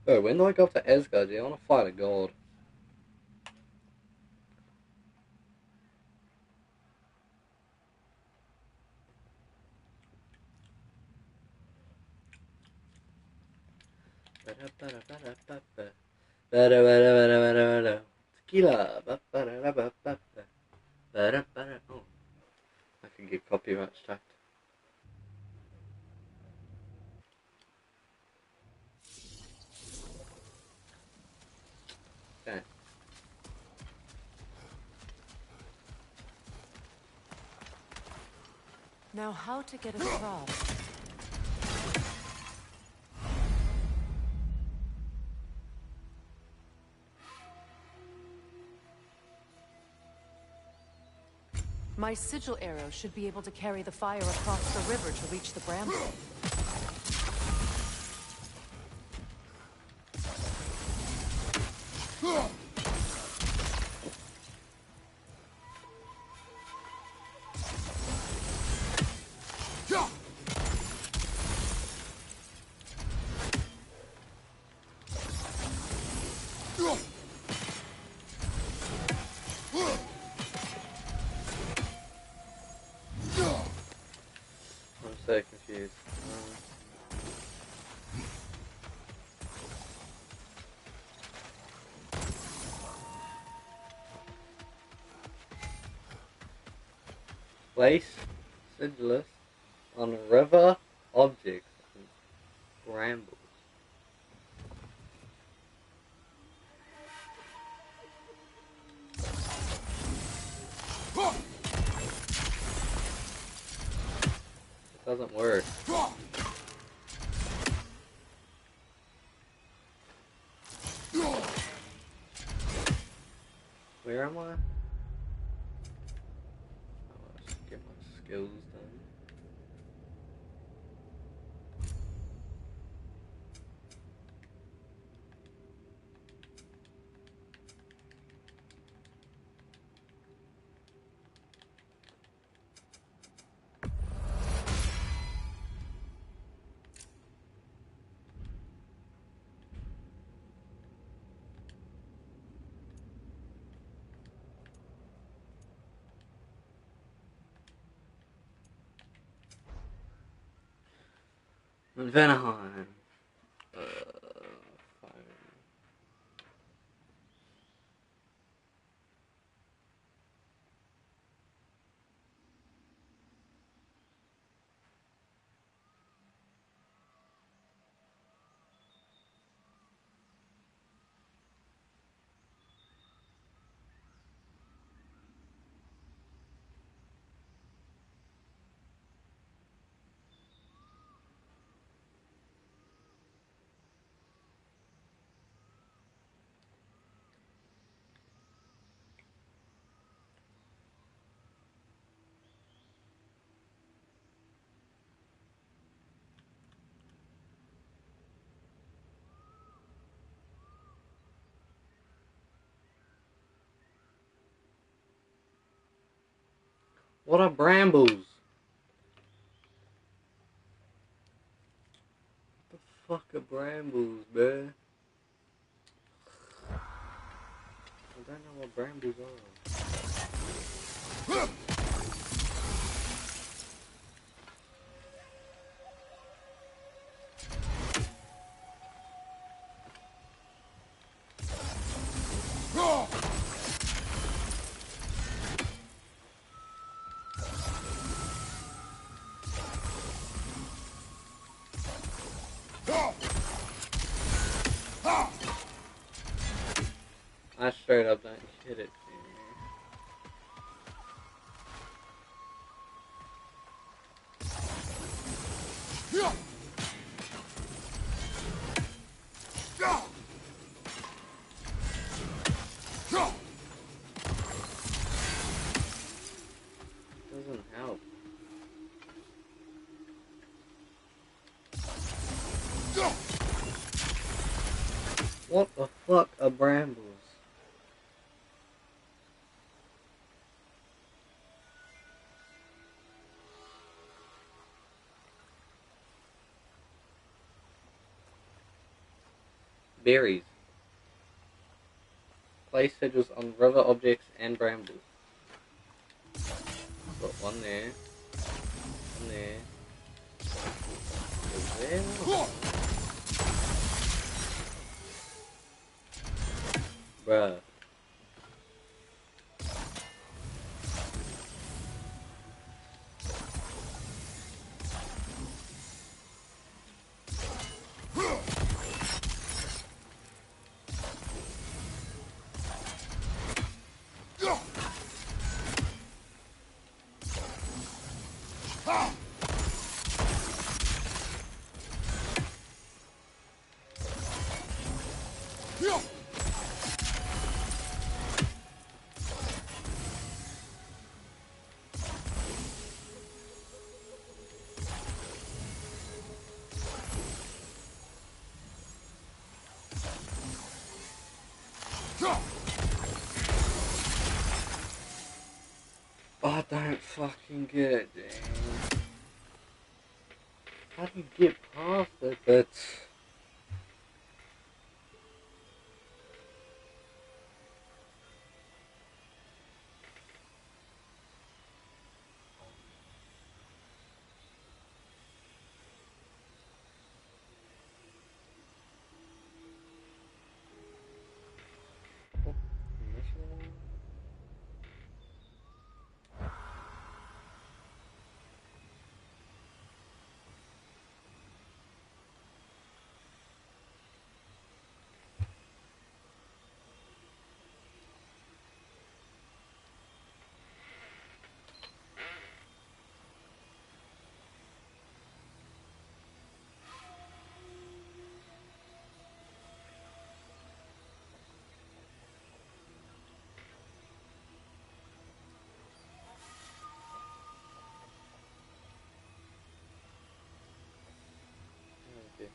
Bro, when do I go up to Asgard? I want to fight a god. Tequila. Oh, I could get copyright struck. Okay. Now how to get across? My sigil arrow should be able to carry the fire across the river to reach the bramble. I'm so confused. Place sigillus on river objects and brambles. It doesn't work. Where am I? Oh, I should get my skills done. Vanaheim. Fine. What are brambles? What the fuck are brambles, man? I don't know what brambles are. I straight up don't hit it. Doesn't help. What the fuck are brambles? berries. Place sigils on river objects and brambles. Got one there. One there. There. Bruh. I don't fucking get it, dang. How do you get past it? But okay.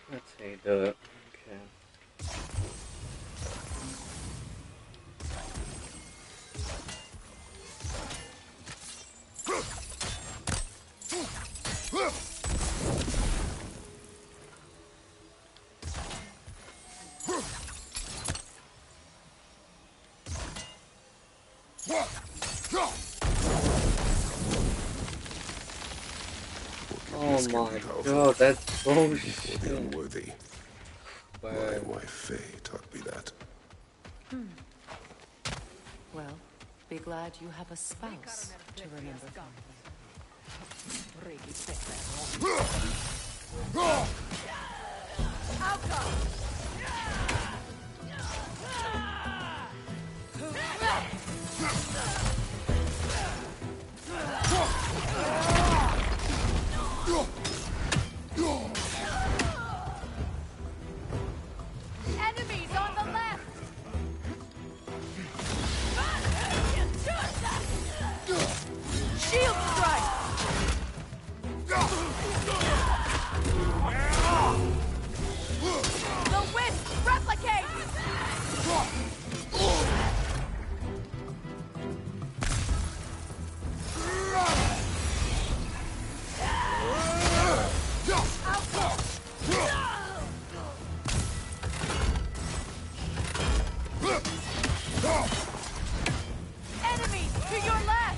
That's how you do it. Okay. Oh my god, that's bullshit. The unworthy. Wow. My Faye taught me that. Well, be glad you have a spouse to remember fondly. Enemies on the left! Shield strike! The wisp replicates! Enemies to your left!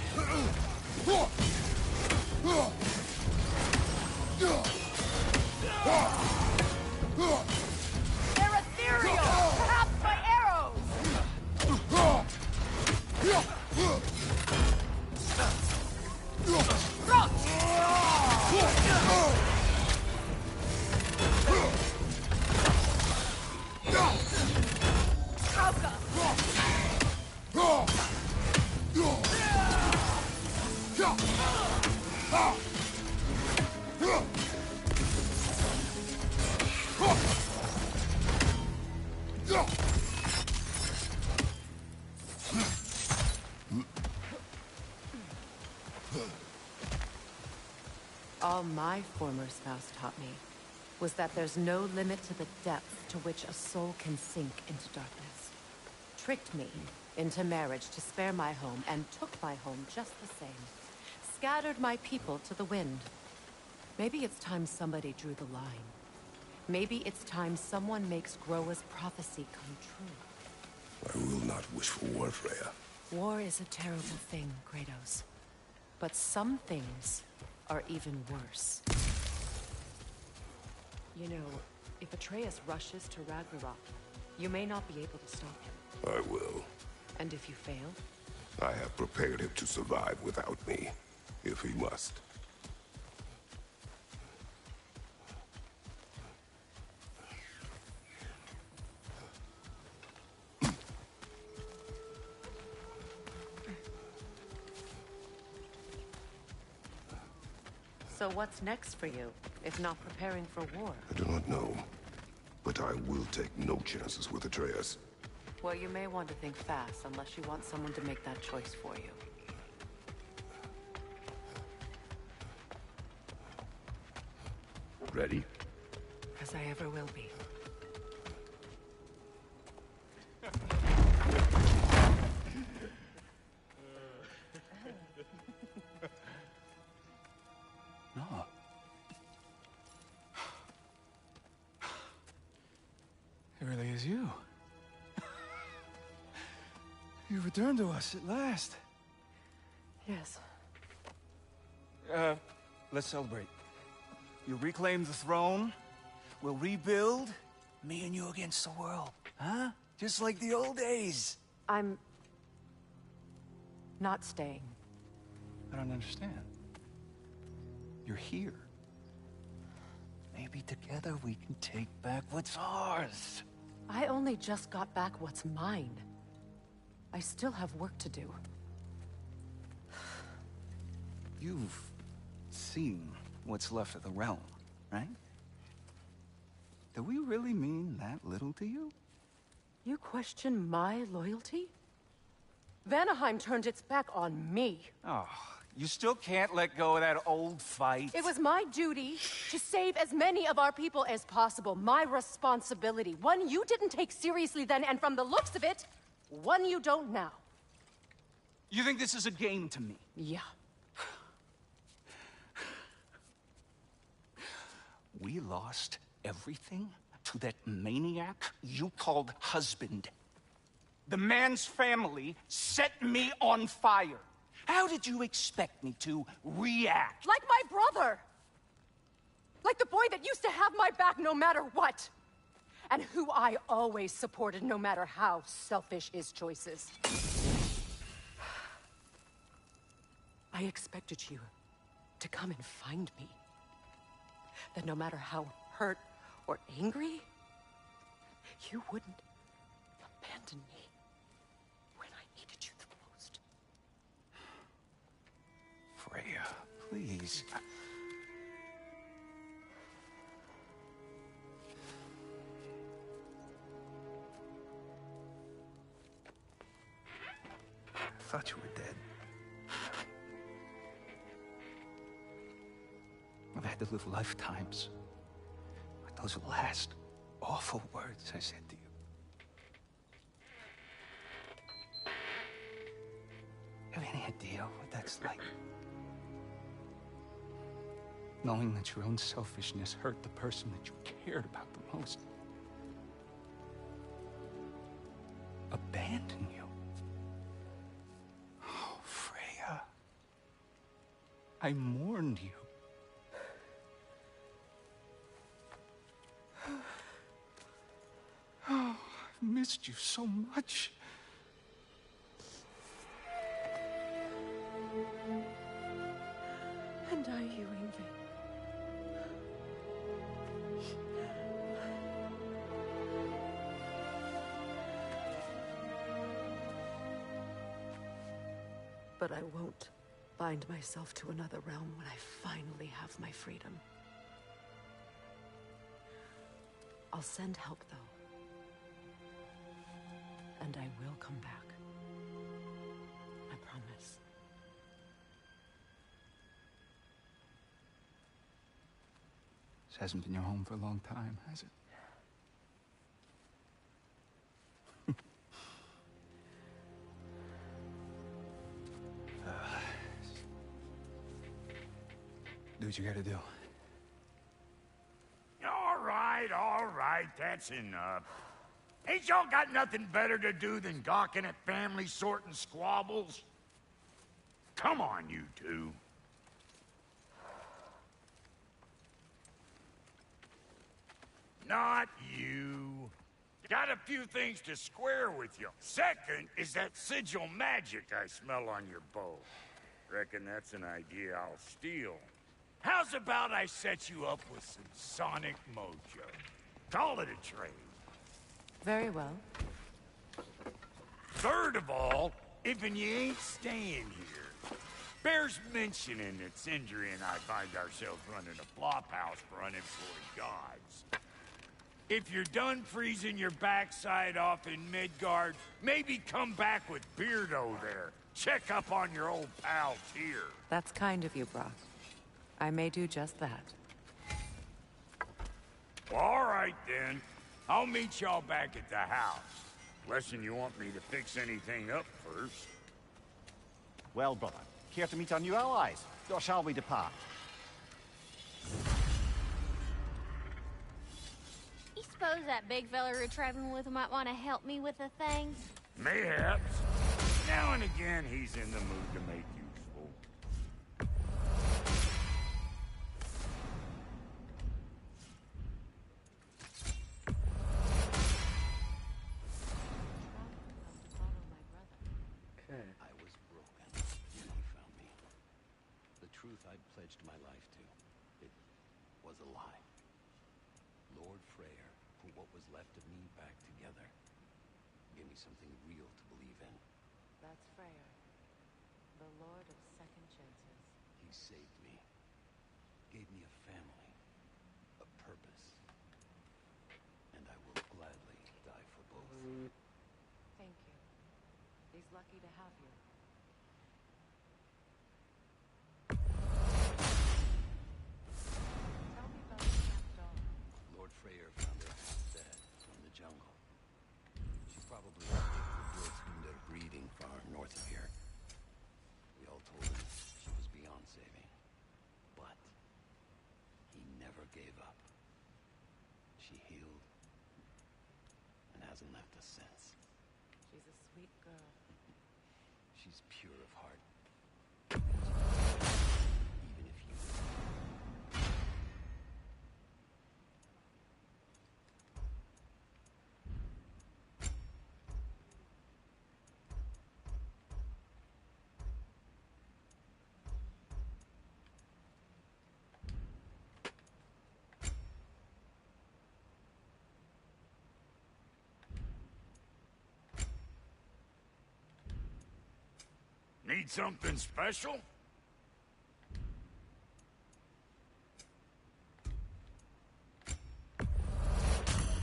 They're ethereal! Perhaps by arrows! All my former spouse taught me was that there's no limit to the depth to which a soul can sink into darkness. Tricked me into marriage to spare my home and took my home just the same. Scattered my people to the wind. Maybe it's time somebody drew the line. Maybe it's time someone makes Groa's prophecy come true. I will not wish for war, Freya. War is a terrible thing, Kratos. But some things are even worse. You know, if Atreus rushes to Ragnarok, you may not be able to stop him. I will. And if you fail? I have prepared him to survive without me, if he must. So what's next for you, if not preparing for war? I do not know, but I will take no chances with Atreus. Well, you may want to think fast, unless you want someone to make that choice for you. Ready? As I ever will be. No. It really is you. You returned to us at last. Yes. Let's celebrate. You reclaim the throne. We'll rebuild. Me and you against the world. Huh? Just like the old days. I'm not staying. I don't understand. You're here. Maybe together we can take back what's ours. I only just got back what's mine. I still have work to do. You've seen what's left of the realm, right? Do we really mean that little to you? You question my loyalty? Vanaheim turned its back on me. Oh, you still can't let go of that old fight? It was my duty to save as many of our people as possible. My responsibility. One you didn't take seriously then, and from the looks of it, one you don't now. You think this is a game to me? Yeah. We lost everything to that maniac you called husband. The man's family set me on fire. How did you expect me to react? Like my brother! Like the boy that used to have my back no matter what! And who I always supported no matter how selfish his choices. I expected you to come and find me. That no matter how hurt or angry, you wouldn't abandon me when I needed you the most. Freya, please. I thought you were dead. I've had to live lifetimes with those last awful words I said to you. Have any idea what that's like? Knowing that your own selfishness hurt the person that you cared about the most. Abandon you. Oh, Freya. I mourned you. Oh, I've missed you so much. And are you, Ingrid? But I won't bind myself to another realm when I finally have my freedom. I'll send help, though. And I will come back. I promise. This hasn't been your home for a long time, has it? Do what you gotta do. All right, that's enough. Ain't y'all got nothing better to do than gawking at family sorting squabbles? Come on, you two. Not you. Got a few things to square with you. Second is that sigil magic I smell on your bow. Reckon that's an idea I'll steal. How's about I set you up with some sonic mojo? Call it a trade. Very well. Third of all, if you ain't staying here, bears mentioning that Sindri and I find ourselves running a flop house for unemployed gods. If you're done freezing your backside off in Midgard, maybe come back with Beardo there. Check up on your old pal Tyr. That's kind of you, Brock. I may do just that. Well, all right, then. I'll meet y'all back at the house. Lesson you want me to fix anything up first. Well, brother, care to meet our new allies? Or shall we depart? You suppose that big fella we're traveling with might want to help me with a thing? Mayhaps. Now and again, he's in the mood to make useful. Okay. I was broken when he found me. The truth I'd pledged my life to, it was a lie. Lord Freyr put what was left of me back together. Gave me something real to believe in. That's Freyr, the Lord of Second Chances. He saved me. Gave me a family. A purpose. And I will gladly die for both. Thank you. He's lucky to have you. Tell me about the camp dog. Lord Freyr found her half dead in the jungle. She probably left it for Bjornstundir breeding far north of here. We all told him she was beyond saving. But he never gave up. She healed and hasn't left us since. She's a sweet girl. She's pure of heart. Even if you... Need something special?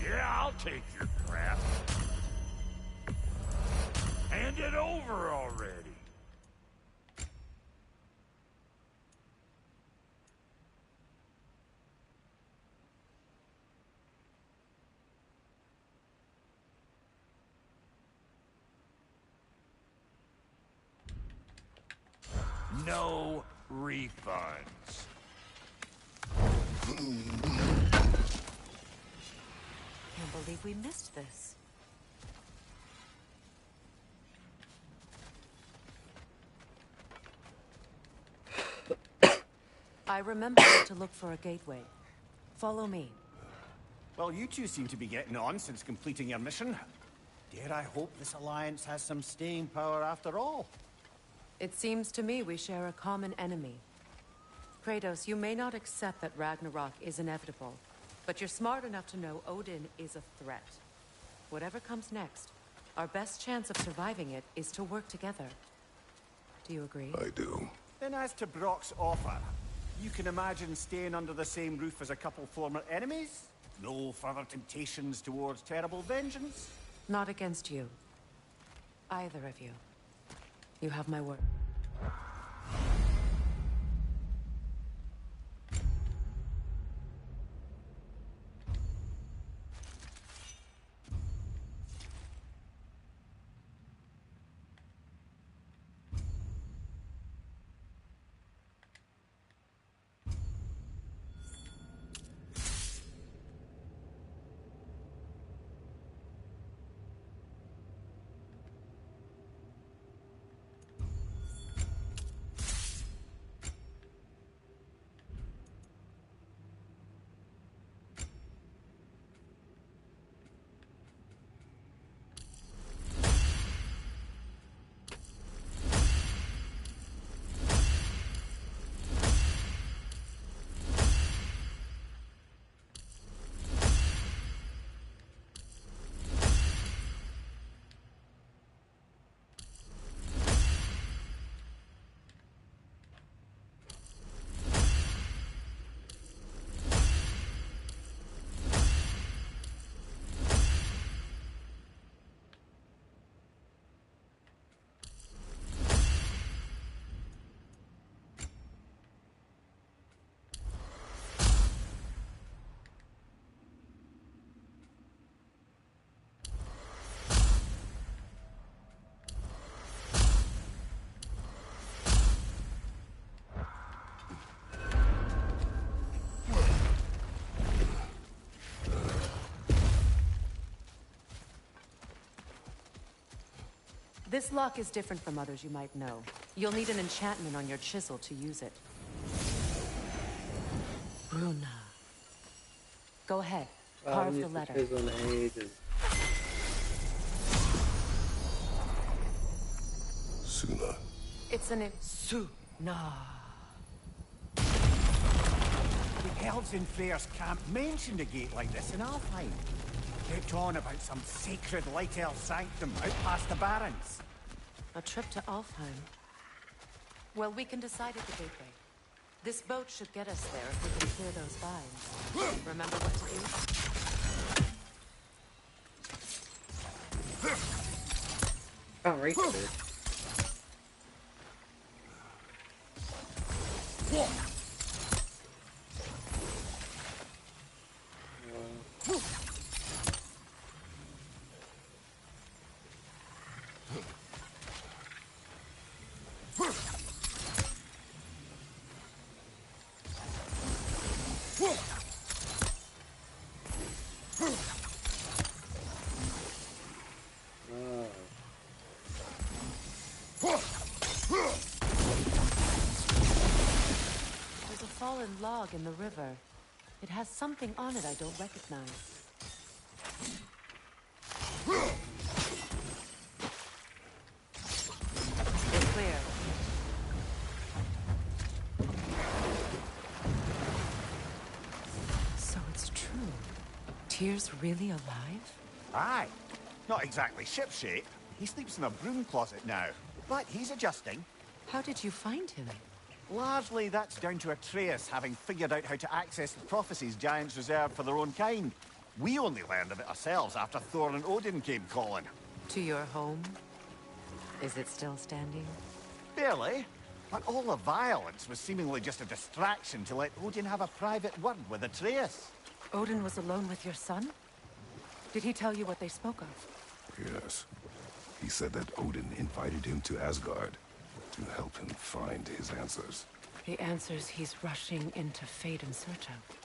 Yeah, I'll take your crap. Hand it over already. No refunds. Can't believe we missed this. I remember to look for a gateway. Follow me. Well, you two seem to be getting on since completing your mission. Dare I hope this alliance has some staying power after all? It seems to me we share a common enemy. Kratos, you may not accept that Ragnarok is inevitable, but you're smart enough to know Odin is a threat. Whatever comes next, our best chance of surviving it is to work together. Do you agree? I do. Then as to Brock's offer, you can imagine staying under the same roof as a couple former enemies? No further temptations towards terrible vengeance? Not against you. Either of you. You have my word. This lock is different from others you might know. You'll need an enchantment on your chisel to use it. Bruna. Go ahead. Carve the letter. Suna. It's an Suna. The elves in Fair's camp mentioned a gate like this in Alfheim. Kept on about some sacred light elf sanctum out past the Barrens. A trip to Alfheim. Well, we can decide at the gateway. This boat should get us there if we can clear those vines. Remember what to do? Oh, right there. Log in the river. It has something on it I don't recognize. It's clear. So it's true. Tyr's really alive? Aye. Not exactly shipshape. He sleeps in a broom closet now. But he's adjusting. How did you find him? Largely, that's down to Atreus having figured out how to access the prophecies giants reserved for their own kind. We only learned of it ourselves after Thor and Odin came calling. To your home? Is it still standing? Barely. But all the violence was seemingly just a distraction to let Odin have a private word with Atreus. Odin was alone with your son? Did he tell you what they spoke of? Yes. He said that Odin invited him to Asgard to help him find his answers. The answers he's rushing into fate in search of.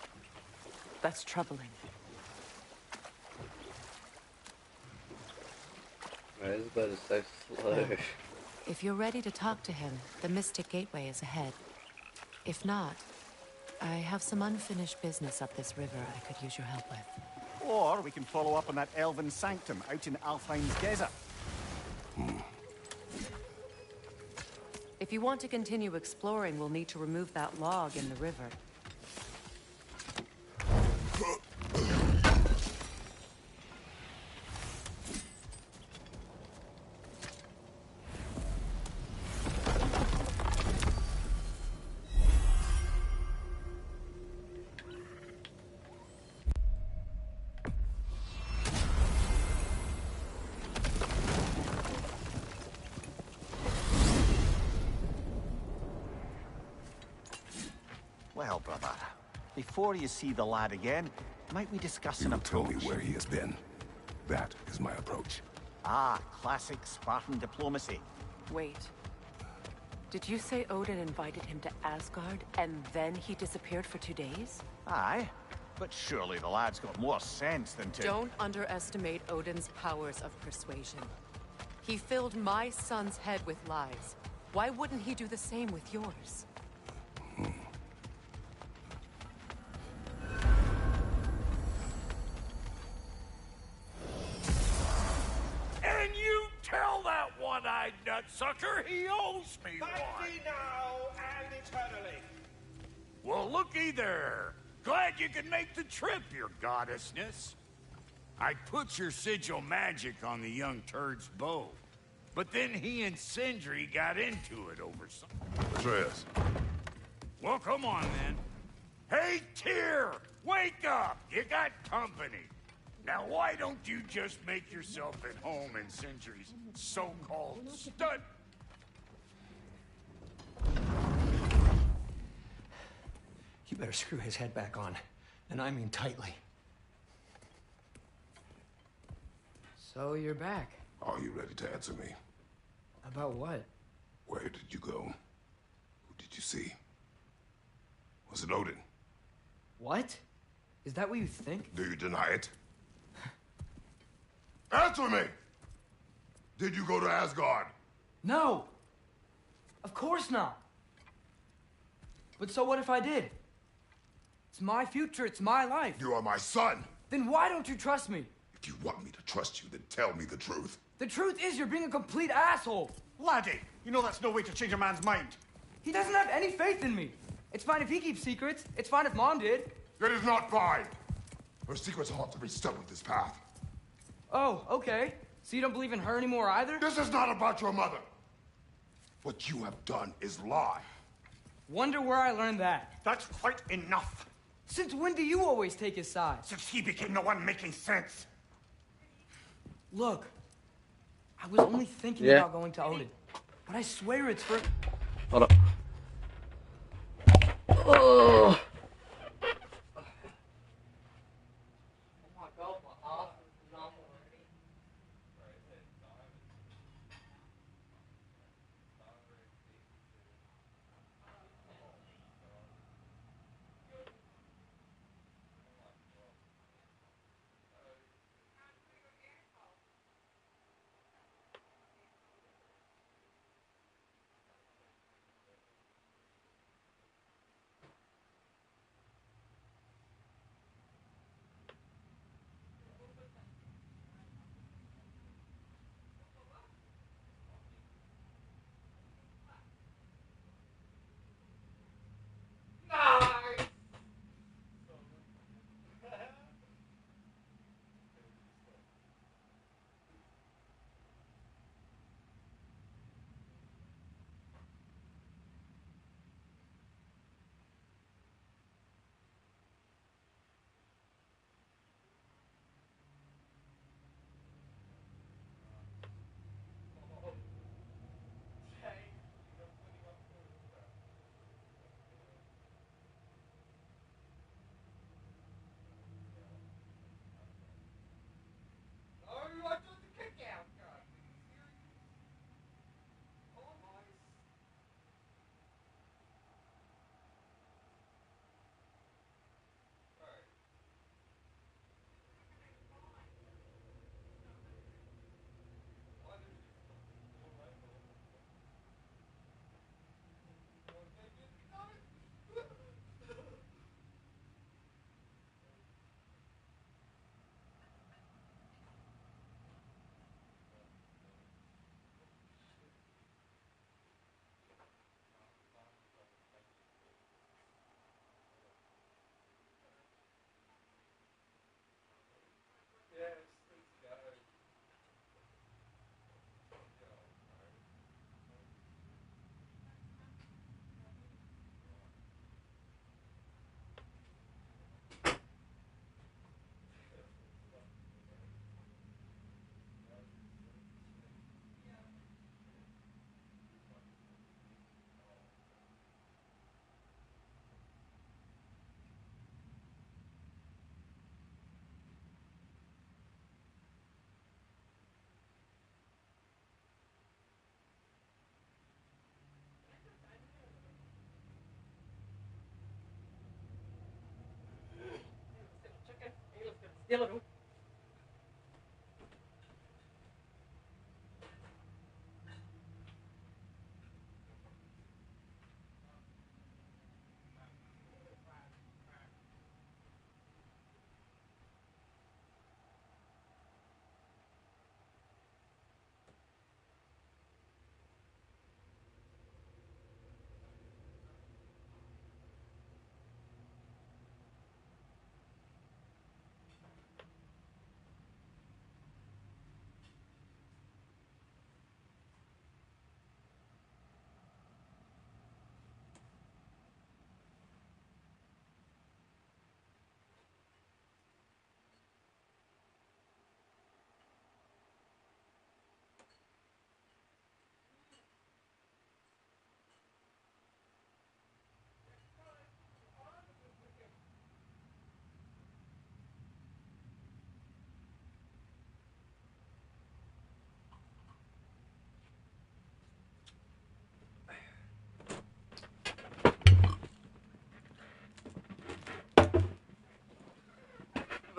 That's troubling. Isabel is so slow. If you're ready to talk to him, the Mystic Gateway is ahead. If not, I have some unfinished business up this river I could use your help with. Or we can follow up on that elven sanctum out in Alfheim's desert. If you want to continue exploring, we'll need to remove that log in the river. Well, brother, before you see the lad again, might we discuss an You tell approach? me where he has been. That is my approach. Ah, classic Spartan diplomacy. Wait. Did you say Odin invited him to Asgard, and then he disappeared for 2 days? Aye, but surely the lad's got more sense than to... Don't underestimate Odin's powers of persuasion. He filled my son's head with lies. Why wouldn't he do the same with yours? And you tell that one-eyed nutsucker he owes me one. now and eternally. Well, looky there. Glad you could make the trip, your goddessness. I put your sigil magic on the young turd's bow, but then he and Sindri got into it over something. Atreus. Well, come on, then. Hey, Tyr! Wake up! You got company. Now, why don't you just make yourself at home in Sindri's so-called stud... You better screw his head back on, and I mean tightly. So you're back. Are you ready to answer me? About what? Where did you go? Who did you see? Was it Odin? What? Is that what you think? Do you deny it? Answer me! Did you go to Asgard? No! Of course not! But so what if I did? It's my future, it's my life. You are my son! Then why don't you trust me? If you want me to trust you, then tell me the truth. The truth is you're being a complete asshole. Laddie, you know that's no way to change a man's mind. He doesn't have any faith in me. It's fine if he keeps secrets. It's fine if Mom did. It is not fine! Her secrets ought to be stuck with this path. Oh, okay. So you don't believe in her anymore either? This is not about your mother. What you have done is lie. Wonder where I learned that. That's quite enough. Since when do you always take his side? Since he became the one making sense. Look, I was only thinking about going to Odin. But I swear it's for... Hold up. Oh!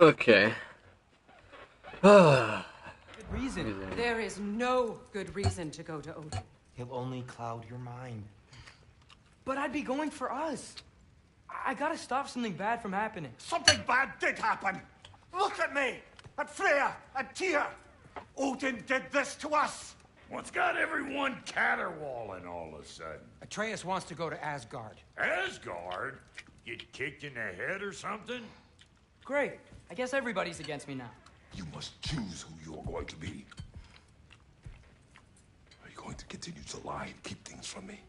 Okay. Good reason. There is no good reason to go to Odin. He'll only cloud your mind. But I'd be going for us. I gotta stop something bad from happening. Something bad did happen. Look at me, at Freya, at Tyr. Odin did this to us. What's got everyone caterwauling all of a sudden? Atreus wants to go to Asgard. Asgard? Get kicked in the head or something? Great. I guess everybody's against me now. You must choose who you are going to be. Are you going to continue to lie and keep things from me?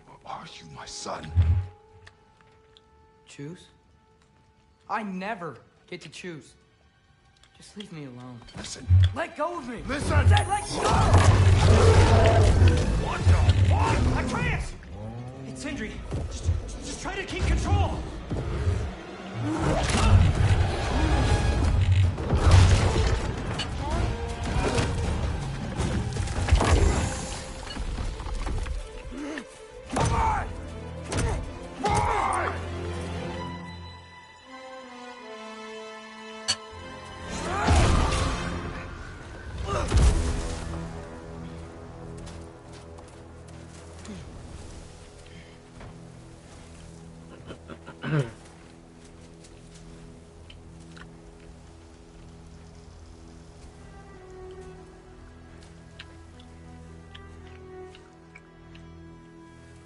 Or are you my son? Choose? I never get to choose. Just leave me alone. Listen. Let go of me! Listen! Let go! What the fuck? Atreus! It's Sindri. Just try to keep control! Come on! Boy!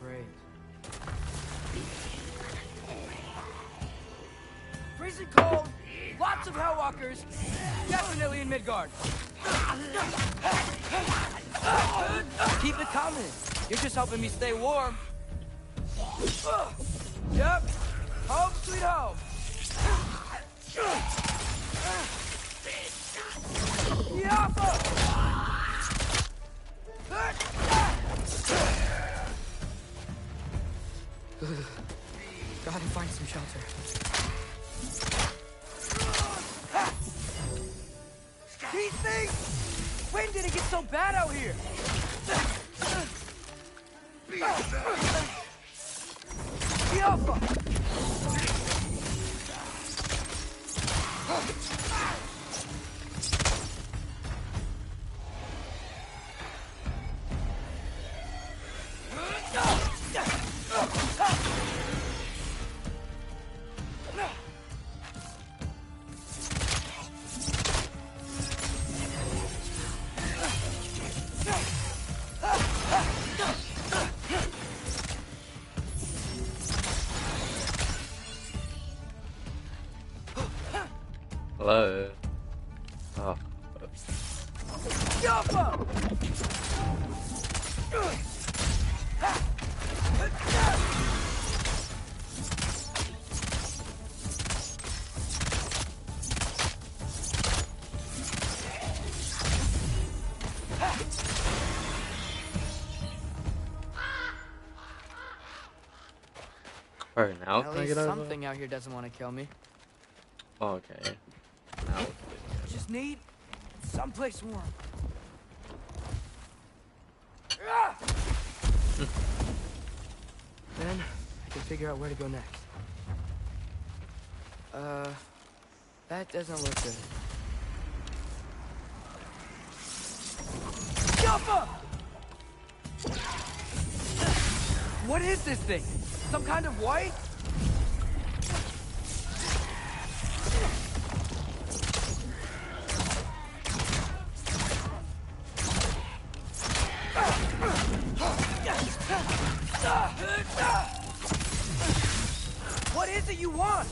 Great. Freezing cold, lots of Hellwalkers, definitely in Midgard. Keep it coming. You're just helping me stay warm. Yep. Home sweet home. Yappa! Gotta find some shelter. These things! When did it get so bad out here? Yappa! Hello. Oh. Yappa! Alright, now can I get over? Something out here doesn't want to kill me. Oh, okay. Now. Just need someplace warm. Then I can figure out where to go next. That doesn't look good. What is this thing? Some kind of white? What is it you want?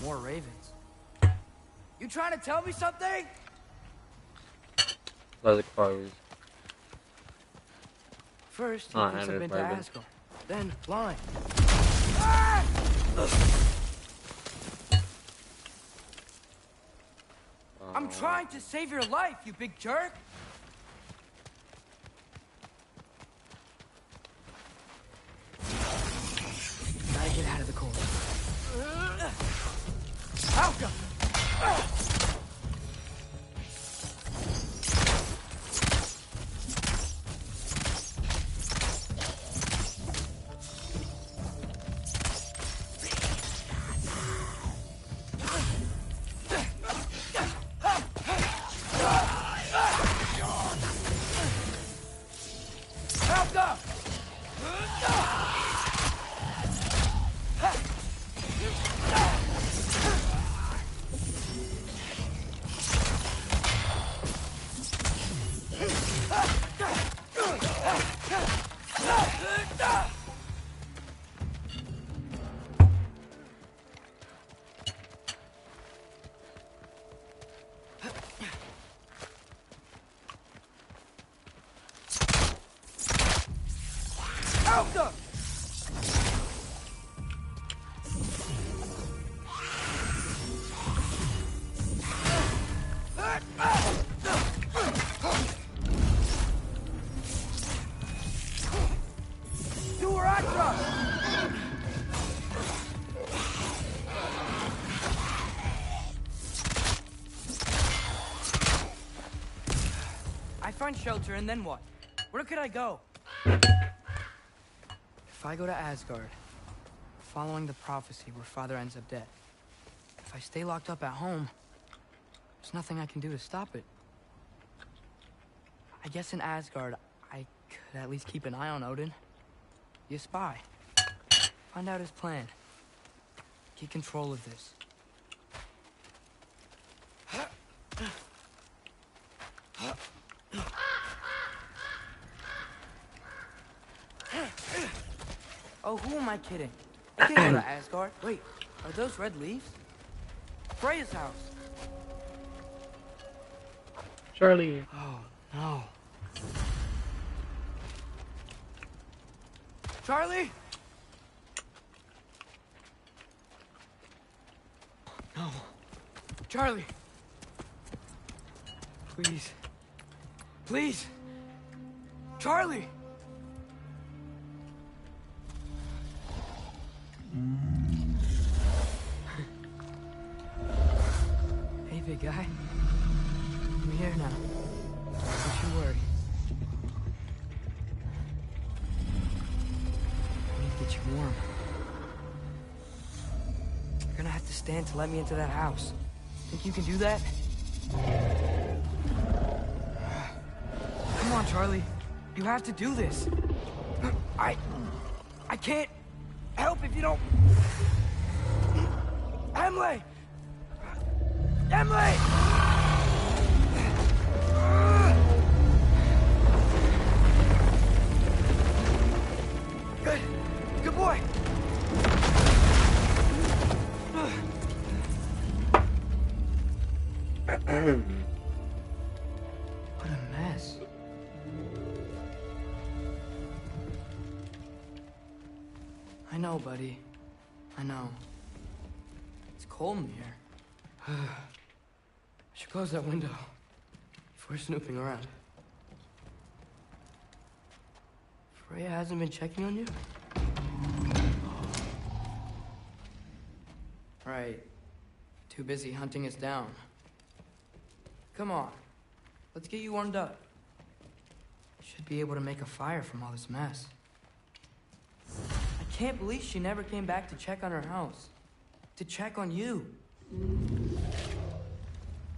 More ravens. You trying to tell me something? Those are crows. First, he Oh, thinks and I've a been to raven. Asgard. Then, blind. I'm trying to save your life, you big jerk! Gotta get out of the cold. Alka! Find shelter, and then what? Where could I go? If I go to Asgard, following the prophecy where Father ends up dead. If I stay locked up at home, there's nothing I can do to stop it. I guess in Asgard, I could at least keep an eye on Odin. Be a spy. Find out his plan. Get control of this. Oh, who am I kidding? I can't go to Asgard. Wait, are those red leaves? Freya's house. Charlie. Oh, no. Charlie? No. Charlie. Please. Please. Charlie. Hey, big guy. I'm here now. Don't you worry. I need to get you warm. You're gonna have to stand to let me into that house. Think you can do that? Come on, Charlie. You have to do this. I can't help if you don't... Emily! Emily! Good. Good boy. What a mess. I know, buddy. I know. It's cold in here. I should close that window before snooping around. Freya hasn't been checking on you? Right. Too busy hunting us down. Come on. Let's get you warmed up. Should be able to make a fire from all this mess. I can't believe she never came back to check on her house. To check on you.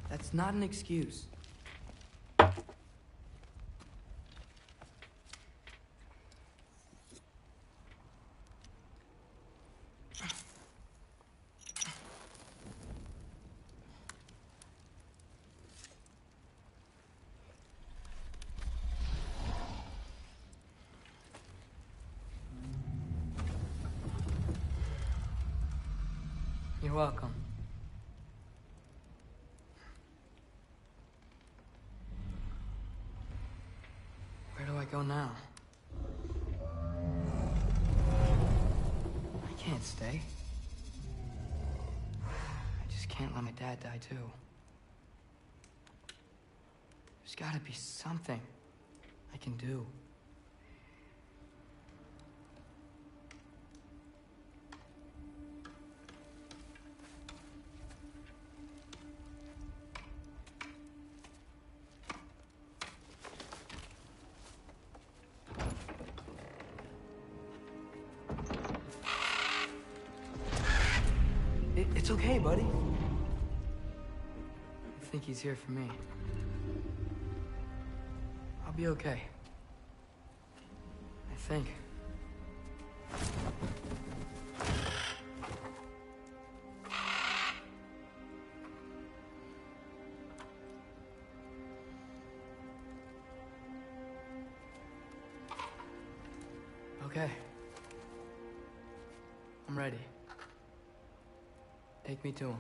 That's not an excuse. You're welcome. Where do I go now? I can't stay. I just can't let my dad die too. There's gotta be something I can do. It's okay, buddy. I think he's here for me. I'll be okay. I think. Okay. I'm ready. Take me to him.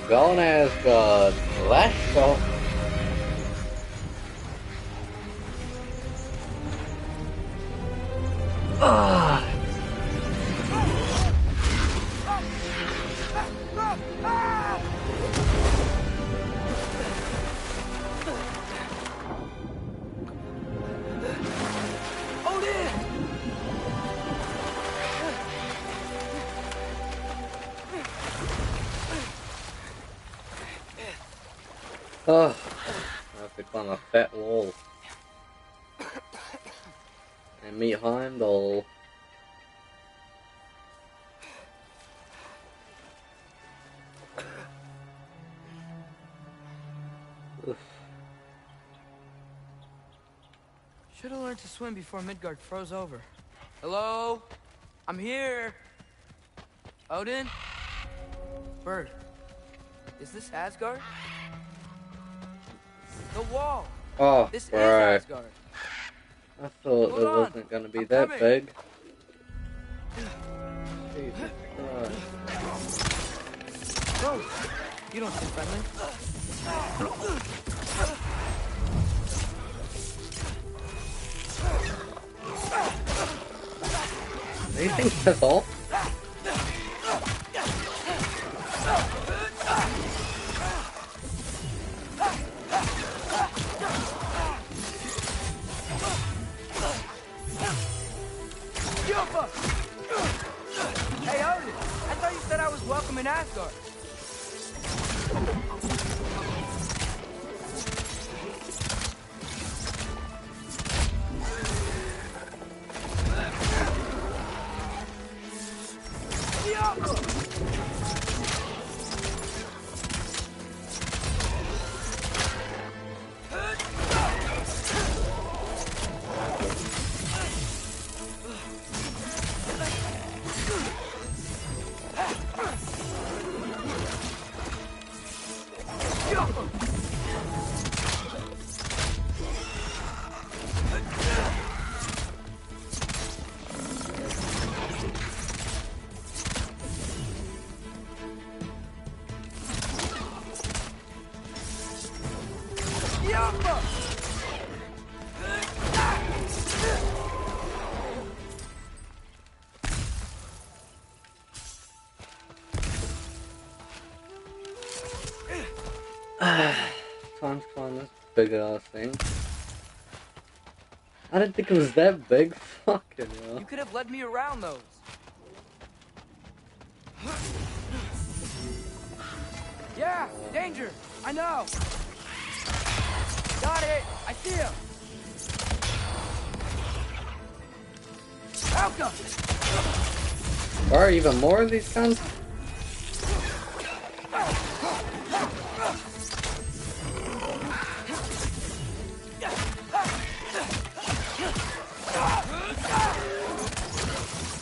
Going Asgard. Let's go. Oh, I have to climb a fat wall. And meet Heimdall. Should have learned to swim before Midgard froze over. Hello? I'm here. Odin? Bird. Is this Asgard? The wall. Oh, this right. is Asgard. I thought Hold it on. wasn't going to be that coming. big. Jesus Christ. Bro, you don't seem friendly. Do you think that's all? Hey, Odin, I thought you said I was welcome in Asgard. big ass thing. I didn't think it was that big. Fucking hell. You could have led me around those. Yeah, danger. I know. Got it. I see him. Malcolm. Are even more of these guns?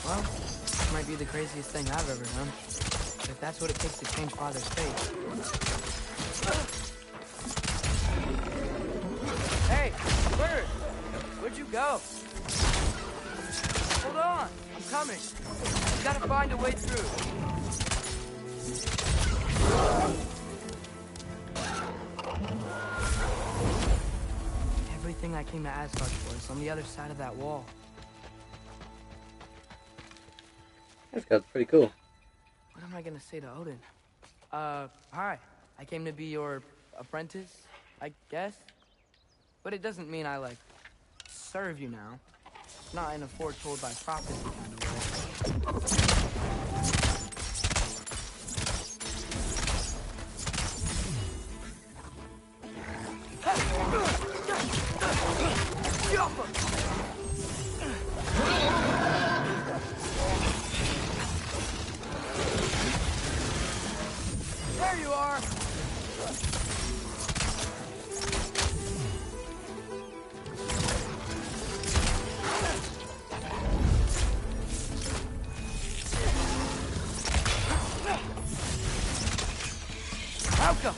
Well, this might be the craziest thing I've ever done. If that's what it takes to change Father's fate. Hey, Bird! Where'd you go? Hold on, I'm coming. You gotta find a way through. Everything I came to Asgard for is on the other side of that wall. That's pretty cool. What am I gonna say to Odin? Hi. I came to be your apprentice, I guess? But it doesn't mean I, like, serve you now. Not in a foretold by prophecy kind of way. There you are! Malcolm!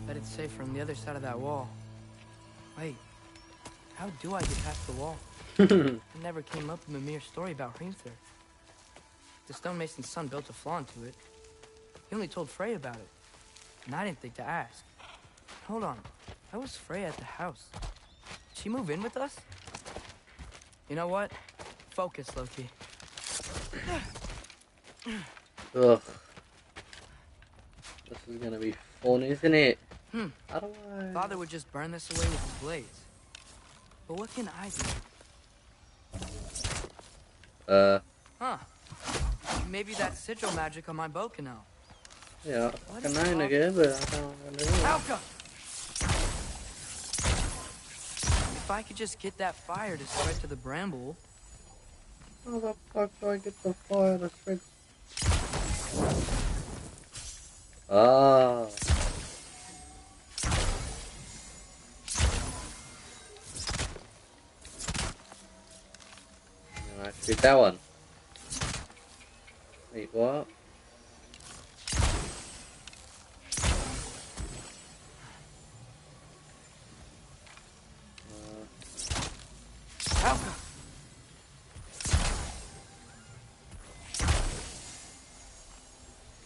Bet it's safer on the other side of that wall. Wait, how do I get past the wall? It never came up in the mere story about Hrimthur. The stonemason's son built a flaw into it. He only told Frey about it, and I didn't think to ask. Hold on, how was Frey at the house? Did she move in with us? You know what? Focus, Loki. Ugh. This is gonna be fun, isn't it? How do I... Father would just burn this away with his blades. But what can I do? Huh. Maybe that sigil magic on my bow can help. Yeah, I can again, but I don't know. Malcolm! If I could just get that fire to spread to the bramble. How the fuck do I get the fire to spread? Ah. I shoot that one. Wait, what? Malcolm!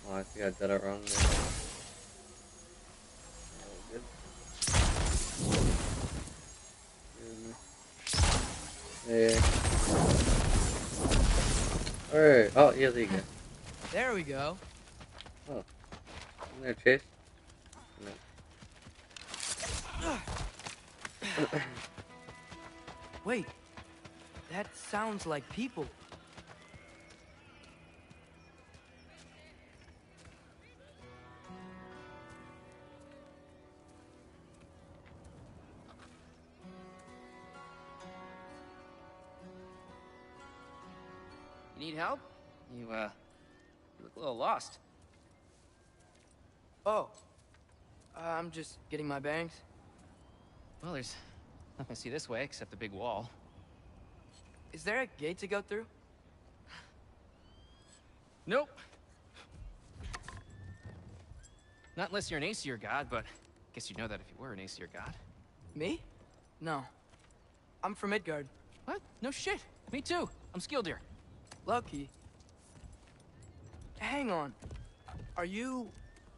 Oh, I think I did it wrong there. Yeah. Alright. Oh, yeah, there you go. There we go. Oh. Isn't there a chase? No. Wait. That sounds like people. You need help? You look a little lost. Oh. I'm just getting my bangs. Well, there's nothing to see this way except the big wall. Is there a gate to go through? Nope. Not unless you're an Aesir god, but I guess you'd know that if you were an Aesir god. Me? No. I'm from Midgard. What? No shit. Me too. I'm Skildir. Lucky. Hang on. Are you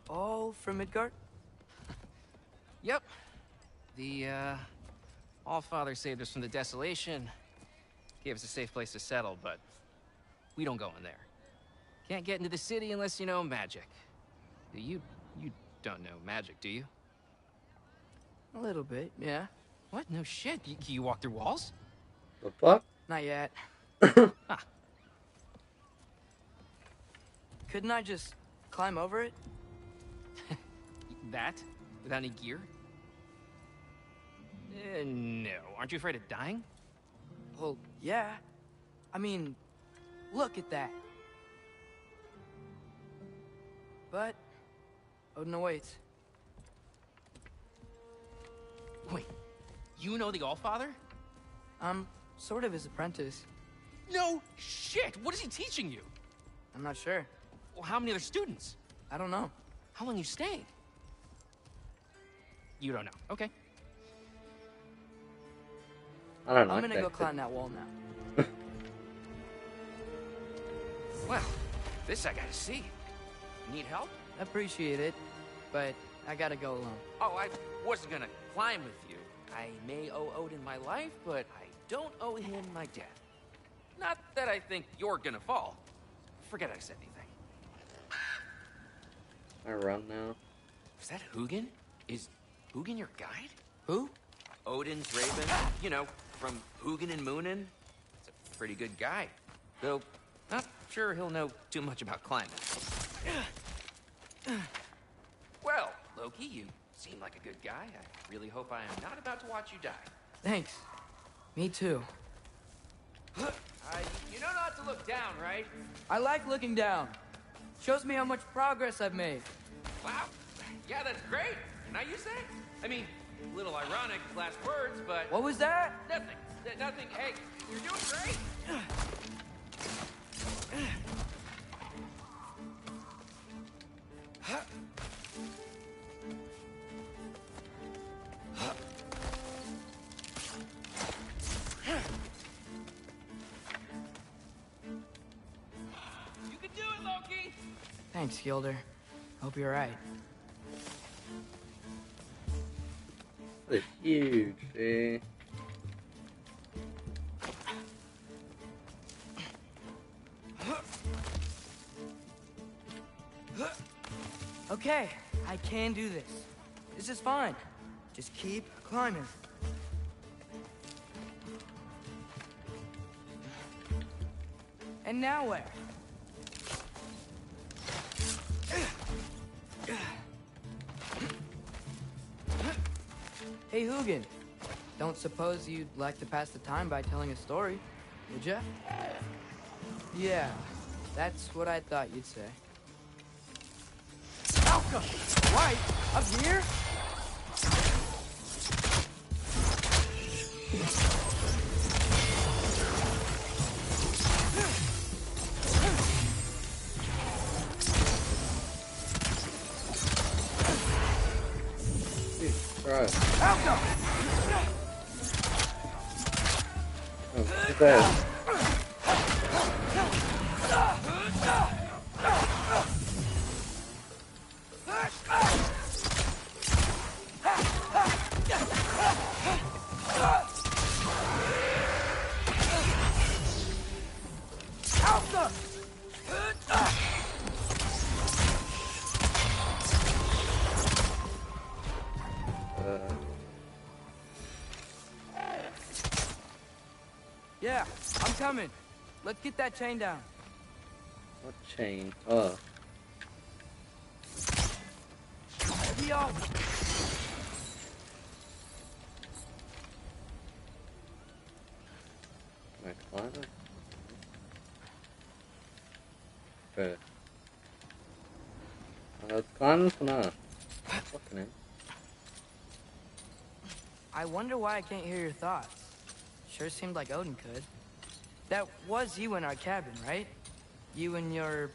all from Midgard? Yep. The, All-Father saved us from the desolation. Gave us a safe place to settle, but we don't go in there. Can't get into the city unless you know magic. You don't know magic, do you? A little bit, yeah. What? No shit. You walk through walls? The fuck? Not yet. Huh. Couldn't I just climb over it? That? Without any gear? No. Aren't you afraid of dying? Well, yeah. I mean, look at that. But Odin awaits. Wait, you know the All-Father? I'm sort of his apprentice. No shit! What is he teaching you? I'm not sure. Well, how many other students? I don't know. How long you stayed? You don't know. Okay. I don't know. I'm gonna go climb that wall now. Well, this I gotta see. Need help? Appreciate it, but I gotta go alone. Oh, I wasn't gonna climb with you. I may owe Odin my life, but I don't owe him my death. Not that I think you're gonna fall. Forget I said anything. I run now. Is that Hugin? Is Hugin your guide? Who? Odin's raven. You know, from Hugin and Moonin. He's a pretty good guy. Though, not sure he'll know too much about climbing. Well, Loki, you seem like a good guy. I really hope I am not about to watch you die. Thanks. Me too. You know not to look down, right? I like looking down. Shows me how much progress I've made. Wow. Yeah, that's great. Can I use that? I mean, a little ironic, last words, but... What was that? Nothing. Nothing. Hey, you're doing great. You can do it, Loki. Thanks, Gilder. Hope you're right. It's huge, eh? Okay, I can do this. This is fine. Just keep climbing. And now where? Hey, Hugin. Don't suppose you'd like to pass the time by telling a story, would ya? Yeah, that's what I thought you'd say. Malcolm! Right, up here? Right. Malcolm! Oh, get that. Yeah, I'm coming. Let's get that chain down. What chain? Oh. Be off. Can I climb it? Okay. Let's climb this one up. Fucking hell. I wonder why I can't hear your thoughts. Sure seemed like Odin could. That was you in our cabin, right? You and your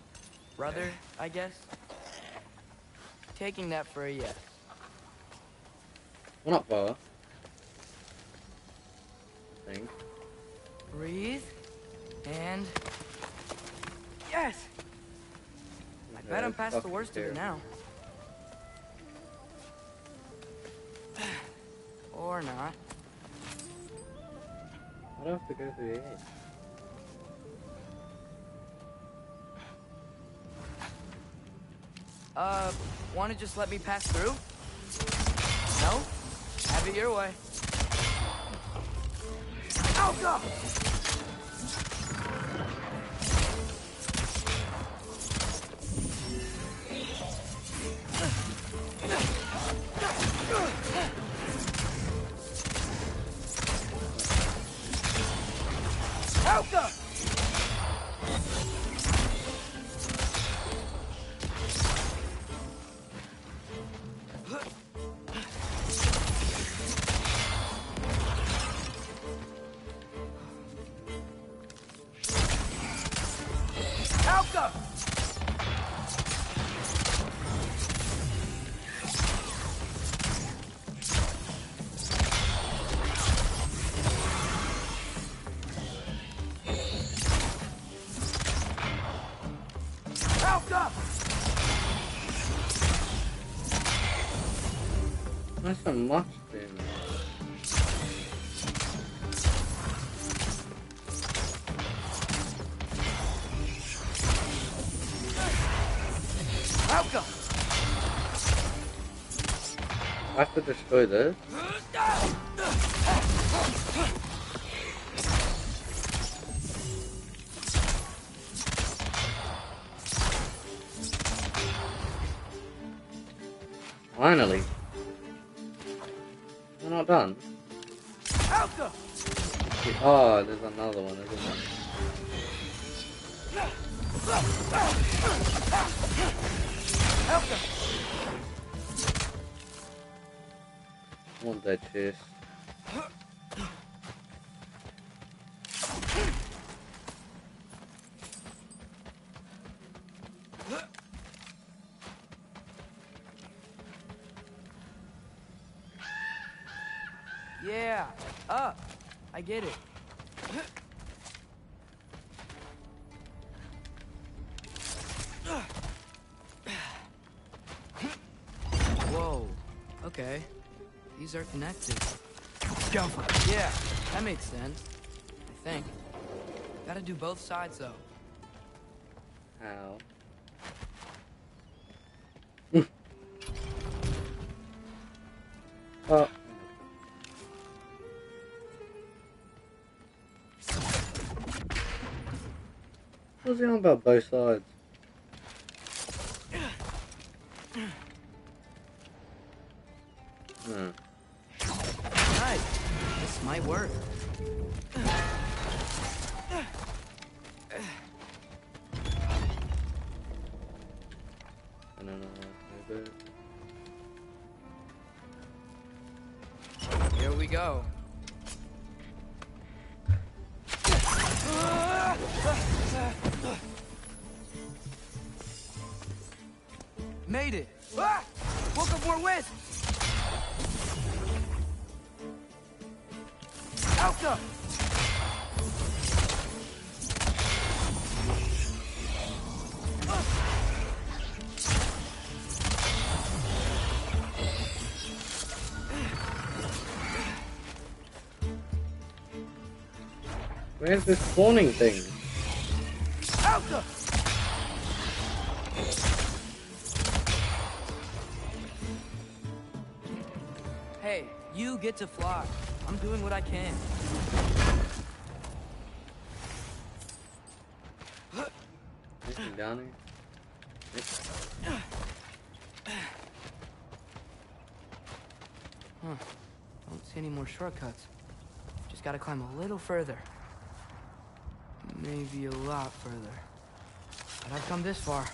brother, I guess? Taking that for a yes. Well, not both. I think. Breathe. And... Yes! I bet I'm past the worst of it now. Or not. I don't have to go through here. Wanna just let me pass through? No? Have it your way. Out go! Out go! That's so much, dude. I have to destroy this. Finally. We're not done. Oh, there's another one, isn't there? One dead chest. Yeah, up. I get it. Whoa. Okay. These are connected. Go for it. Yeah, that makes sense. I think. Gotta do both sides though. How? Oh. What's he on about both sides? Nice. This might work. I don't know how to do it. Here we go. Made it! Ah! Woke up more wisps! Alka! Where's this spawning thing? Alka! Hey, you get to fly. I'm doing what I can. Anything down here? Huh. Don't see any more shortcuts. Just gotta climb a little further. Maybe a lot further. But I've come this far.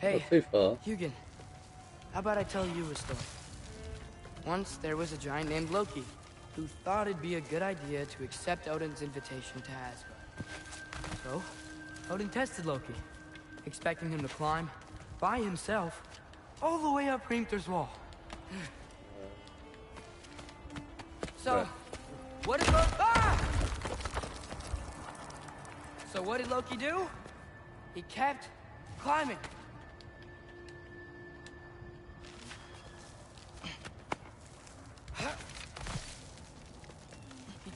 Hey, Not too far. Hugin. How about I tell you a story? Once there was a giant named Loki who thought it'd be a good idea to accept Odin's invitation to Asgard. So, Odin tested Loki, expecting him to climb by himself all the way up Hrimthur's wall. So, what did Loki... Ah! So what did Loki do? He kept climbing.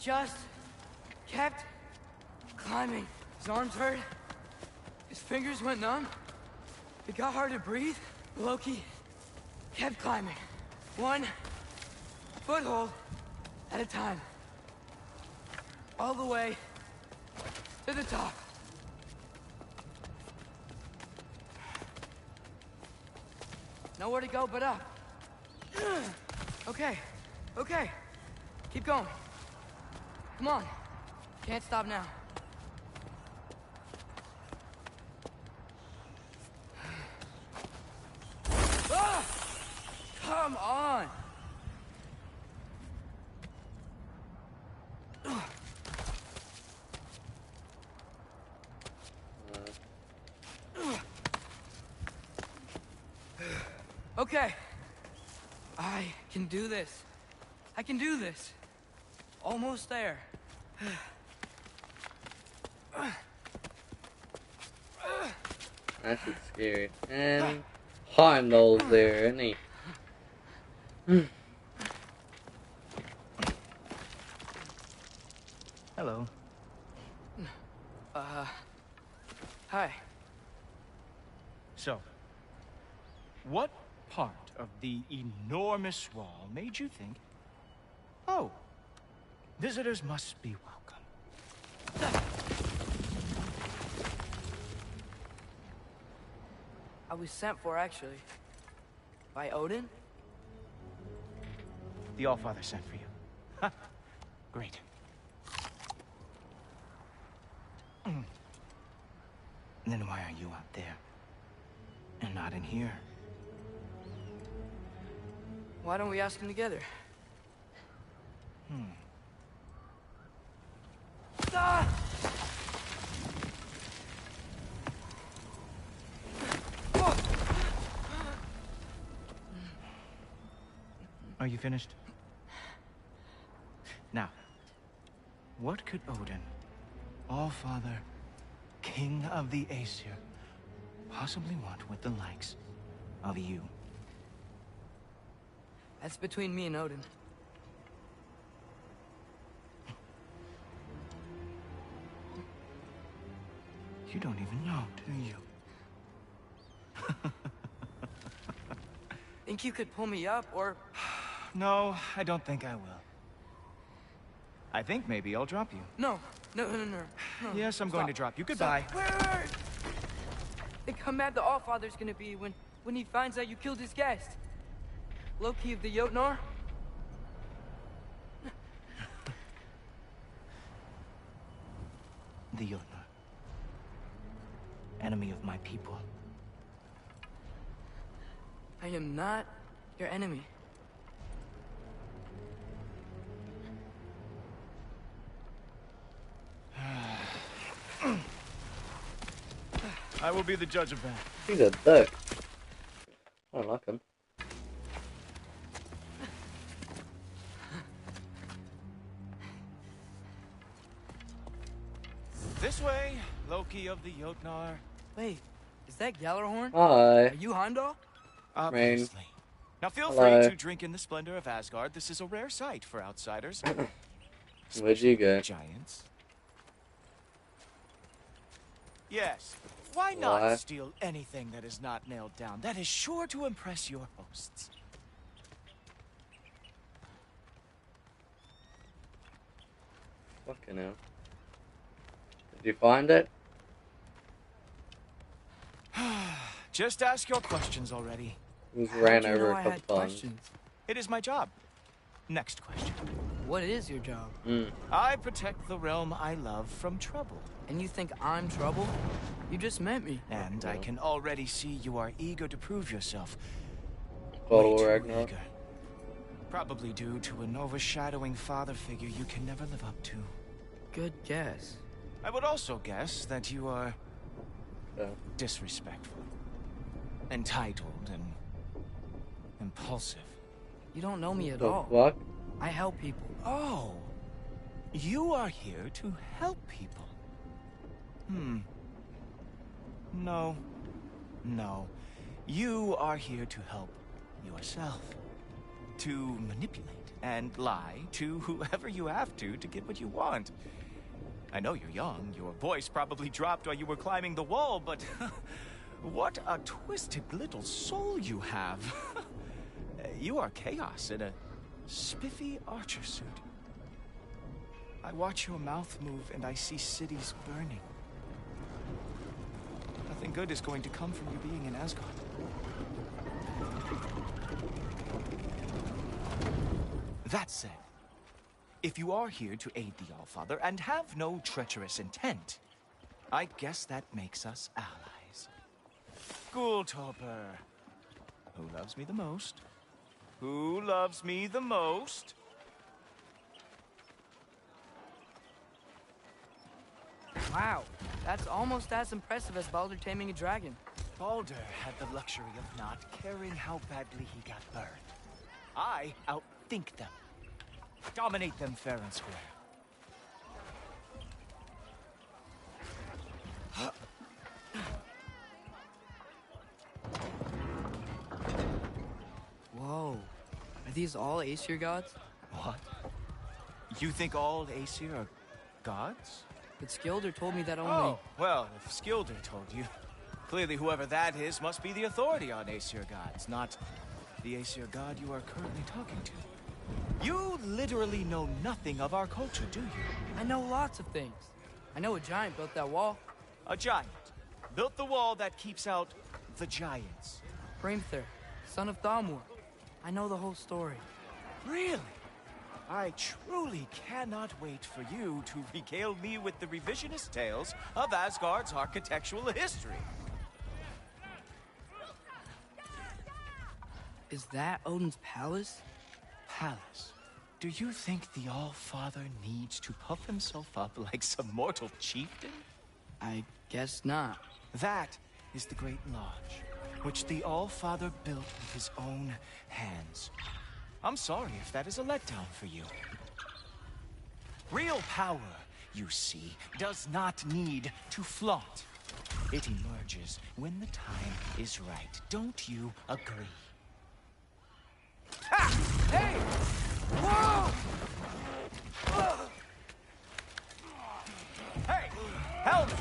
just kept climbing. His arms hurt. His fingers went numb. It got hard to breathe. Loki kept climbing. One foothold at a time. All the way to the top. Nowhere to go but up. Okay, okay. Keep going. Come on. Can't stop now. Ah! Come on! Okay. I can do this. I can do this. Almost there. That shit's scary. And Heimdall's there, isn't he? Hello. Hi. So, what part of the enormous wall made you think, oh, visitors must be welcome? I was sent for, actually. By Odin? The Allfather sent for you. Ha! Great. Then why are you out there? And not in here? Why don't we ask him together? Ah! Are you finished? Now, what could Odin, Allfather, King of the Aesir, possibly want with the likes of you? That's between me and Odin. You don't even know, do you? Think you could pull me up, or... No, I don't think I will. I think maybe I'll drop you. No. No. Yes, I'm going to drop you. Goodbye. Wait. Think how mad the Allfather's gonna be when he finds out you killed his guest. Loki of the Jotnar? The Jotnar. Enemy of my people. I am not your enemy. I will be the judge of that. He's a dick. I don't like him. This way, Loki of the Jotnar. Wait, is that Gjallarhorn? Hi. Are you Heimdall? Obviously. Now feel Hello. free to drink in the splendor of Asgard. This is a rare sight for outsiders. Where'd you go? Giants. Yes. Why not What? steal anything that is not nailed down? That is sure to impress your hosts. Fucking hell. Did you find it? Just ask your questions already. He's ran How'd you over know a I couple had times. questions? It is my job. Next question. What is your job? I protect the realm I love from trouble. And you think I'm trouble? You just met me. And I can already see you are eager to prove yourself. God Way of too Ragnarok. eager. Probably due to an overshadowing father figure you can never live up to. Good guess. I would also guess that you are Yeah. disrespectful, entitled, and impulsive. You don't know me at The all. fuck? I help people. Oh, you are here to help people. No. You are here to help yourself. To manipulate. and lie to whoever you have to get what you want. I know you're young. Your voice probably dropped while you were climbing the wall, but what a twisted little soul you have. You are chaos in a spiffy archer suit. I watch your mouth move and I see cities burning. Nothing good is going to come from you being in Asgard. That said, if you are here to aid the Allfather and have no treacherous intent, I guess that makes us allies. Ghoultoper. Who loves me the most? Who loves me the most? Wow, that's almost as impressive as Baldur taming a dragon. Baldur had the luxury of not caring how badly he got burned. I outthink them. Dominate them fair and square. Whoa. Are these all Aesir gods? What? You think all Aesir are gods? But Skilder told me that only... Oh, well, if Skilder told you, clearly whoever that is must be the authority on Aesir gods, not the Aesir god you are currently talking to. You literally know nothing of our culture, do you? I know lots of things. I know a giant built that wall. A giant built the wall that keeps out the giants. Hrimthur, son of Thamur. I know the whole story. Really? I truly cannot wait for you to regale me with the revisionist tales of Asgard's architectural history. Is that Odin's palace? Palace? Do you think the All-Father needs to puff himself up like some mortal chieftain? I guess not. That is the Great Lodge, which the All-Father built with his own hands. I'm sorry if that is a letdown for you. Real power, you see, does not need to flaunt. It emerges when the time is right. Don't you agree? Ha! Hey! Whoa! Hey! Helmets!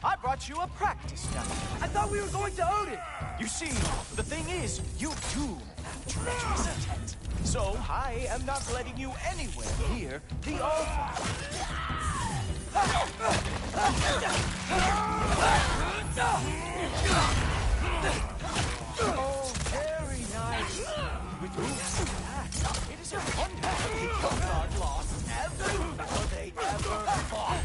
I brought you a practice gun. I thought we were going to Odin! You see, the thing is, you do have treacherous intent. So I am not letting you anywhere near the All-Father. Oh, very nice. With who's that? It is a wonder the Asgard lost every battle they ever fought.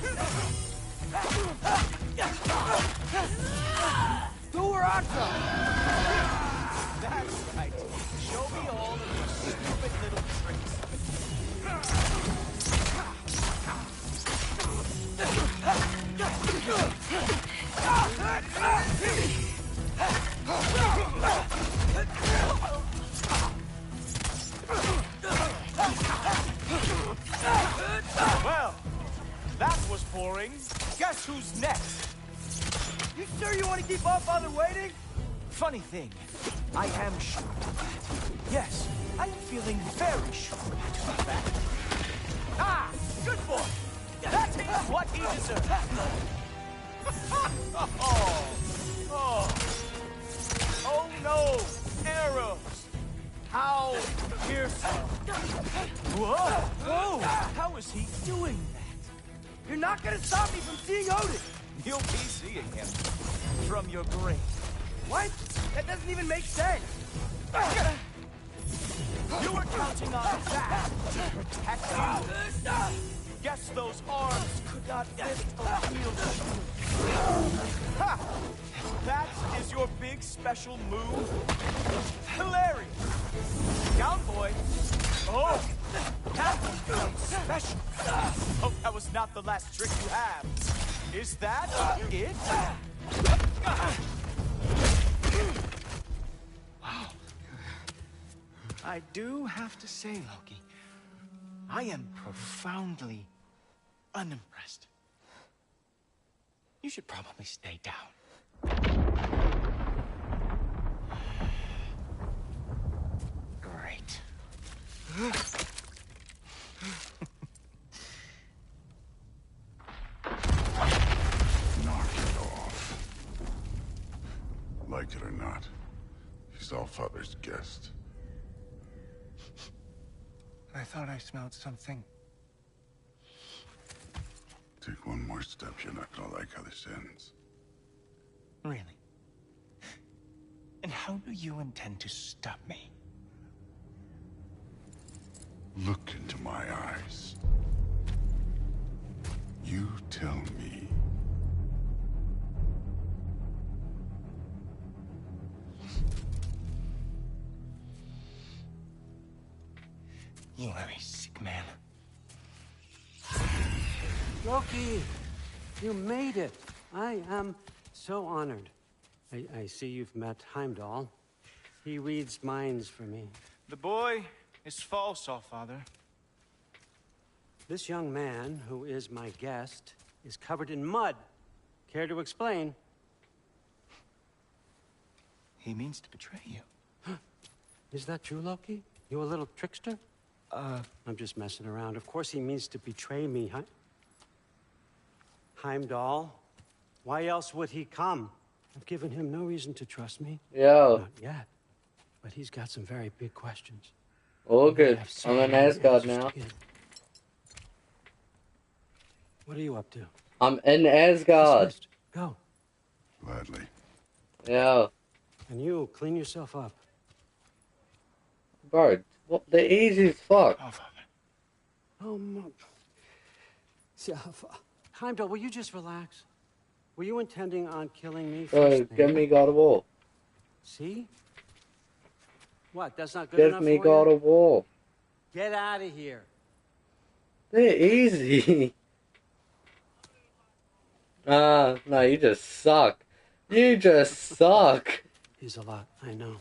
Thurata! That's right. Show me all of your stupid little tricks. Well, that was boring. Guess who's next? You sure you want to keep All-Father waiting? Funny thing, I am sure of that. Yes, I am feeling very sure, matter of fact. Ah, good boy. That is what he deserves. Oh no, arrows. How fearsome. Whoa, how is he doing that? You're not gonna stop me from seeing Odin! You'll be seeing him from your grave. What? That doesn't even make sense! You were counting on that to protect you. Guess those arms could not lift a wheel shield. Ha! That is your big special move? Hilarious! Down, boy! Oh! That was special! Hope that was not the last trick you have. Is that it? Wow. I do have to say, Loki, I am profoundly unimpressed. You should probably stay down. Great. Knock it off. Like it or not, he's Allfather's guest. I thought I smelled something. Take one more step, you're not gonna like how this ends. Really? And how do you intend to stop me? Look into my eyes. You tell me. You are a sick man. Loki, you made it. I am so honored. I see you've met Heimdall. He reads minds for me. The boy is false, Allfather. This young man, who is my guest, is covered in mud. Care to explain? He means to betray you. Is that true, Loki? You a little trickster? I'm just messing around. Of course he means to betray me, huh? Heimdall? Why else would he come? I've given him no reason to trust me. Yo. Not yet. But he's got some very big questions. All good. I'm an Asgard now. What are you up to? I'm in Asgard. Dismissed. Go. Gladly. Yeah. And you, clean yourself up. Bro, what? They're easy as fuck. Oh, Heimdall, will you just relax? Were you intending on killing me first thing? Give me God of War. See? What, that's not good Give enough me for God you? of War. Get out of here. They're easy. No, you just suck. You just suck. He's a lot, I know.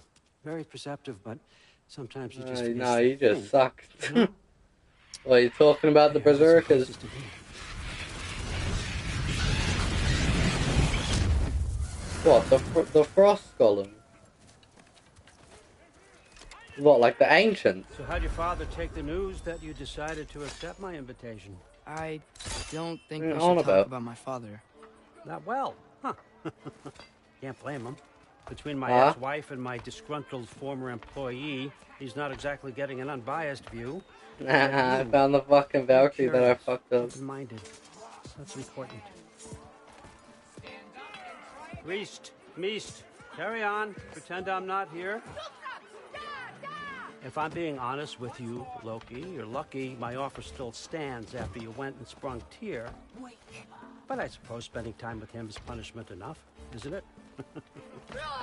Very perceptive, but sometimes you just No, you just suck. You know? Well, you're talking about the Berserkers. What, the Frost Golem? What, like the Ancients? So how'd your father take the news that you decided to accept my invitation? I don't think What we are you should on talk about? about my father. Not well, huh? Can't blame him. Between my Huh? ex-wife and my disgruntled former employee, he's not exactly getting an unbiased view. Nah, I found the fucking Valkyrie that I fucked up. Open-minded. That's important. Meest, carry on. Pretend I'm not here. If I'm being honest with you, Loki, you're lucky my offer still stands after you went and sprung Tyr. But I suppose spending time with him is punishment enough, isn't it?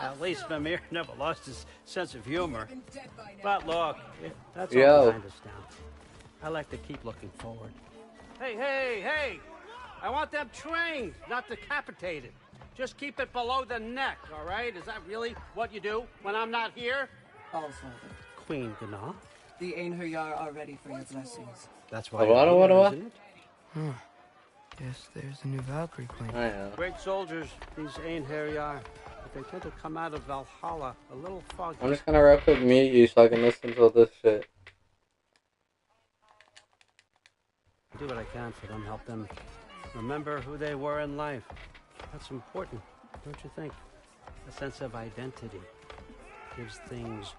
At least Mimir never lost his sense of humor. But look, that's all behind us now. I like to keep looking forward. Hey! I want them trained, not decapitated. Just keep it below the neck, all right? Is that really what you do when I'm not here? Allfather. Queen Gná. The Einherjar are ready for your blessings. That's why What? isn't it? Huh. Guess there's the new Valkyrie Queen. I know. Great soldiers, these Einherjar. But they tend to come out of Valhalla a little foggy. I'm just gonna real quick mute you so I can listen to all this shit. I do what I can for them, help them remember who they were in life. That's important, don't you think? A sense of identity gives things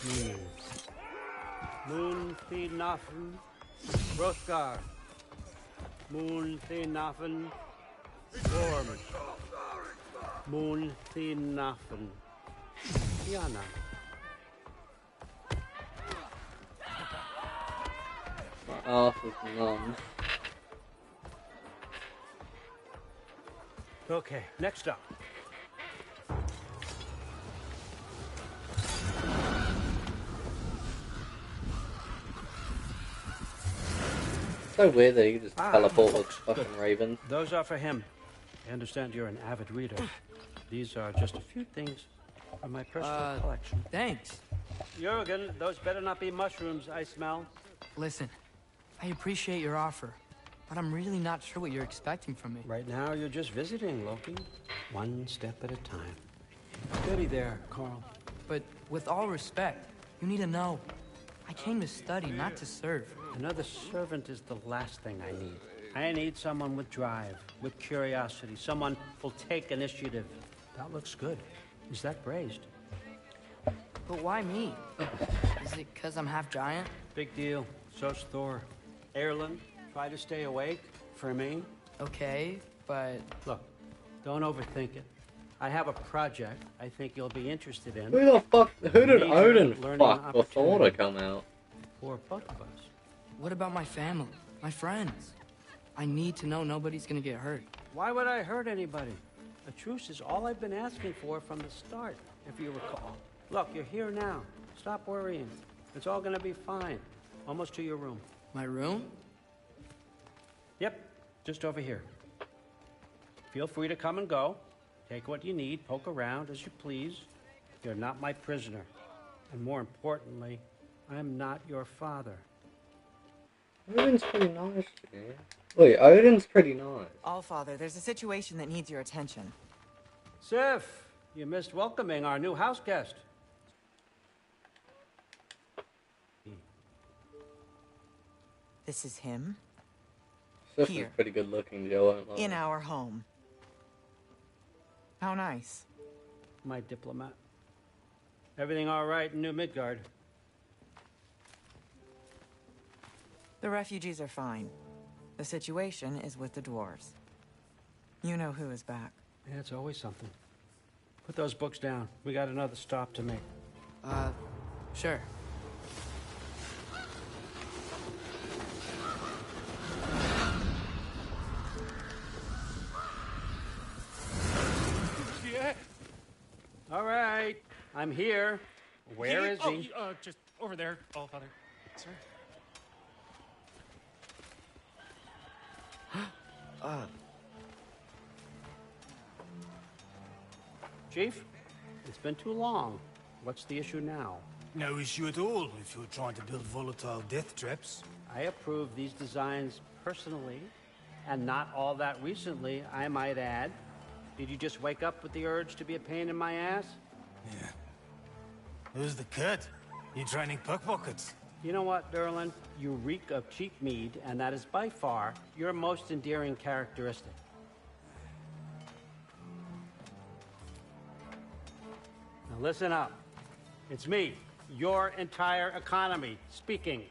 meaning. Moon Thinafen, Hrothgar. Moon Thinafen, Gorm. Moon Thinafen, Yana. My ass is numb. Okay, next up. So weird that you can just teleport with fucking ravens. Those are for him. I understand you're an avid reader. These are just a few things from my personal collection. Thanks. Jurgen, those better not be mushrooms I smell. Listen, I appreciate your offer, but I'm really not sure what you're expecting from me. Right now, you're just visiting, Loki. One step at a time. Steady there, Carl. But with all respect, you need to know, I came to study, not to serve. Another servant is the last thing I need. I need someone with drive, with curiosity, someone who'll take initiative. That looks good. Is that braised? But why me? Is it because I'm half giant? Big deal. So's Thor. Erlen, try to stay awake for me. Okay, but... Look, don't overthink it. I have a project I think you'll be interested in. Who did Odin learning fuck before to opportunity come out? For both of us. What about my family? My friends? I need to know nobody's gonna get hurt. Why would I hurt anybody? A truce is all I've been asking for from the start, if you recall. Look, you're here now. Stop worrying. It's all gonna be fine. Almost to your room. My room? Yep, just over here. Feel free to come and go. Take what you need, poke around as you please. You're not my prisoner. And more importantly, I'm not your father. Odin's pretty nice, man. Wait, Odin's pretty nice. Allfather, there's a situation that needs your attention. Sif, you missed welcoming our new house guest. This is him? Sif Here. is pretty good looking, Joe. Won't lie. In our home. How nice. My diplomat. Everything all right in New Midgard? The refugees are fine. The situation is with the dwarves. You know who is back. Yeah, it's always something. Put those books down. We got another stop to make. Sure. Yeah. All right, I'm here. Where is he? Just over there, Allfather. Sir. Chief, it's been too long. What's the issue now? No issue at all if you're trying to build volatile death traps. I approve these designs personally, and not all that recently, I might add. Did you just wake up with the urge to be a pain in my ass? Yeah. Who's the cut? You training pickpockets? You know what, Derlin? You reek of cheap mead, and that is by far your most endearing characteristic. Now listen up. It's me, your entire economy, speaking.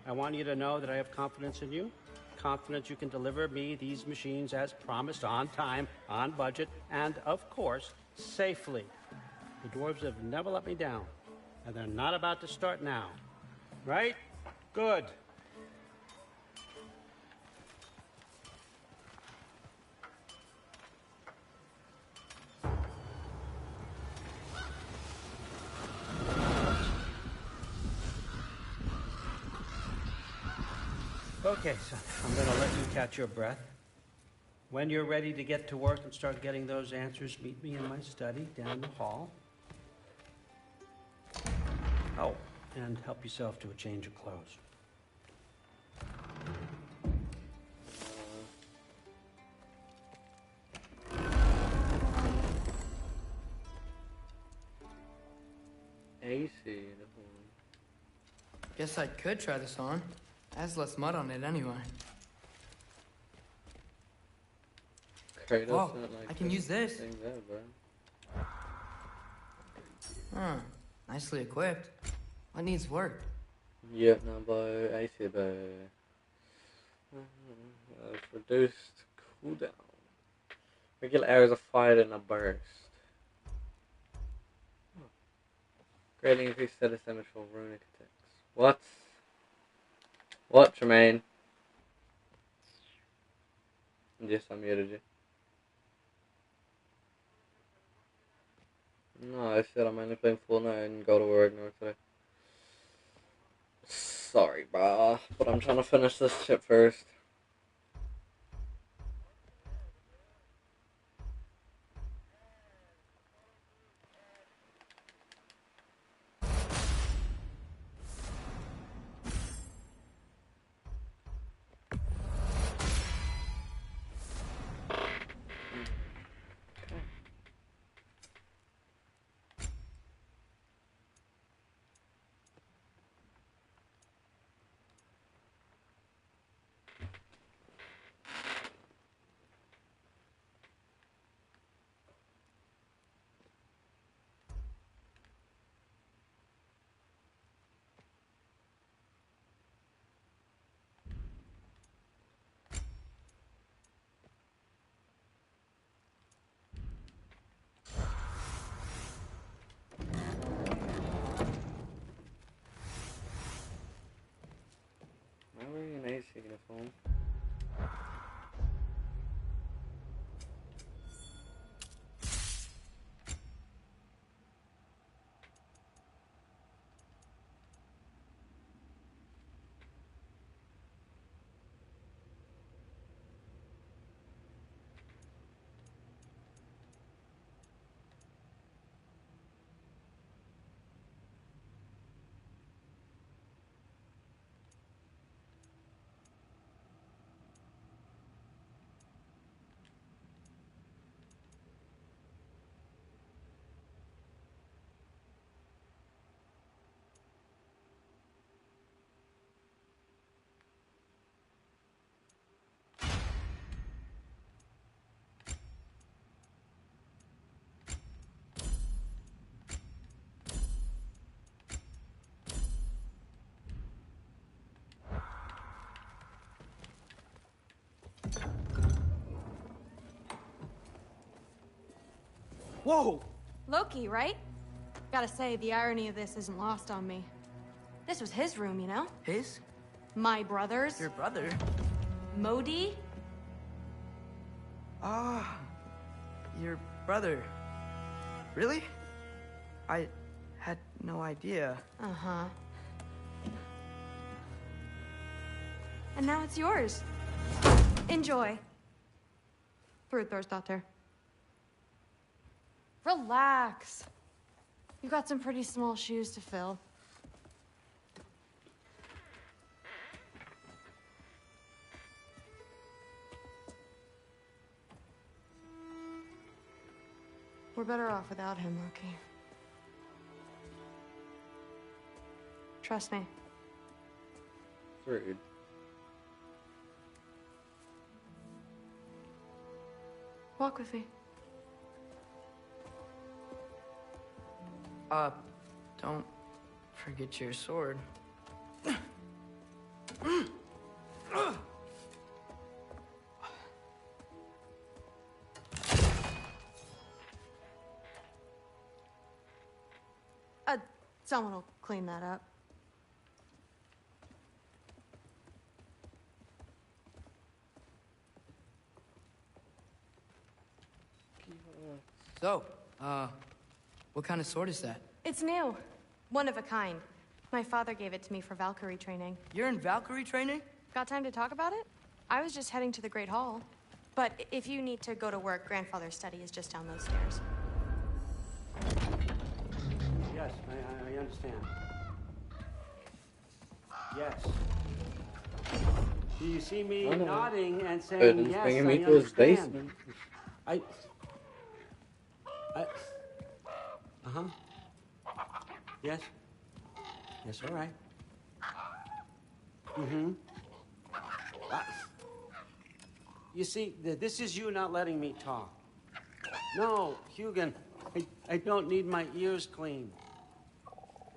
I want you to know that I have confidence in you. Confidence you can deliver me these machines as promised, on time, on budget, and, of course, safely. The dwarves have never let me down, and they're not about to start now. Right? Good. Okay, so I'm going to let you catch your breath. When you're ready to get to work and start getting those answers, meet me in my study down the hall. Oh, and help yourself to a change of clothes. AC. Guess I could try this on. Has less mud on it anyway. Kratos Whoa, not like I can use this. things ever. Huh, nicely equipped. What needs work? Yeah, no, by AC by reduced cooldown. Regular areas of fire in a burst. Greatly increased status damage for runic attacks. What? What, Tremaine? Yes, I muted you. No, I said I'm only playing Fortnite and go to Ragnarok today. Sorry, brah, but I'm trying to finish this shit first. Whoa! Loki, right? Gotta say, the irony of this isn't lost on me. This was his room, you know? His? My brother's. Your brother? Modi? Ah, your brother. Really? I had no idea. Uh-huh. And now it's yours. Enjoy. Frukostdotter. Relax. You've got some pretty small shoes to fill. We're better off without him, Loki. Trust me. It's rude. Walk with me. Don't forget your sword. Someone will clean that up. So, what kind of sword is that? It's new. One of a kind. My father gave it to me for Valkyrie training. You're in Valkyrie training? Got time to talk about it? I was just heading to the Great Hall. But if you need to go to work, Grandfather's study is just down those stairs. Yes, I understand. Yes. Do you see me nodding and saying Odin's yes, bringing I me to his understand? basement. Uh-huh. Yes. Yes, all right. Mm-hmm. You see, this is you not letting me talk. No, Hugin, I don't need my ears cleaned.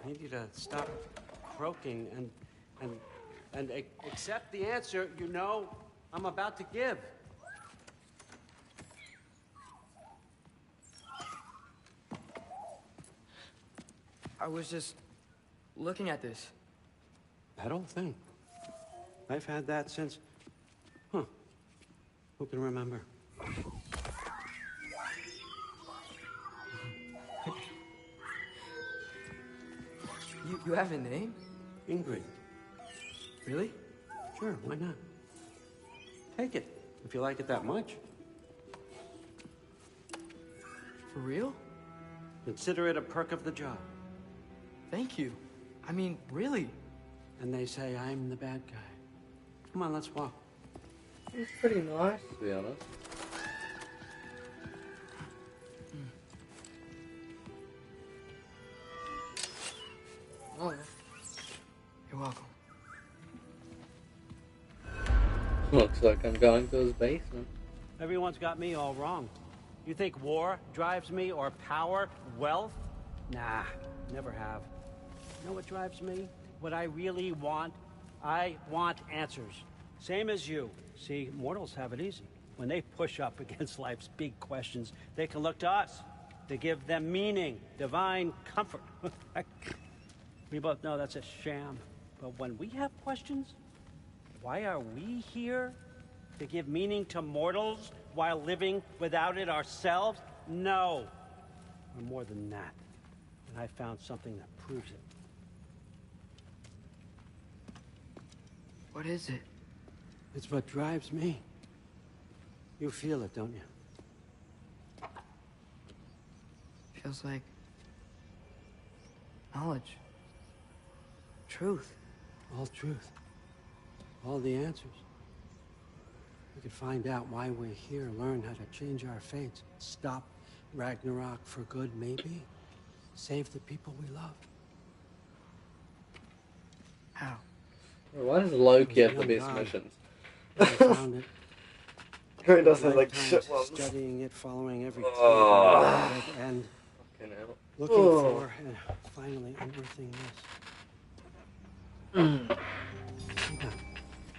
I need you to stop croaking and accept the answer you know I'm about to give. I was just looking at this. That old thing. I've had that since... Who can remember? You have a name? Ingrid. Really? Sure, why not? Take it, if you like it that much. For real? Consider it a perk of the job. Thank you. I mean, really. And they say I'm the bad guy. Come on, let's walk. It's pretty nice, to be honest. Oh. You're welcome. Looks like I'm going to his basement. Everyone's got me all wrong. You think war drives me, or power, wealth? Nah, never have. You know what drives me? What I really want? I want answers. Same as you. See, mortals have it easy. When they push up against life's big questions, they can look to us to give them meaning, divine comfort. We both know that's a sham. But when we have questions, why are we here? To give meaning to mortals while living without it ourselves? No. We're more than that. And I found something that proves it. What is it? It's what drives me. You feel it, don't you? Feels like knowledge. Truth. All truth. All the answers. We could find out why we're here, learn how to change our fates, stop Ragnarok for good, maybe. Save the people we love. How? Why does Loki have the best missions? Found it. He does have like Lifetimes shit ones. studying it, following every Oh. and Fucking hell. looking Oh. for and finally unearthing this. Yeah.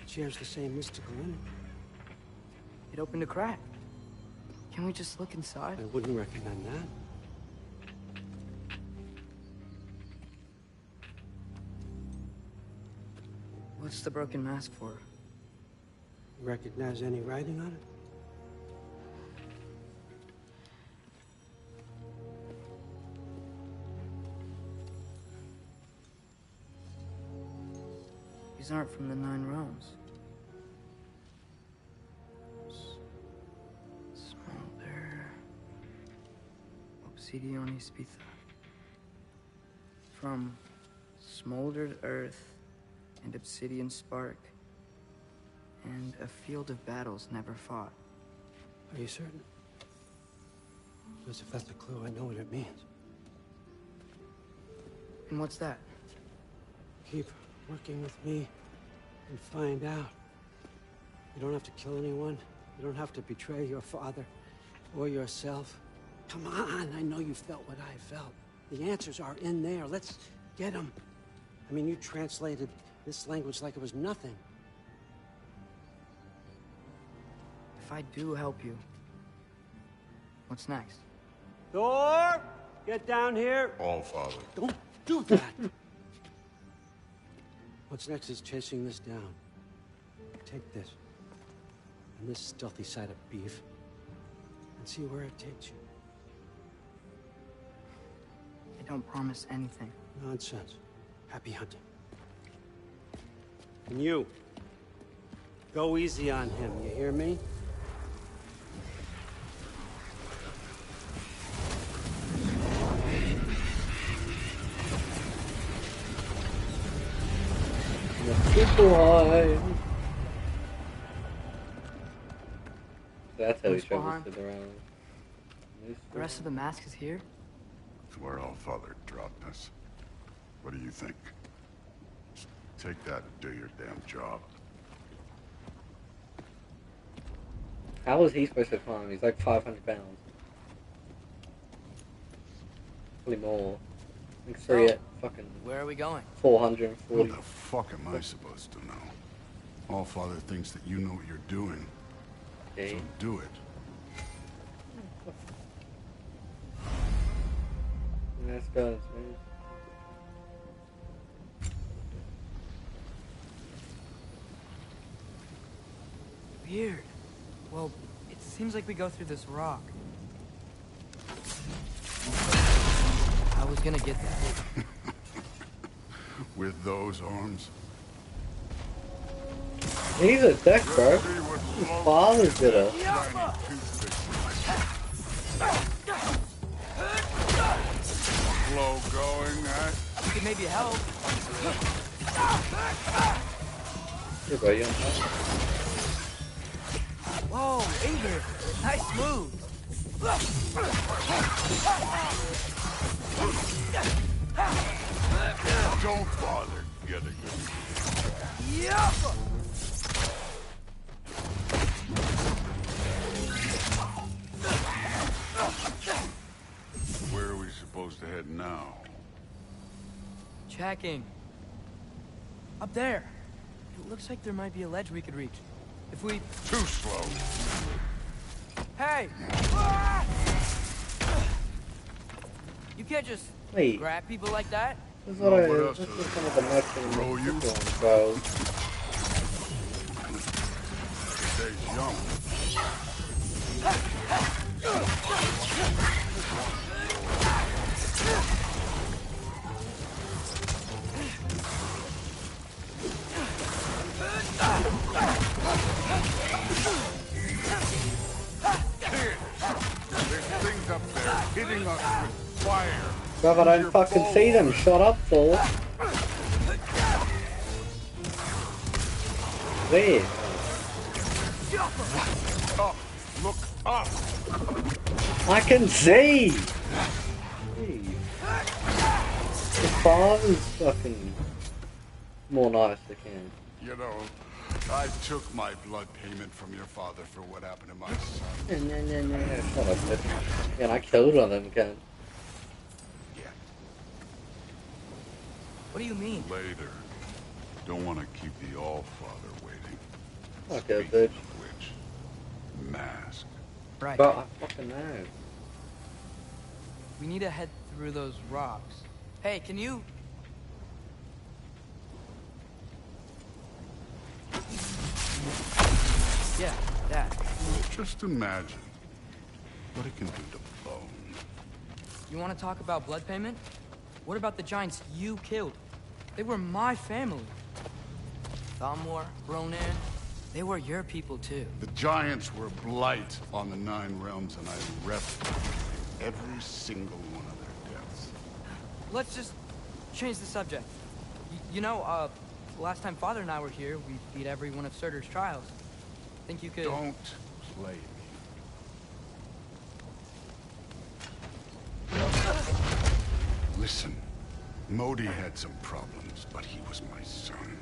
It shares the same mystical energy. It opened a crack. Can we just look inside? I wouldn't recommend that. What's the broken mask for? You recognize any writing on it? These aren't from the 9 realms. Smolder. Obsidion Spitha. From smoldered earth and obsidian spark, and a field of battles never fought. Are you certain? Because if that's a clue, I know what it means. And what's that? Keep working with me and find out. You don't have to kill anyone. You don't have to betray your father or yourself. Come on, I know you felt what I felt. The answers are in there. Let's get them. I mean, you translated this language like it was nothing. If I do help you, what's next? Thor! Get down here! All father. Don't do that! What's next is chasing this down. Take this, and this stealthy side of beef, and see where it takes you. I don't promise anything. Nonsense. Happy hunting. And you, go easy on him, you hear me? People high. That's how he travels to the round. The rest of the mask is here? It's where All Father dropped us. What do you think? Just take that and do your damn job. How is he supposed to climb? He's like 500 pounds. Probably more. I think 3 at fucking... Where are we going? 440. What the fuck am I supposed to know? All Father thinks that you know what you're doing. Okay. So do it. Nice guys, man. Weird. Well, it seems like we go through this rock. I was gonna get that. With those arms? He's a dick, bro. His father did it. Slow going, eh? You could maybe help. Here, bro, you Whoa, Ingrid. Nice move. Don't bother getting it. Yeah. Where are we supposed to head now? Checking. Up there. It looks like there might be a ledge we could reach. If we... Too slow. Hey! You can't just grab people like that. This is what this is some of the maximum bro. Stays young. There's things up there hitting us with fire. Bro, I don't fucking see them. Shut up, fool. Where? Up. Look up. I can see. The father's fucking more nice. I can. You know, I took my blood payment from your father for what happened to my son. No. Shut up, bitch. And I killed one of them, again. What do you mean? Later. Don't want to keep the All-Father waiting. Okay, Speaking bitch. of which, mask. Right. But I fucking know. We need to head through those rocks. Hey, can you... Yeah, that. Just imagine what it can do to bone. You want to talk about blood payment? What about the giants you killed? They were my family. Thamor, Ronan, they were your people too. The giants were a blight on the 9 realms, and I repped every single one of their deaths. Let's just change the subject. You know, last time Father and I were here, we beat every one of Surtur's trials. Think you could... Don't play me. Listen, Modi had some problems, but he was my son.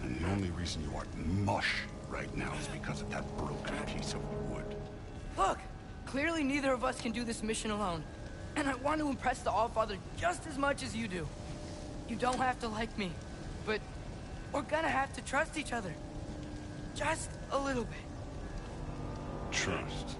And the only reason you aren't mush right now is because of that broken piece of wood. Look! Clearly neither of us can do this mission alone. And I want to impress the Allfather just as much as you do. You don't have to like me, but we're gonna have to trust each other. Just a little bit. Trust.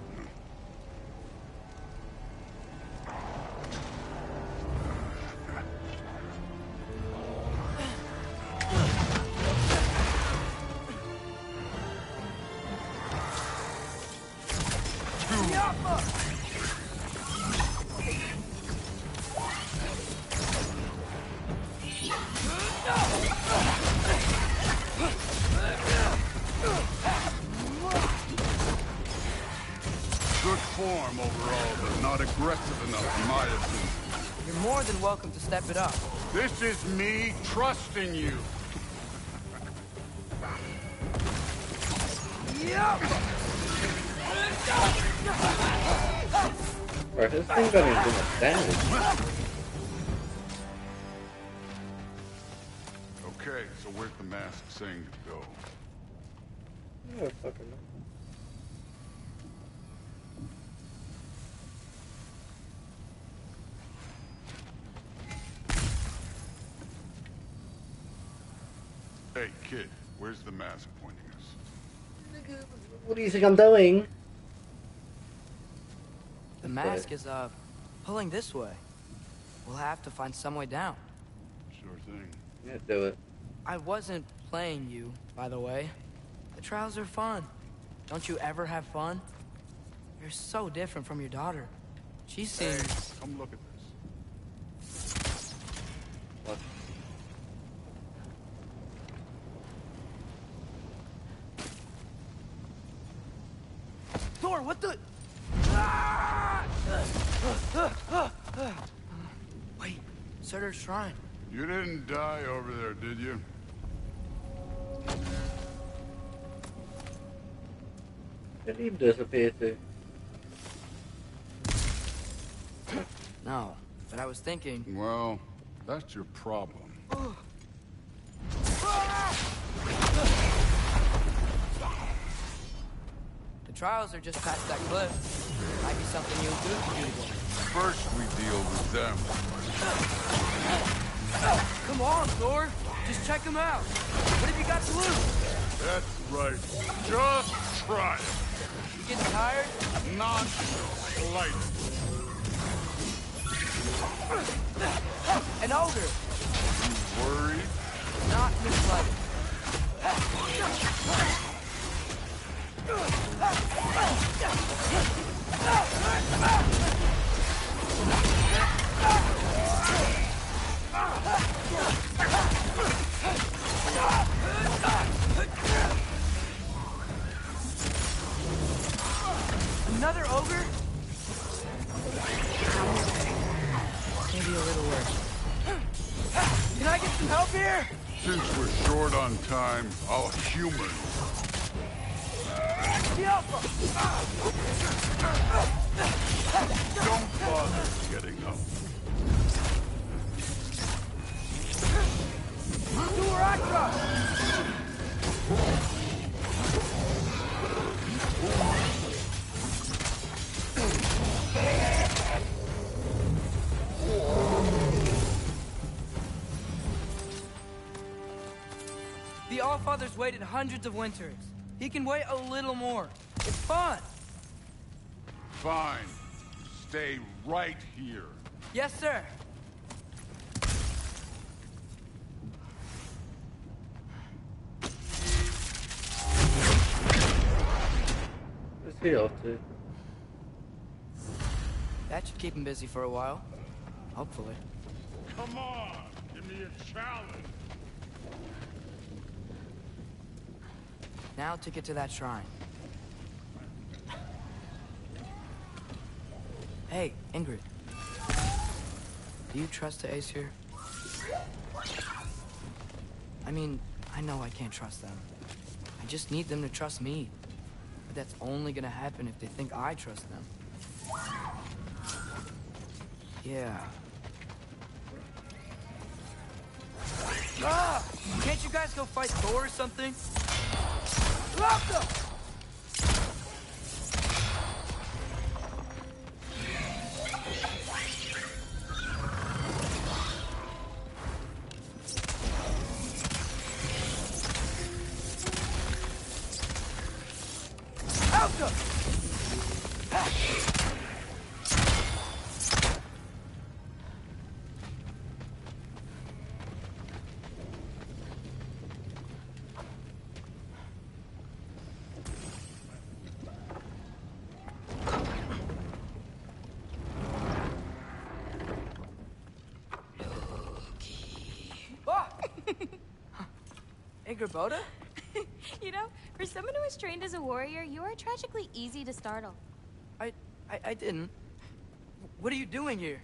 Good form overall, but not aggressive enough, in my opinion. You're more than welcome to step it up. This is me trusting you. Bro, this thing got into my damage. Okay, so where's the mask saying to go? Oh, fucking no. Hey, kid, where's the mask pointing us? What do you think I'm doing? The mask is, pulling this way. We'll have to find some way down. Sure thing. Yeah, do it. I wasn't playing you, by the way. The trials are fun. Don't you ever have fun? You're so different from your daughter. She seems... Hey, come look at this. What? Thor, what the... Wait, Surtur's shrine. You didn't die over there, did you? Did he disappear too? No, but I was thinking... Well, that's your problem. The trials are just past that cliff. Might be something you and Duke can do together. First, we deal with them. Come on, Thor. Just check them out. What have you got to lose? That's right. Just try it. You getting tired? Not slightly. An ogre. You worried? Not in the slightest. Another ogre? Maybe a little worse. Can I get some help here? Since we're short on time, I'll humor you. Don't bother getting up. The Allfather's waited hundreds of winters. He can wait a little more. It's fun. Fine. Stay right here. Yes, sir. What's he up to? That should keep him busy for a while. Hopefully. Come on, give me a challenge. Now to get to that shrine. Hey, Ingrid. Do you trust the Ace here? I mean, I know I can't trust them. I just need them to trust me. But that's only gonna happen if they think I trust them. Yeah. Ah! Can't you guys go fight Thor or something? Boda? You know, for someone who was trained as a warrior, you are tragically easy to startle. I didn't. What are you doing here?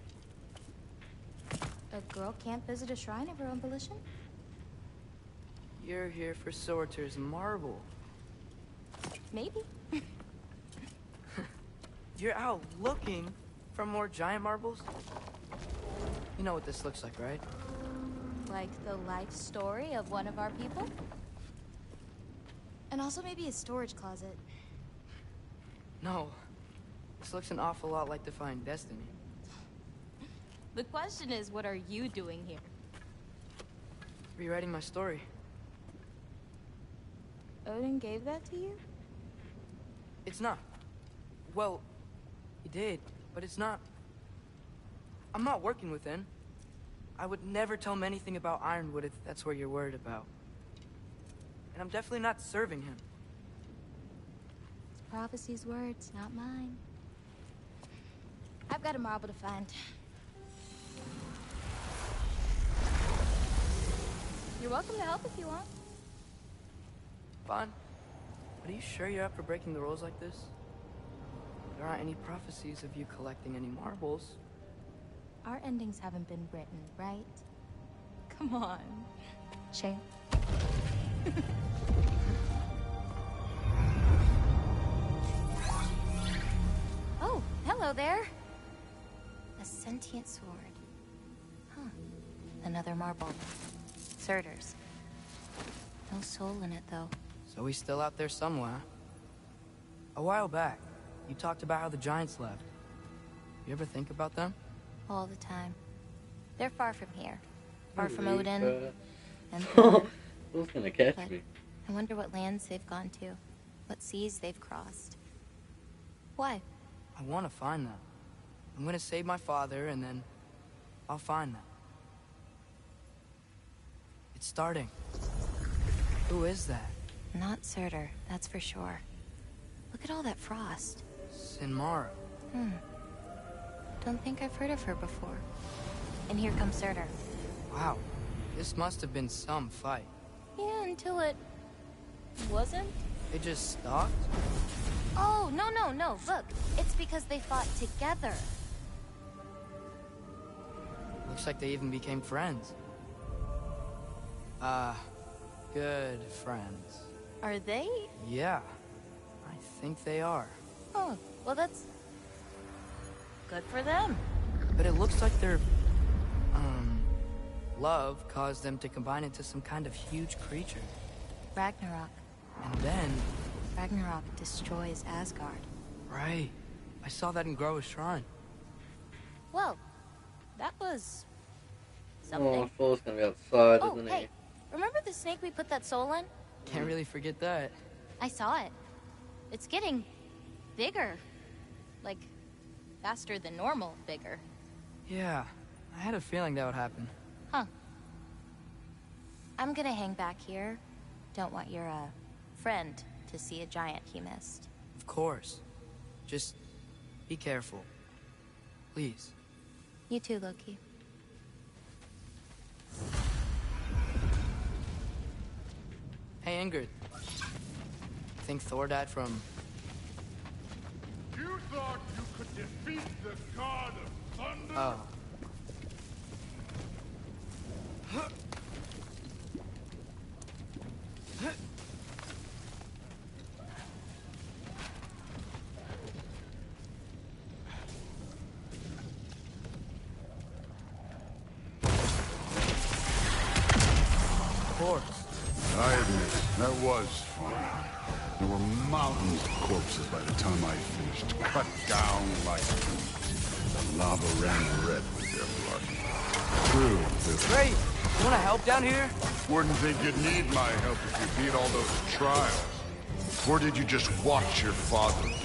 A girl can't visit a shrine of her own volition? You're here for Sorter's marble. Maybe. You're out looking for more giant marbles? You know what this looks like, right? Like the life story of one of our people? And also maybe a storage closet. No. This looks an awful lot like Defying Destiny. The question is, what are you doing here? Rewriting my story. Odin gave that to you? It's not. Well, he did, but it's not. I'm not working with him. I would never tell him anything about Ironwood if that's what you're worried about. And I'm definitely not serving him. It's prophecy's words, not mine. I've got a marble to find. You're welcome to help if you want. Fine. But are you sure you're up for breaking the rules like this? There aren't any prophecies of you collecting any marbles. Our endings haven't been written, right? Come on. Shame. Oh, hello there. A sentient sword. Huh. Another marble. Surtur's. No soul in it, though. So he's still out there somewhere. A while back, you talked about how the Giants left. You ever think about them? All the time. They're far from here. Far from Really, Odin. And Who's gonna catch but me? I wonder what lands they've gone to. What seas they've crossed. Why? I want to find them. I'm gonna save my father, and then I'll find them. It's starting. Who is that? Not Surtur, that's for sure. Look at all that frost. Sinmara. Don't think I've heard of her before. And here comes Surtur. Wow. This must have been some fight. Yeah, until it... wasn't? They just stopped? Oh, no. Look, it's because they fought together. Looks like they even became friends. Good friends. Are they? Yeah. I think they are. Oh, well that's... good for them. But it looks like their... love caused them to combine into some kind of huge creature. Ragnarok. And then... Ragnarok destroys Asgard. Right. I saw that in Groa's shrine. Well, that was... Oh, something. Thor's gonna be outside, Oh, isn't hey, he? remember the snake we put that soul in? Can't really forget that. I saw it. It's getting... bigger. Like, faster than normal bigger. Yeah, I had a feeling that would happen. Huh. I'm gonna hang back here. Don't want your, friend to see a giant he missed. Of course. Just be careful. Please. You too, Loki. Hey, Ingrid. Think Thor died from... You thought you could defeat the god of thunder? Oh. Of course. I admit, that was fun. There were mountains of corpses by the time I finished, cut down like meat. The lava ran red with their blood. True. Great! You wanna help down here? Wouldn't think you'd need my help if you beat all those trials. Or did you just watch your father do it?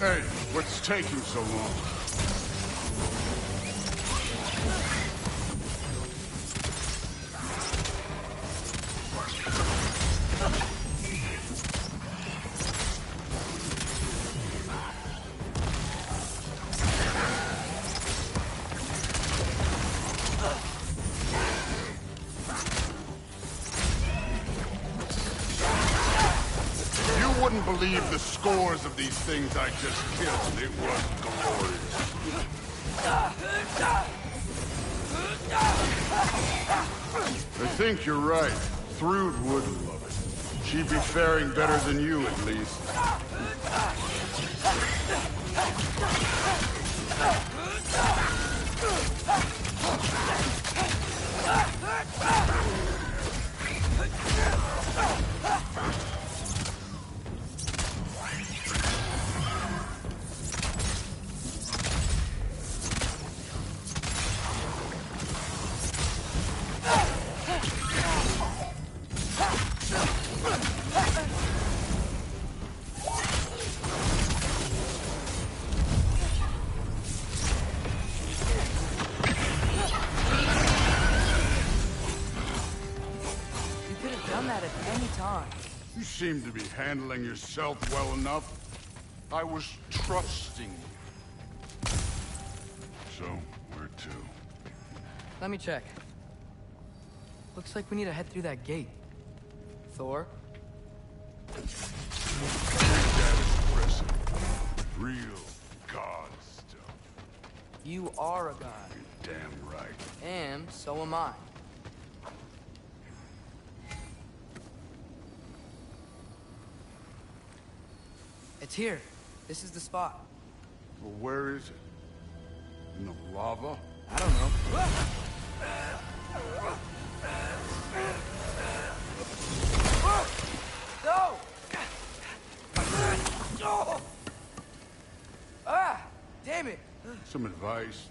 Hey, what's taking so long? Wouldn't believe the scores of these things I just killed. It was glorious. I think you're right. Thrud would love it. She'd be faring better than you, at least. You seem to be handling yourself well enough. I was trusting you. So, where to? Let me check. Looks like we need to head through that gate. Thor? That is impressive. Real god stuff. You are a god. You're damn right. And so am I. It's here. This is the spot. Well, where is it? In the lava? I don't know. No! Ah! Damn it! Some advice.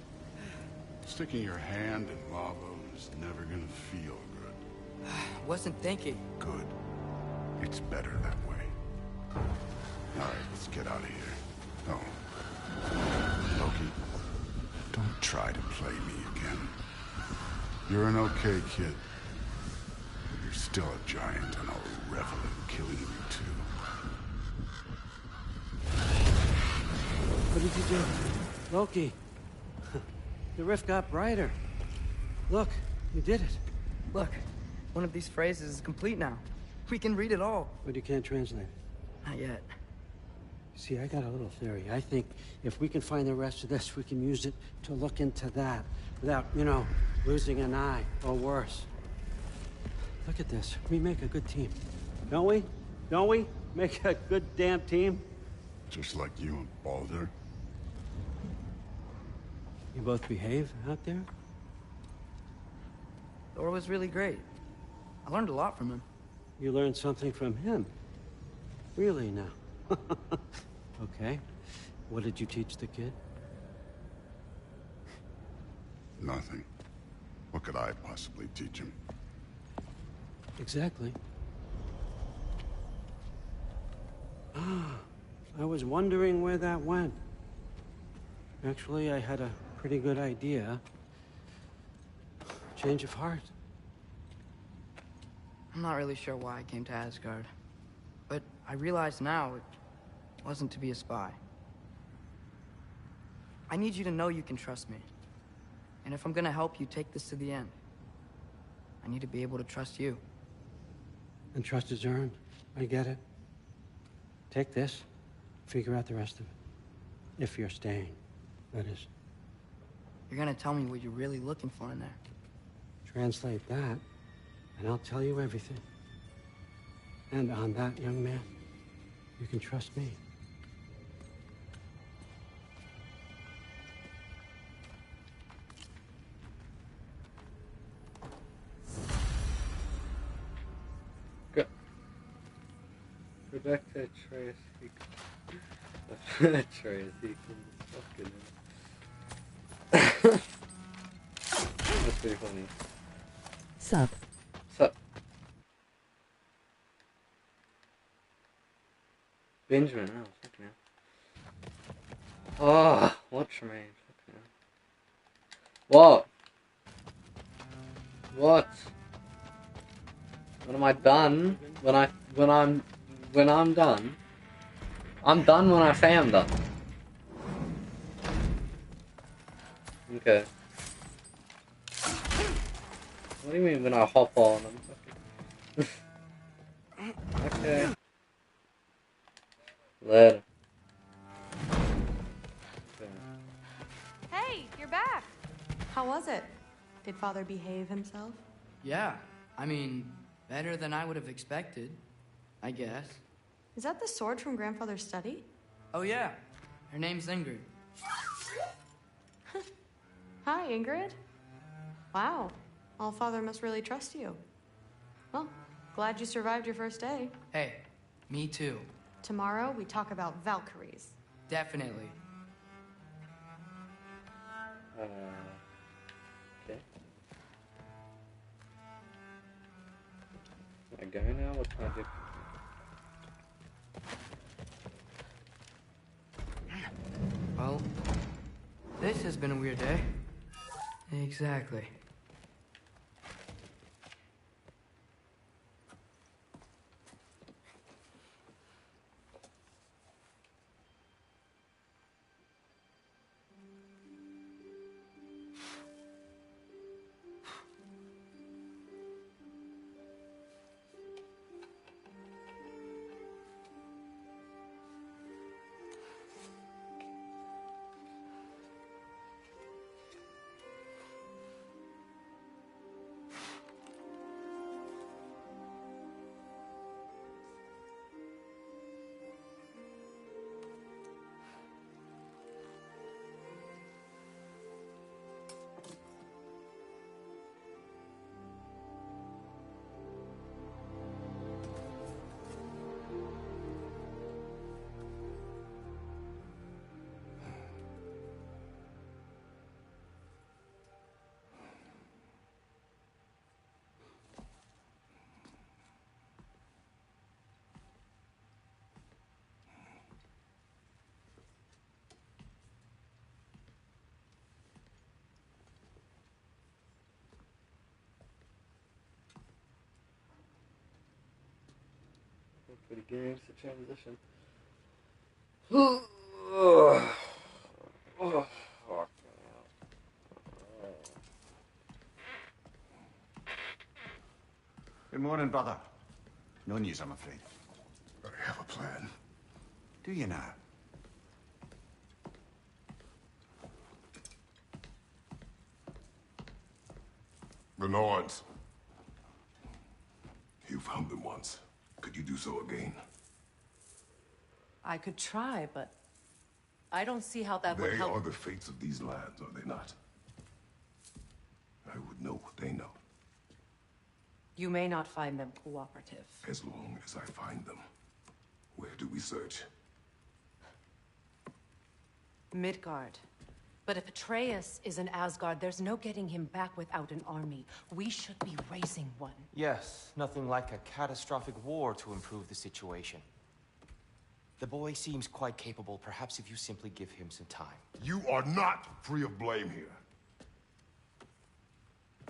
Sticking your hand in lava is never gonna feel good. Wasn't thinking. Good. It's better that way. All right, let's get out of here. Oh. Loki, don't try to play me again. You're an okay kid. But you're still a giant, and I'll revel in killing you too. What did you do? Loki. The rift got brighter. Look, you did it. Look, one of these phrases is complete now. We can read it all. But you can't translate it. Not yet. See, I got a little theory. I think if we can find the rest of this, we can use it to look into that without, you know, losing an eye or worse. Look at this. We make a good team. Don't we? Don't we? Make a good damn team? Just like you and Baldur. You both behave out there? Thor was really great. I learned a lot from him. You learned something from him? Really now? Okay. What did you teach the kid? Nothing. What could I possibly teach him? Exactly. I was wondering where that went. Actually, I had a pretty good idea. Change of heart. I'm not really sure why I came to Asgard. But I realize now it wasn't to be a spy. I need you to know you can trust me. And if I'm gonna help you take this to the end, I need to be able to trust you. And trust is earned. I get it. Take this, figure out the rest of it. If you're staying, that is. You're gonna tell me what you're really looking for in there. Translate that, and I'll tell you everything. And on that, young man, you can trust me. Go back to Atreus. Atreus, he can fucking. That's pretty funny. Sup? Sup? Benjamin, oh, fucking hell. Oh, what Tremaine? Fucking hell. What? What? When am I done? When I'm done? I'm done when I say I'm done. Okay. What do you mean when I hop on? Okay. Later. Okay. Hey, you're back. How was it? Did Father behave himself? Yeah, I mean, better than I would have expected, I guess. Is that the sword from Grandfather's study? Oh yeah, her name's Ingrid. Hi, Ingrid. Wow, All-Father must really trust you. Well, glad you survived your first day. Hey, me too. Tomorrow, we talk about Valkyries. Definitely. Okay. Am I going now? What can I do? Well, this has been a weird day. Exactly. Pretty games to transition. Good morning, brother. No news, I'm afraid. I have a plan. Do you now? The Nords. You found them once. Could you do so again? I could try, but I don't see how that would They help. are the fates of these lands, are they not? I would know what they know. You may not find them cooperative. As long as I find them. Where do we search? Midgard. But if Atreus is in Asgard, there's no getting him back without an army. We should be raising one. Yes, nothing like a catastrophic war to improve the situation. The boy seems quite capable. Perhaps if you simply give him some time. You are not free of blame here.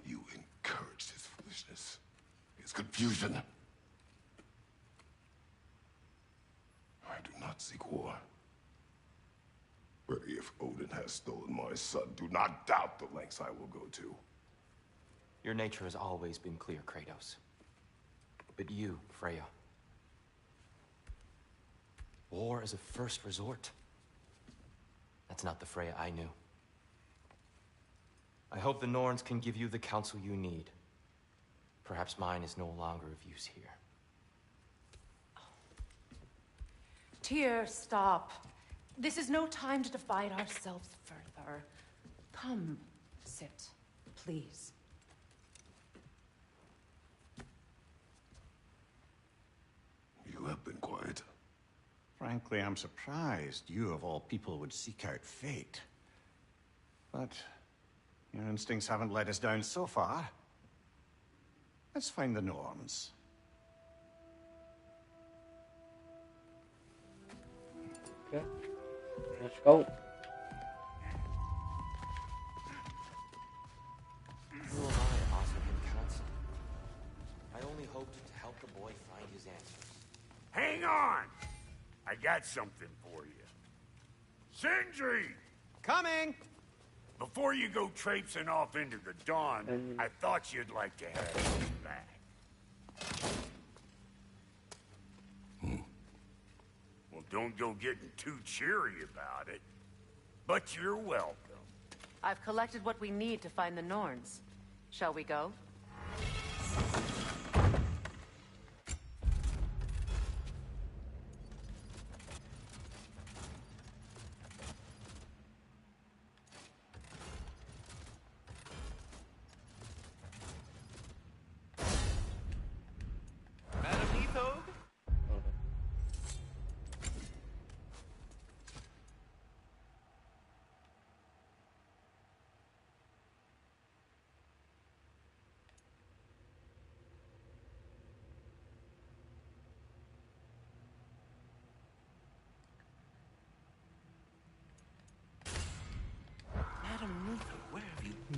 You encouraged his foolishness, his confusion. I do not seek war. But if Odin has stolen my son, do not doubt the lengths I will go to. Your nature has always been clear, Kratos. But you, Freya. War is a first resort. That's not the Freya I knew. I hope the Norns can give you the counsel you need. Perhaps mine is no longer of use here. Tyr, stop. This is no time to divide ourselves further. Come, sit, please. You have been quiet. Frankly, I'm surprised you, of all people, would seek out fate. But your instincts haven't let us down so far. Let's find the Norns. Okay, let's go. Who am I to offer him counsel? I only hoped to help the boy find his answers. Hang on! I got something for you. Sindri! Coming! Before you go traipsing off into the dawn, I thought you'd like to have this back. Well, don't go getting too cheery about it. But you're welcome. I've collected what we need to find the Norns. Shall we go?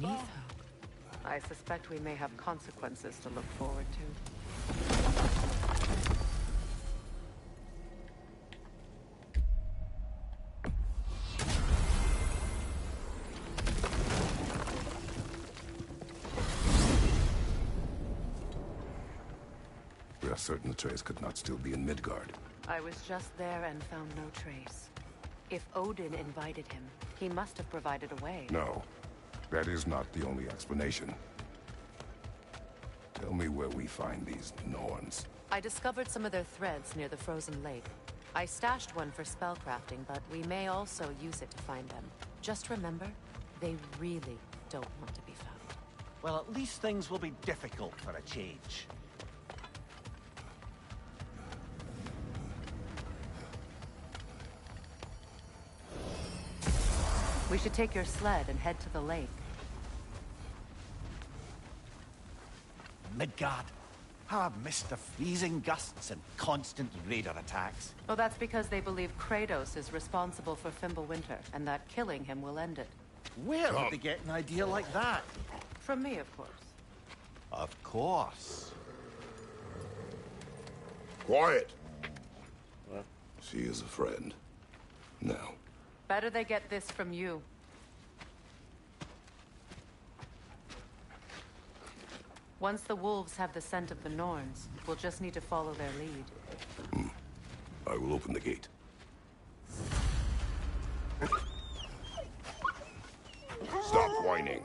Neither. I suspect we may have consequences to look forward to. We are certain the trace could not still be in Midgard. I was just there and found no trace. If Odin invited him, he must have provided a way. No, that is not the only explanation. Tell me where we find these Norns. I discovered some of their threads near the frozen lake. I stashed one for spellcrafting, but we may also use it to find them. Just remember, they really don't want to be found. Well, at least things will be difficult for a change. We should take your sled and head to the lake. Midgard. How I've missed the freezing gusts and constant raider attacks. Well, that's because they believe Kratos is responsible for Fimbulwinter, and that killing him will end it. Where did they get an idea like that? From me, of course. Of course. Quiet! She is a friend. Now. Better they get this from you. Once the wolves have the scent of the Norns, we'll just need to follow their lead. I will open the gate. Stop whining.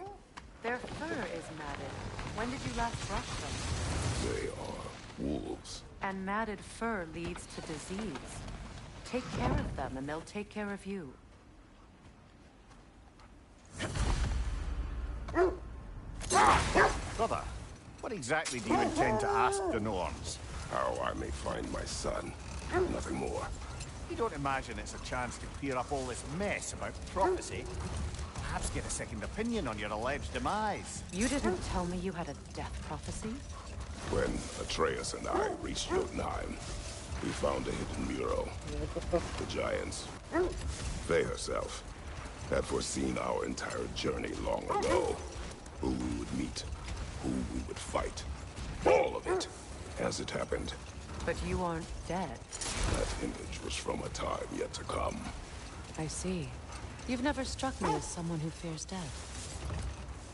Their fur is matted. When did you last brush them? They are wolves. And matted fur leads to disease. Take care of them, and they'll take care of you. Brother, what exactly do you intend to ask the Norns? How I may find my son. Nothing more. You don't imagine it's a chance to clear up all this mess about prophecy? Perhaps get a second opinion on your alleged demise. You didn't tell me you had a death prophecy? When Atreus and I reached Jotunheim, We found a hidden mural. The Giants. Faye herself had foreseen our entire journey long ago. Who we would meet, who we would fight. All of it, as it happened. But you aren't dead. That image was from a time yet to come. I see. You've never struck me as someone who fears death.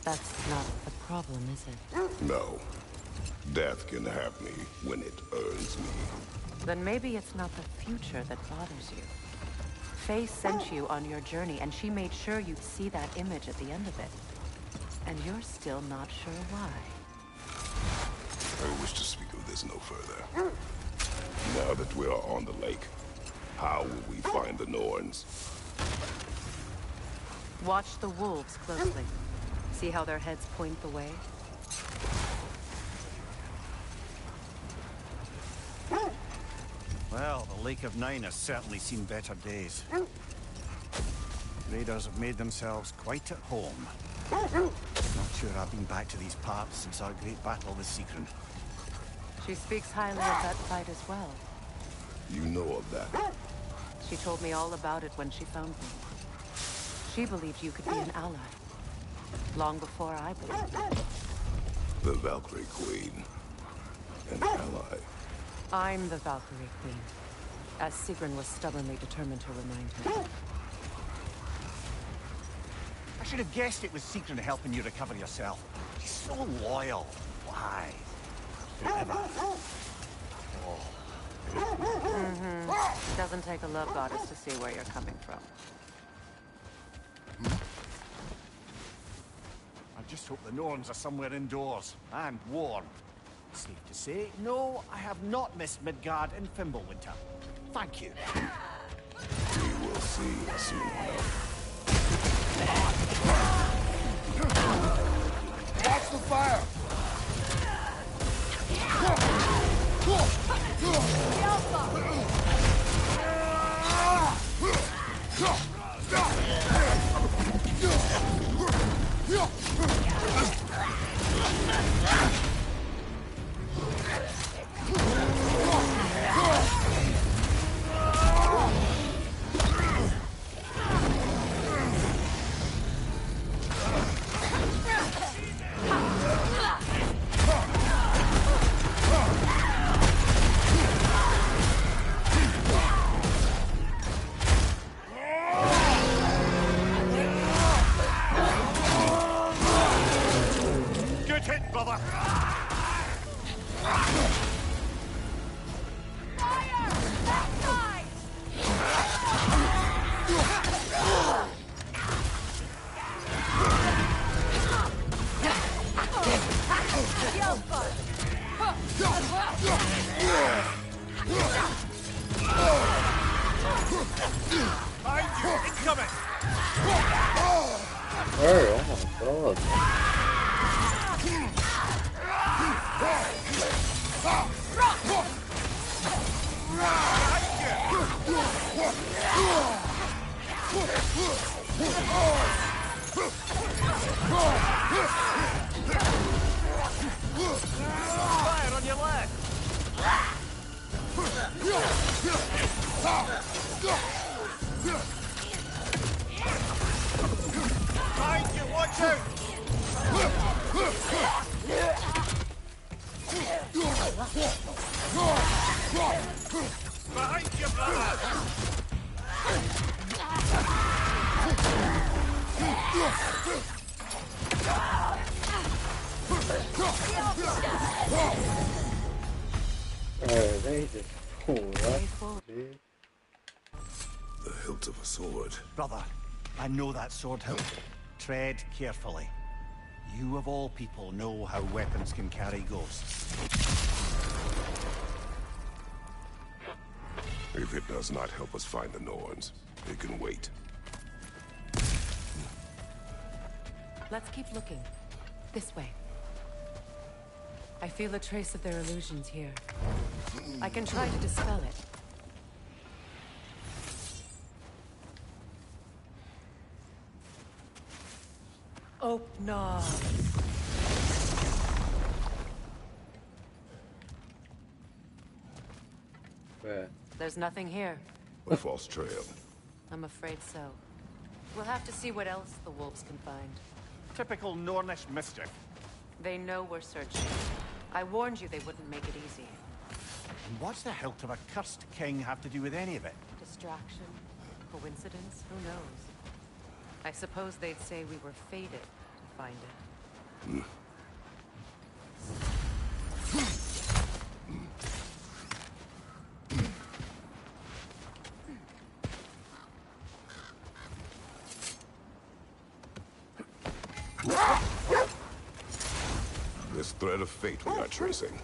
That's not the problem, is it? No. Death can have me when it earns me. Then maybe it's not the future that bothers you. Faye sent you on your journey, and she made sure you'd see that image at the end of it. And you're still not sure why. I wish to speak of this no further. Now that we are on the lake, how will we find the Norns? Watch the wolves closely. See how their heads point the way? Well, the Lake of Nine has certainly seen better days. Raiders have made themselves quite at home. Not sure I've been back to these parts since our great battle with Seekron. She speaks highly of that fight as well. You know of that? She told me all about it when she found me. She believed you could be an ally. Long before I believed it. The Valkyrie Queen. An ally. I'm the Valkyrie Queen, as Seekron was stubbornly determined to remind me. I should have guessed it was Seekron helping you recover yourself. She's so loyal. Why? Forever. Doesn't take a love goddess to see where you're coming from. I just hope the Norns are somewhere indoors and warm. Safe to say, no, I have not missed Midgard in Fimbulwinter. Thank you. We will see soon enough. Watch the fire! Good hit, brother! Oh my god. Fire on your leg! Behind you, watch out! Behind you, brother! Oh, they just pull up, dude. The hilt of a sword. Brother, I know that sword hilt. Tread carefully. You of all people know how weapons can carry ghosts. If it does not help us find the Norns, it can wait. Let's keep looking. This way. I feel a trace of their illusions here. I can try to dispel it. Open up. Where? There's nothing here. A false trail. I'm afraid so. We'll have to see what else the wolves can find. Typical Nornish mischief. They know we're searching. I warned you they wouldn't make it easy. And what's the hilt of a cursed king have to do with any of it? Distraction? Coincidence? Who knows? I suppose they'd say we were fated to find it. This thread of fate we are tracing.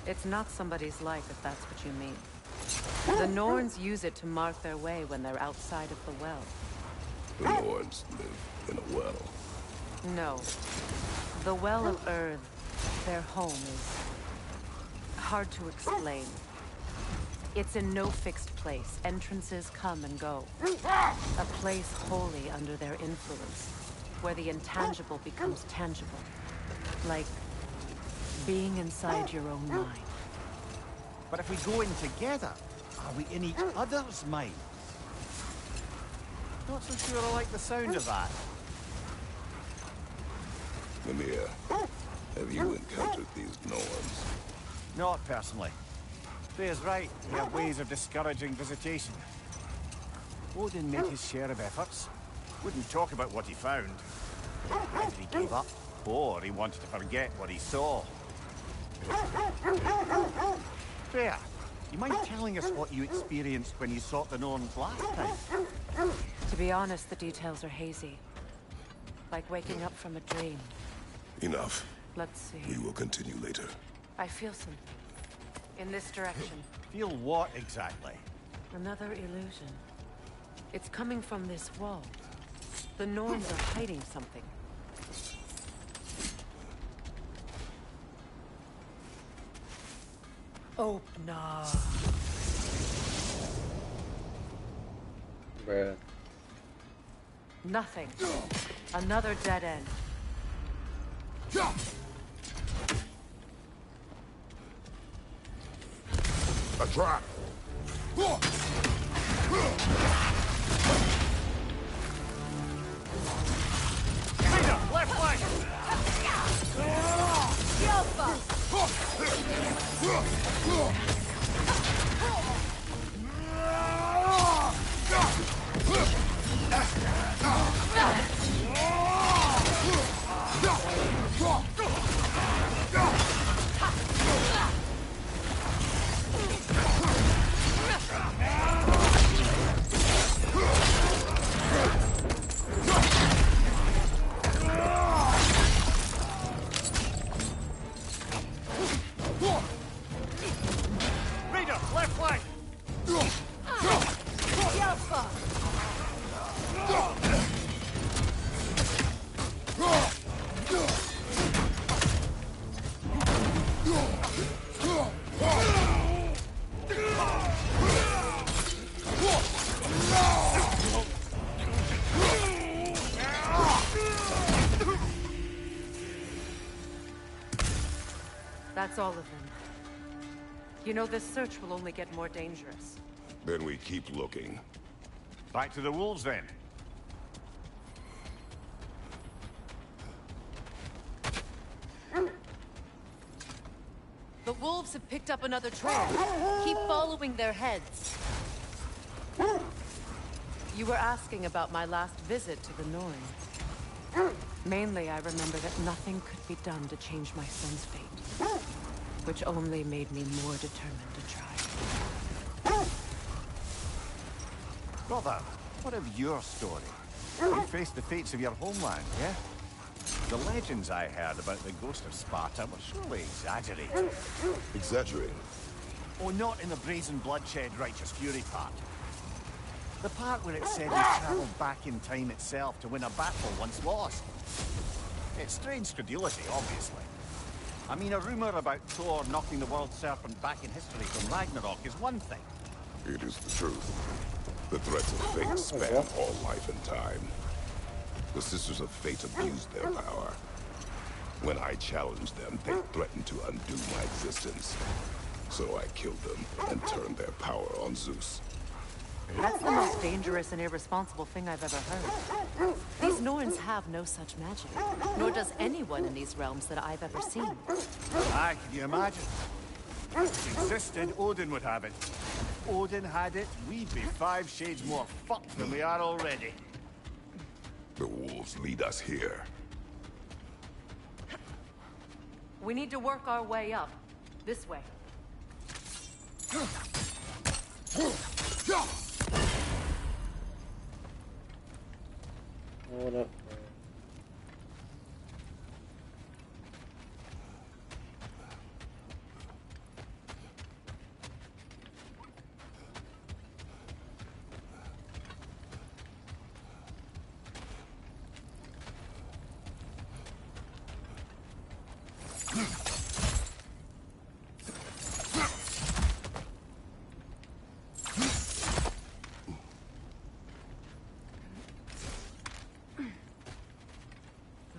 It's not somebody's life, if that's what you mean. The Norns use it to mark their way when they're outside of the well. The Norns live in a well. No. The Well of Earth, their home, is hard to explain. It's in no fixed place. Entrances come and go. A place wholly under their influence, where the intangible becomes tangible. Like being inside your own mind. But if we go in together, are we in each other's mind? Not so sure I like the sound of that. Mimir, have you encountered these Norns? Not personally. Freya's right. We have ways of discouraging visitation. Odin made his share of efforts. Wouldn't talk about what he found. Either he gave up, or he wanted to forget what he saw. Freya, you mind telling us what you experienced when you sought the Norns last time? To be honest, the details are hazy. Like waking up from a dream. Enough. Let's see. We will continue later. I feel something. In this direction. Feel what exactly? Another illusion. It's coming from this wall. The Norns are hiding something. Oh, no. Bruh. Nothing. Another dead end. A trap! Left flank! That's all of them. You know, this search will only get more dangerous. Then we keep looking. Back to the wolves, then. The wolves have picked up another trail. Keep following their heads. You were asking about my last visit to the Norns. Mainly, I remember that nothing could be done to change my son's fate. Which only made me more determined to try. Brother, what of your story? You faced the fates of your homeland, yeah? The legends I heard about the ghost of Sparta were surely exaggerated. Exaggerated? Oh, not in the brazen bloodshed righteous fury part. The part where it said you travelled back in time itself to win a battle once lost. It's strange credulity, obviously. I mean, a rumour about Thor knocking the world serpent back in history from Ragnarok is one thing. It is the truth. The threats of fate span all life and time. The Sisters of Fate abused their power. When I challenged them, they threatened to undo my existence. So I killed them and turned their power on Zeus. That's the most dangerous and irresponsible thing I've ever heard. These Norns have no such magic, nor does anyone in these realms that I've ever seen. Aye, can you imagine? Insisted Odin would have it. If Odin had it, we'd be 5 shades more fucked than we are already. The wolves lead us here. We need to work our way up. This way. What up?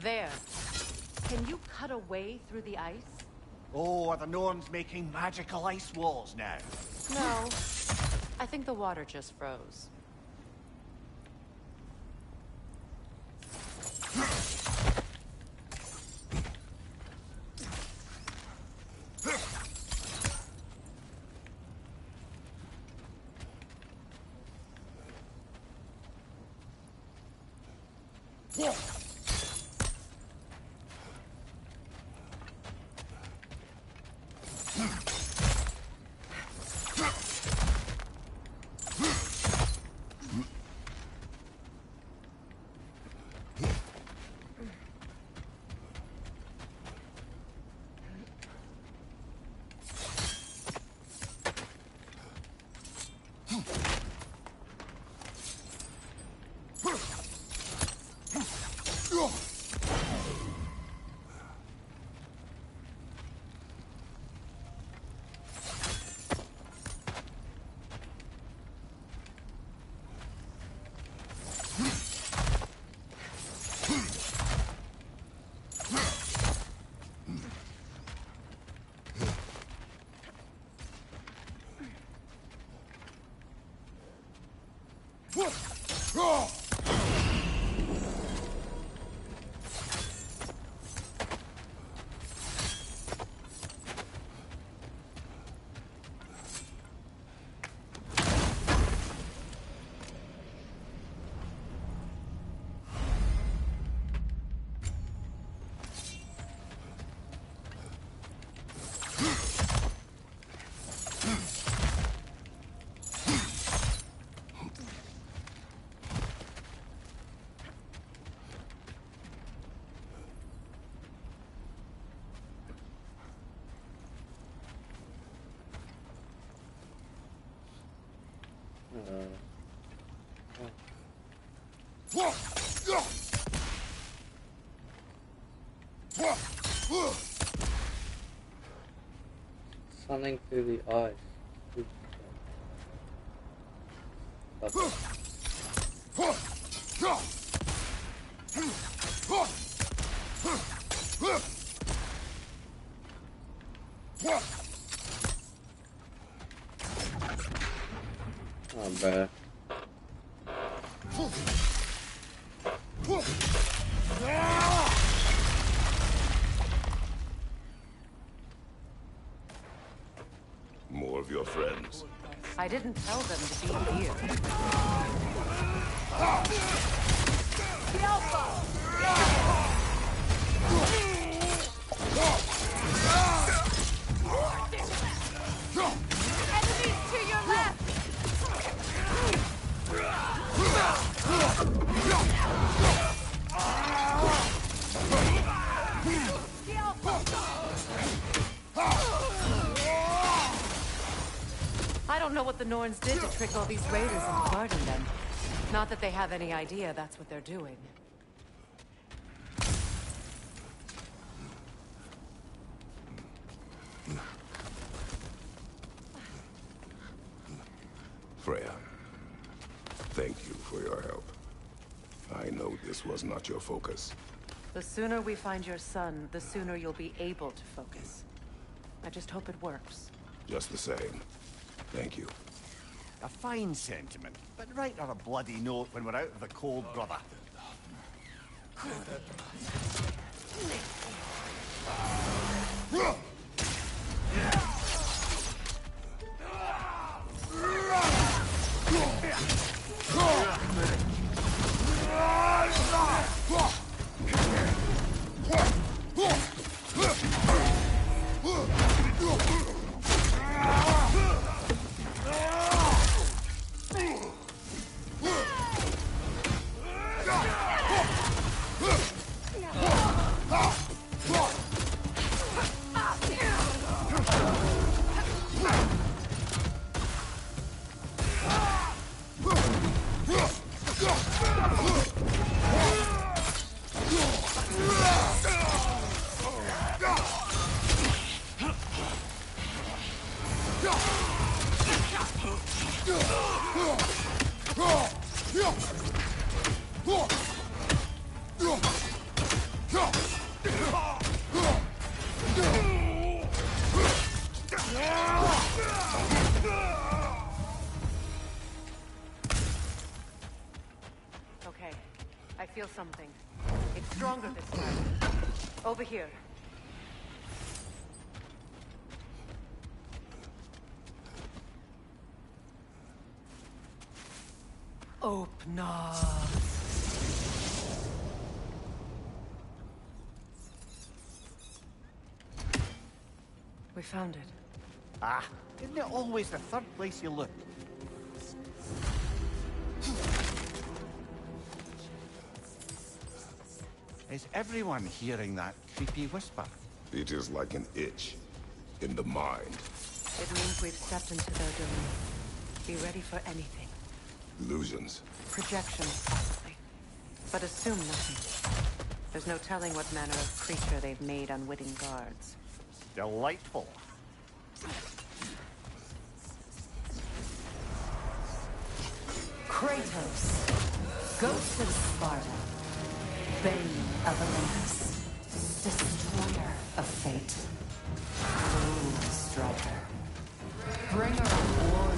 There. Can you cut a way through the ice? Oh, are the Norns making magical ice walls now? No. I think the water just froze. Sunning through the ice. Oh, bad. More of your friends. I didn't tell them to be here. The Alpha! Enemies to your left! The Alpha! I don't know what the Norns did to trick all these raiders into guarding them. Not that they have any idea that's what they're doing. Freya, thank you for your help. I know this was not your focus. The sooner we find your son, the sooner you'll be able to focus. I just hope it works. Just the same. Thank you. A fine sentiment, but write her a bloody note when we're out of the cold, brother. Okay, I feel something. It's stronger this time. Over here. Open up. We found it. Ah, isn't it always the third place you look? Is everyone hearing that creepy whisper? It is like an itch in the mind. It means we've stepped into their domain. Be ready for anything. Illusions. Projections, possibly. But assume nothing. There's no telling what manner of creature they've made unwitting guards. Delightful. Kratos, ghost of Sparta, bane of Olympus, destroyer of fate, cruel striker, bringer of war,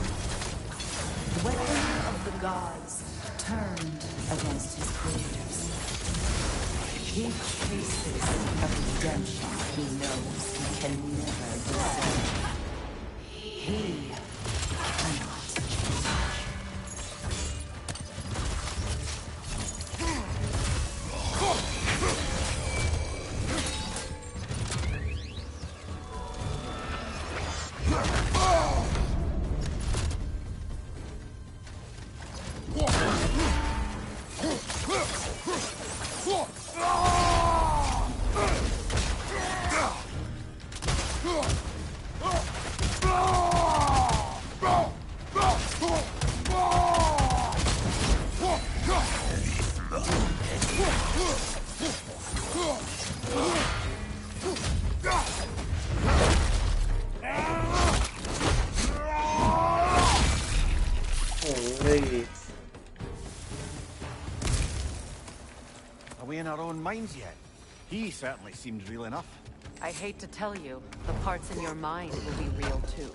weapon of the gods, turned against his creators. He chases a redemption he knows he can never deserve. He cannot change. Are we in our own minds yet? He certainly seemed real enough. I hate to tell you, the parts in your mind will be real too.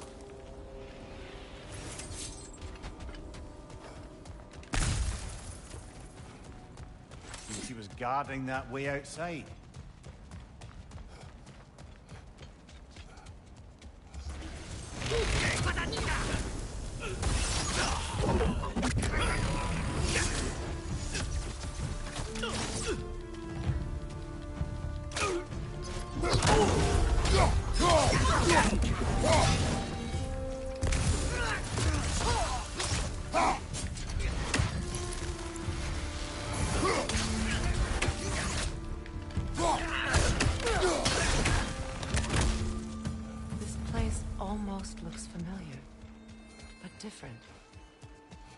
Seems he was guarding that way outside. This place almost looks familiar, but different.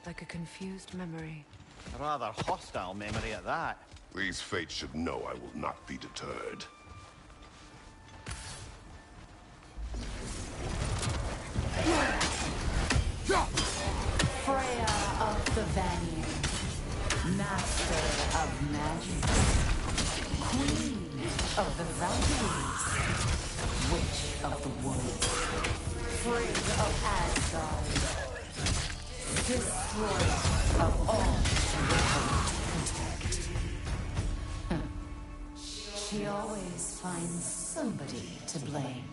Like a confused memory. A rather hostile memory at that. These fates should know I will not be deterred. Freya of the Vanir, master of magic, queen of the Valkyries, witch of the woods, afraid of Asgard. Destroyer of all she always finds somebody to blame.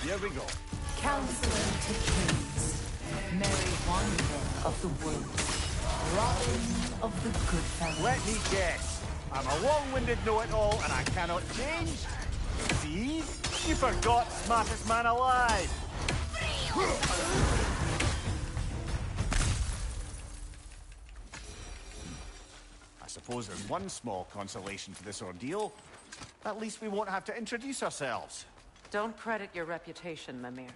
Here we go. Counselor to kings, Merry Wanderer of the woods, Robin of the good fellows. Let me guess. I'm a long-winded know-it-all and I cannot change? See? You forgot smartest man alive. I suppose there's one small consolation to this ordeal. At least we won't have to introduce ourselves. Don't credit your reputation, Mimir.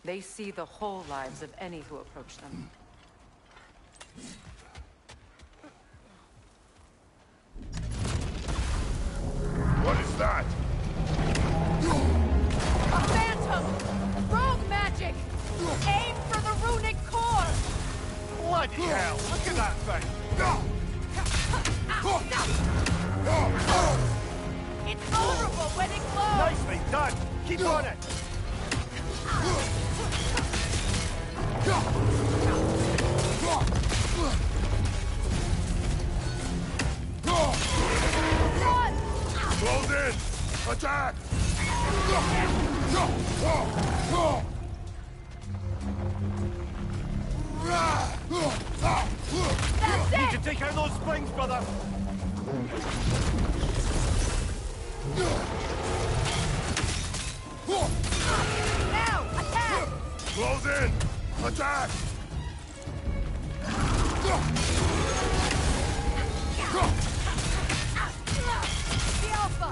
They see the whole lives of any who approach them. What is that? A phantom! Rogue magic! Aim for the runic core! Bloody hell! Look at that thing! It's vulnerable when it glows! Nicely done! Keep on it! Close in! Attack! Need to take out those springs, brother! Now! Attack! Close in! Attack! The Alpha!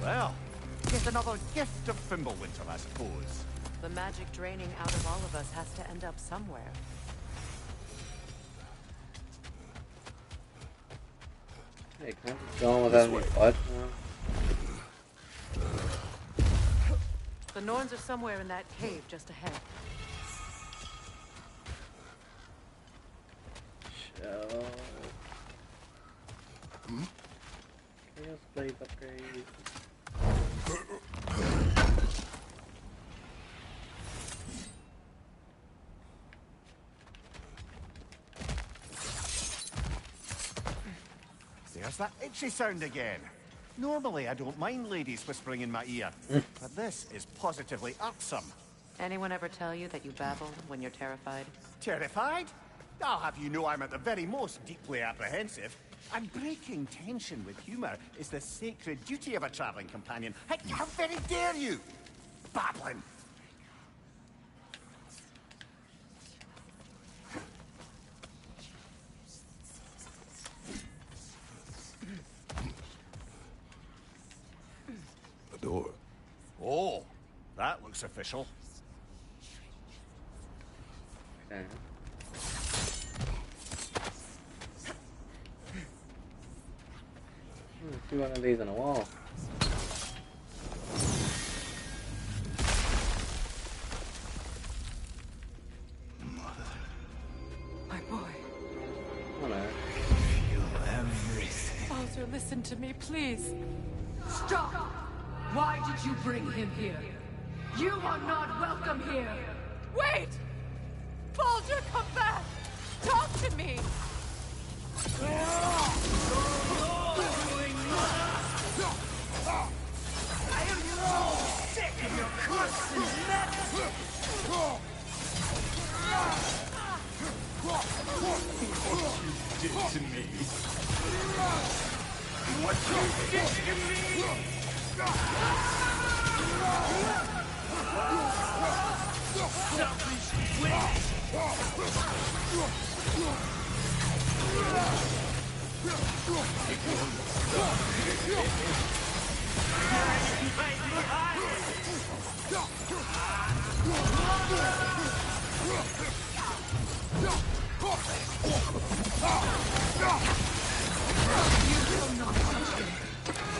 Well, just another gift of Fimbulwinter, I suppose. The magic draining out of all of us has to end up somewhere. Hey, can I just go on without any fight now? The Norns are somewhere in that cave just ahead. Shell. Chaos Blade upgrade. There's that itchy sound again. Normally, I don't mind ladies whispering in my ear, but this is positively irksome. Anyone ever tell you that you babble when you're terrified? Terrified? I'll have you know I'm at the very most deeply apprehensive. And breaking tension with humor is the sacred duty of a traveling companion. How very dare you! Babbling! The door. Oh, that looks official. Okay. See one of these on a wall. My boy. Hello. Feel everything. Bowser, listen to me, please. Stop! Why did you bring him here? You are not welcome here! Wait! Baldur, come back! Talk to me! What you did to me. What you did to me. Selfish witch.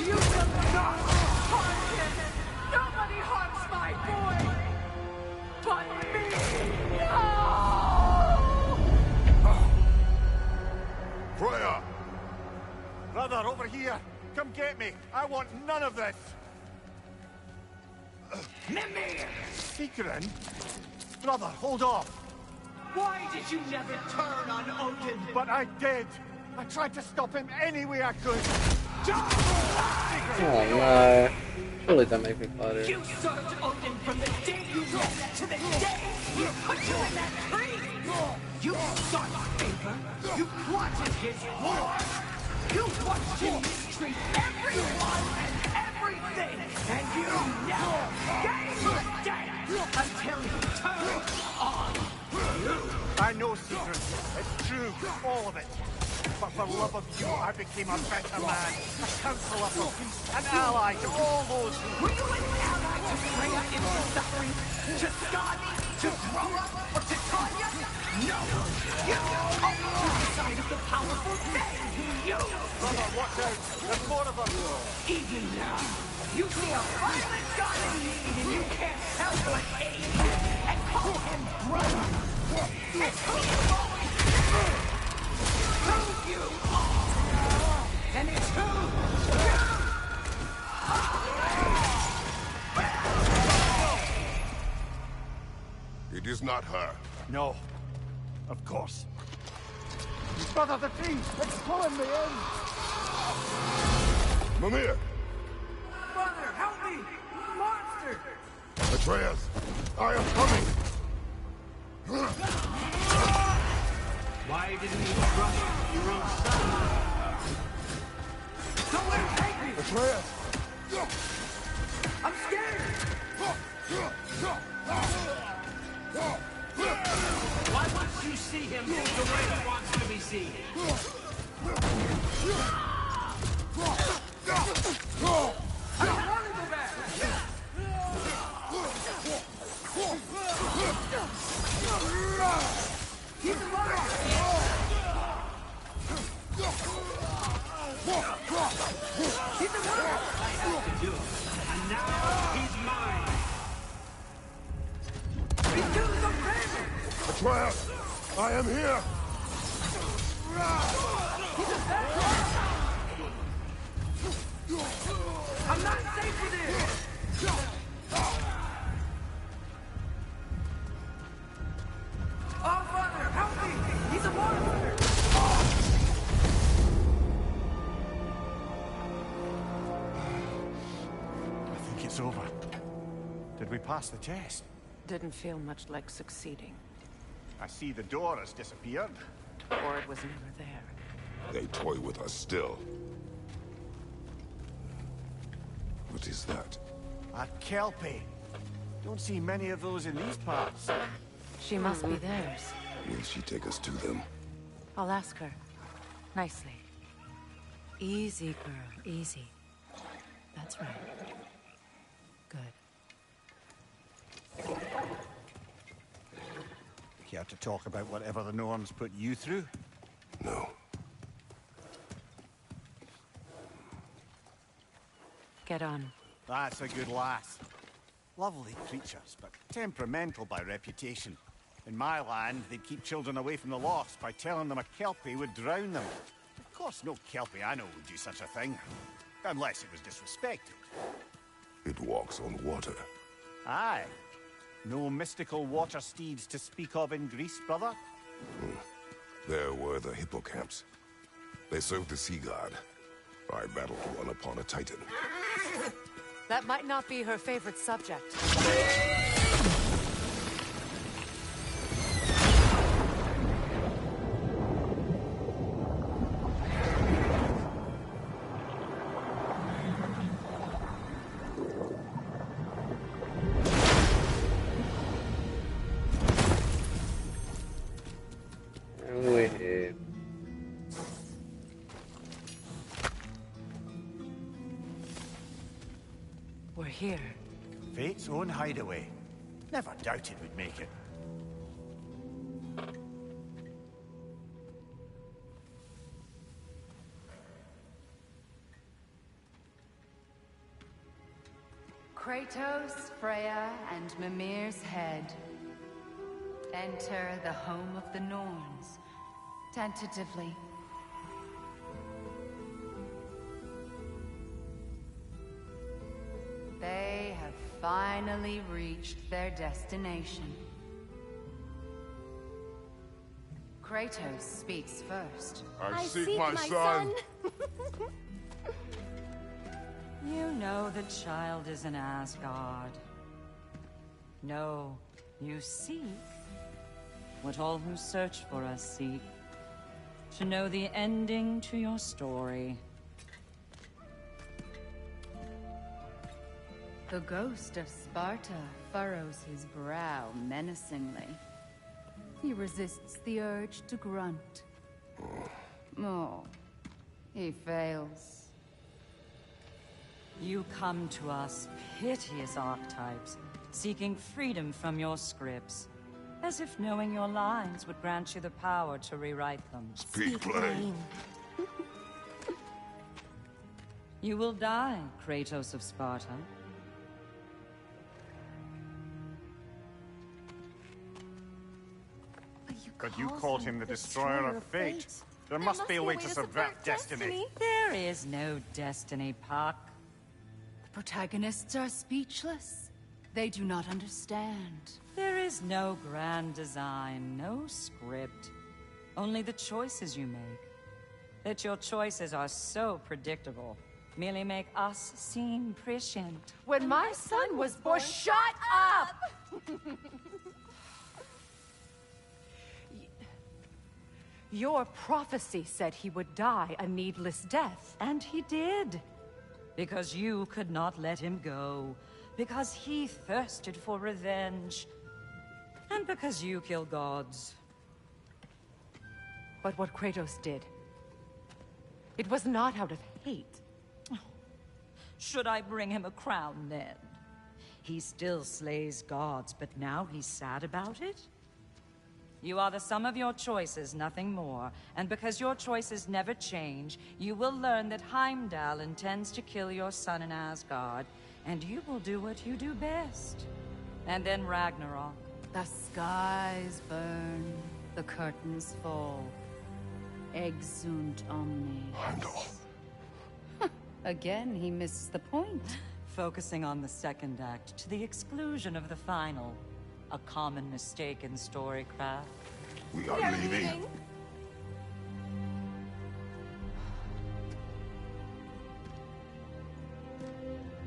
You will not harm him! Nobody harms my boy! But me! No! Freya! Brother, over here! Come get me! I want none of this! Mimir! Secret? Brother, hold off! Why did you never turn on Odin? But I did! I tried to stop him any way I could! Oh no. Surely don't make me fight her. You served Odin from the day you met to the day you put you in that tree! You sought favor, you plotted his war, you watched him mistreat everyone and everything, and you never gave a damn until he turned on you! I know, Secret. It's true, all of it. But for love of you, I became a better man, a counselor for peace, an ally to all those who... Were you an ally to Freya in her suffering? To Skadi? To Groa? Or to Tanya? No! You only took the side of the powerful men who you... Brother, watch out! There's more of them! Even now, you see a violent god in need and you can't help but aid him and call him brother! It's who you always been! Who you are! And it's who you are! It is not her. No. Of course. Brother, the tree! It's pulling me in! Mimir! Mother, help me! Monster! Atreus! I am coming! Why didn't you trust your own son? Somewhere take me! Atreus! I'm scared! Why won't you see him the way he wants to be seen? I don't want to go back! He's alive! He's alive! I have to do it. And now he's mine! He's doing some damage! Atreus! I am here! He's a bad. I'm not safe with this! Oh, Father, help me! He's a monster! I think it's over. Did we pass the test? Didn't feel much like succeeding. I see the door has disappeared. Or it was never there. They toy with us still. What is that? A Kelpie. Don't see many of those in these parts. She must be theirs. Will she take us to them? I'll ask her. Nicely. Easy, girl. Easy. That's right. Good. Care to talk about whatever the Norns put you through? No. Get on. That's a good lass. Lovely creatures, but temperamental by reputation. In my land, they'd keep children away from the lost by telling them a Kelpie would drown them. Of course, no Kelpie I know would do such a thing. Unless it was disrespected. It walks on water. Aye. No mystical water steeds to speak of in Greece, brother? There were the hippocamps. They served the sea god. I battled one upon a titan. That might not be her favorite subject. shit. We're here. Fate's own hideaway. Never doubted we'd make it. Kratos, Freya, and Mimir's head. Enter the home of the Norns. Tentatively. They have finally reached their destination. Kratos speaks first. I seek my son. You know the child is in Asgard. No, you seek what all who search for us seek. To know the ending to your story. The ghost of Sparta furrows his brow menacingly. He resists the urge to grunt. Oh, he fails. You come to us, piteous archetypes, seeking freedom from your scripts. As if knowing your lines would grant you the power to rewrite them. Speak plain. You will die, Kratos of Sparta. But you called him the destroyer of fate. There must be a way to subvert destiny. There is no destiny, Puck. The protagonists are speechless. They do not understand. There is no grand design, no script. Only the choices you make. That your choices are so predictable, merely make us seem prescient. When my son was born, shut up! Your prophecy said he would die a needless death. And he did. Because you could not let him go. Because he thirsted for revenge. And because you kill gods. But what Kratos did, it was not out of hate. Should I bring him a crown then? He still slays gods, but now he's sad about it? You are the sum of your choices, nothing more. And because your choices never change, you will learn that Heimdall intends to kill your son in Asgard, and you will do what you do best. And then Ragnarok. The skies burn, the curtains fall. Exunt omnes. Heimdall. Again, he misses the point. Focusing on the second act to the exclusion of the final. A common mistake in storycraft. We are leaving.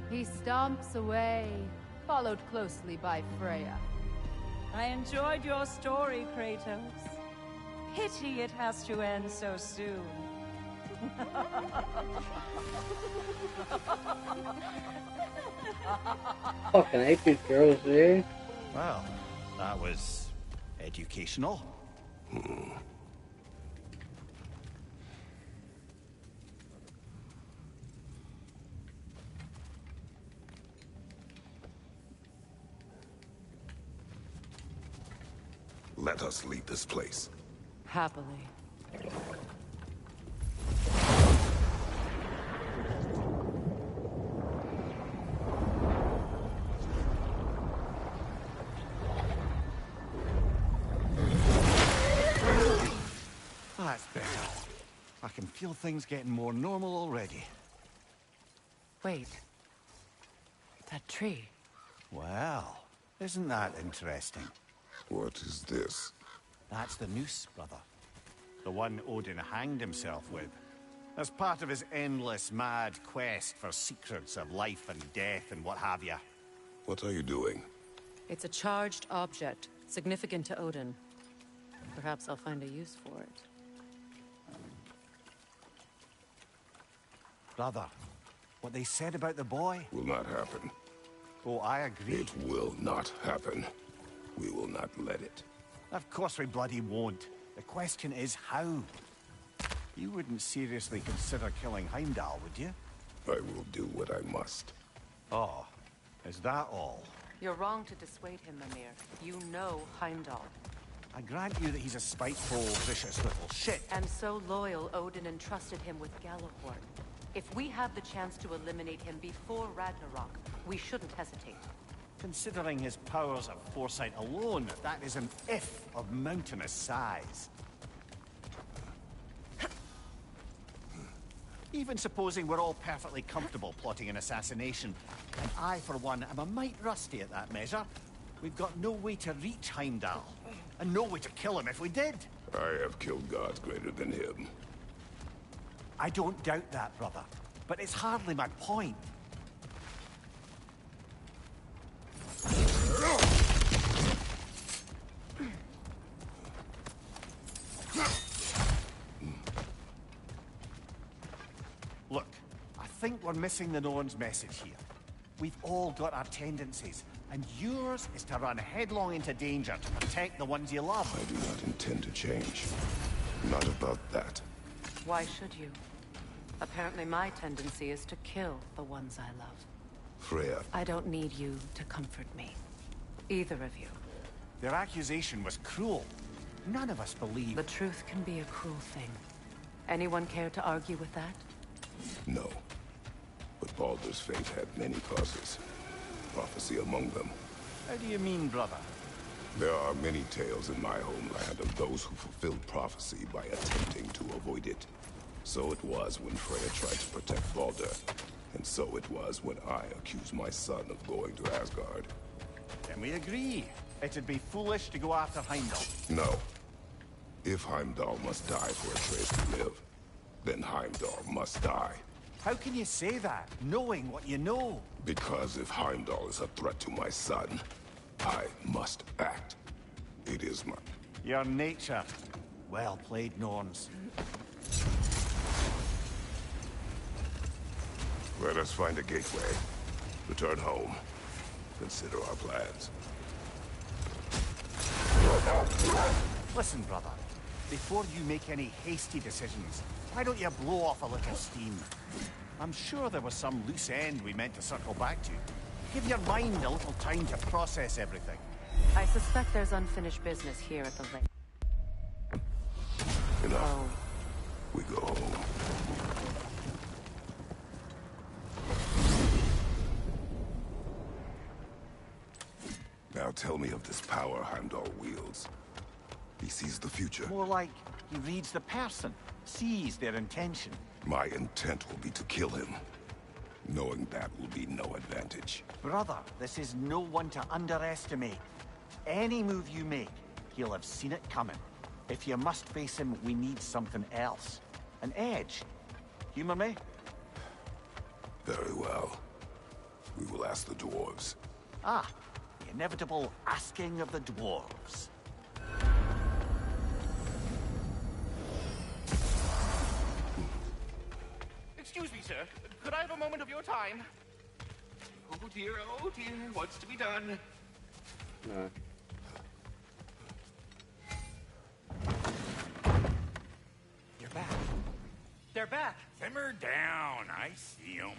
He stomps away, followed closely by Freya. I enjoyed your story, Kratos. Pity it has to end so soon. Fucking hate these girls, dude. Well, that was educational. Let us leave this place. Happily. That's better. I can feel things getting more normal already. Wait. That tree. Well, isn't that interesting? What is this? That's the noose, brother. The one Odin hanged himself with. As part of his endless, mad quest for secrets of life and death and what have you. What are you doing? It's a charged object, significant to Odin. Perhaps I'll find a use for it. Brother, what they said about the boy? Will not happen. Oh, I agree. It will not happen. We will not let it. Of course we bloody won't. The question is how. You wouldn't seriously consider killing Heimdall, would you? I will do what I must. Oh, is that all? You're wrong to dissuade him, Mimir. You know Heimdall. I grant you that he's a spiteful, vicious little shit. And so loyal, Odin entrusted him with Gjallarhorn. If we have the chance to eliminate him before Ragnarok, we shouldn't hesitate. Considering his powers of foresight alone, that is an if of mountainous size. Even supposing we're all perfectly comfortable plotting an assassination, and I, for one, am a mite rusty at that measure, we've got no way to reach Heimdall, and no way to kill him if we did. I have killed gods greater than him. I don't doubt that, brother, but it's hardly my point. Look, I think we're missing the Norn's message here. We've all got our tendencies, and yours is to run headlong into danger to protect the ones you love. I do not intend to change. Not about that. Why should you? Apparently my tendency is to kill the ones I love. Freya. I don't need you to comfort me. Either of you. Their accusation was cruel. None of us believe. The truth can be a cruel thing. Anyone care to argue with that? No. But Baldur's fate had many causes. Prophecy among them. How do you mean, brother? There are many tales in my homeland of those who fulfilled prophecy by attempting to avoid it. So it was when Freya tried to protect Baldur. And so it was when I accused my son of going to Asgard. Then we agree. It'd be foolish to go after Heimdall. No. If Heimdall must die for Atreus to live, then Heimdall must die. How can you say that, knowing what you know? Because if Heimdall is a threat to my son, I must act. It is my... Your nature. Well played, Norns. Let us find a gateway. Return home. Consider our plans. Listen, brother. Before you make any hasty decisions, why don't you blow off a little steam? I'm sure there was some loose end we meant to circle back to. Give your mind a little time to process everything. I suspect there's unfinished business here at the lake. Enough. We go home. Now tell me of this power Heimdall wields. He sees the future. More like he reads the person, sees their intention. My intent will be to kill him. Knowing that will be no advantage. Brother, this is no one to underestimate. Any move you make, he'll have seen it coming. If you must face him, we need something else. An edge. Humor me? Very well. We will ask the dwarves. Ah, the inevitable asking of the dwarves. Excuse me, sir. Could I have a moment of your time? Oh dear, what's to be done? No. You're back. They're back. Simmer down. I see them.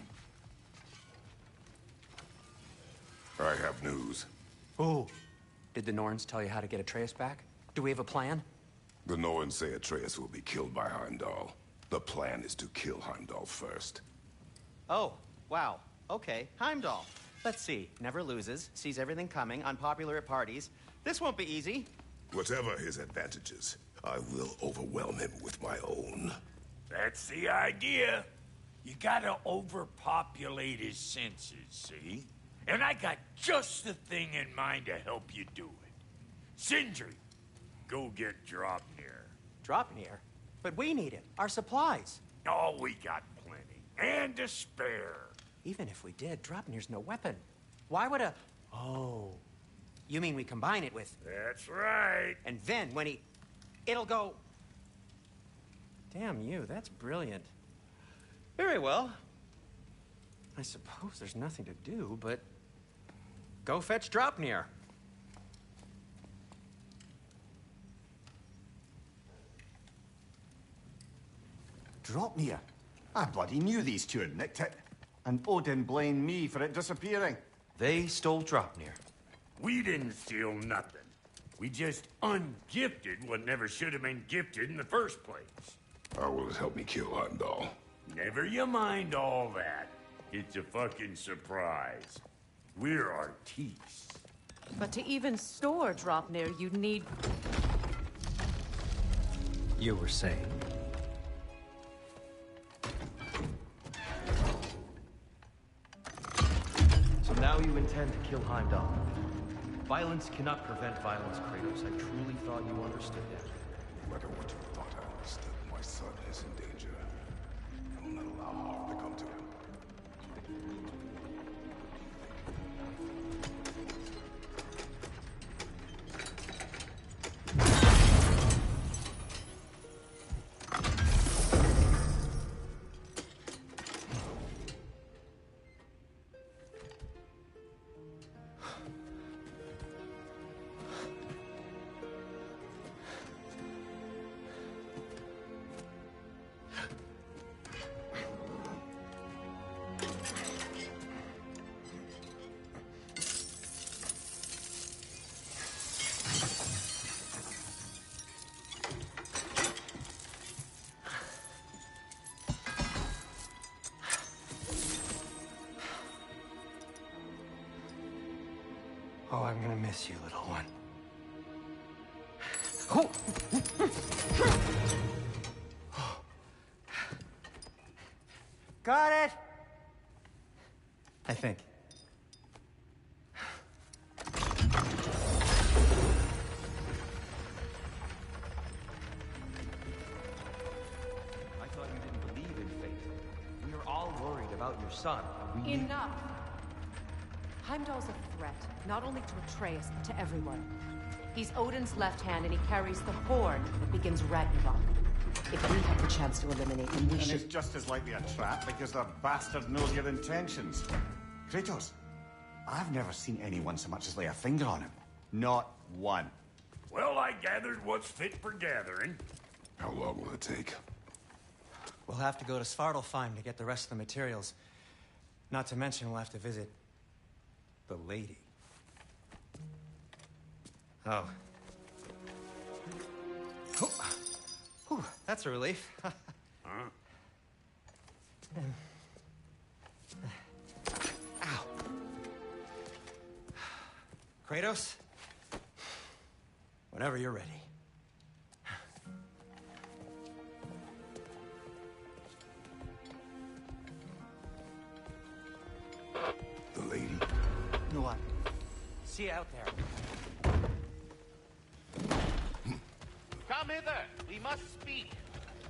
I have news. Oh. Did the Norns tell you how to get Atreus back? Do we have a plan? The Norns say Atreus will be killed by Heimdall. The plan is to kill Heimdall first. Oh, wow. Okay, Heimdall. Let's see. Never loses, sees everything coming, unpopular at parties. This won't be easy. Whatever his advantages, I will overwhelm him with my own. That's the idea. You gotta overpopulate his senses, see? And I got just the thing in mind to help you do it. Sindri, go get Draupnir. Draupnir? But we need it. Our supplies. Oh, we got plenty. And to spare. Even if we did, Draupnir's no weapon. Why would a... Oh. You mean we combine it with... That's right. And then when he... It'll go... Damn you, that's brilliant. Very well. I suppose there's nothing to do, but... Go fetch Draupnir. Draupnir? I bloody knew these two had nicked it. And Odin blamed me for it disappearing. They stole Draupnir. We didn't steal nothing. We just ungifted what never should have been gifted in the first place. How will it help me kill Heimdall? Never you mind all that. It's a fucking surprise. We're artistes. But to even store Draupnir, you'd need... You were saying? So now you intend to kill Heimdall. Violence cannot prevent violence, Kratos. I truly thought you understood that. No matter what you thought I understood, my son is in danger. I will not allow harm to come to him. Oh, I'm gonna miss you, little one. Got it! I think. I thought you didn't believe in fate. We are all worried about your son. We need... Enough! Heimdall's a threat, not only to Atreus, but to everyone. He's Odin's left hand, and he carries the horn that begins Ragnarok. If we have the chance to eliminate him, we And should... it's just as likely a trap because the bastard knows your intentions. Kratos, I've never seen anyone so much as lay a finger on him. Not one. Well, I gathered what's fit for gathering. How long will it take? We'll have to go to Svartalfheim to get the rest of the materials. Not to mention we'll have to visit... the lady. Oh. Whew, that's a relief. Huh? Ow. Kratos? Whenever you're ready. The lady? No one. See you out there. Come hither. We must speak.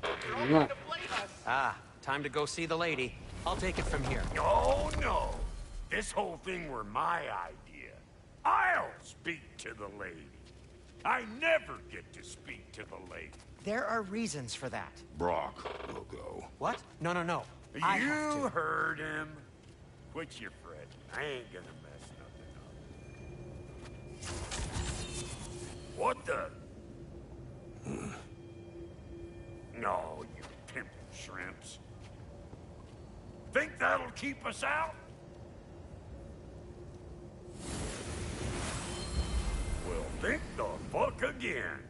You're Yeah. open to blame us. Ah, time to go see the lady. I'll take it from here. Oh, no. This whole thing were my idea. I'll speak to the lady. I never get to speak to the lady. There are reasons for that. Brock will go. What? No, no, no. I have You to. heard him. Quit your fretting. I ain't gonna mess nothing up. What the? No, you pimple shrimps. Think that'll keep us out? Well, think the fuck again.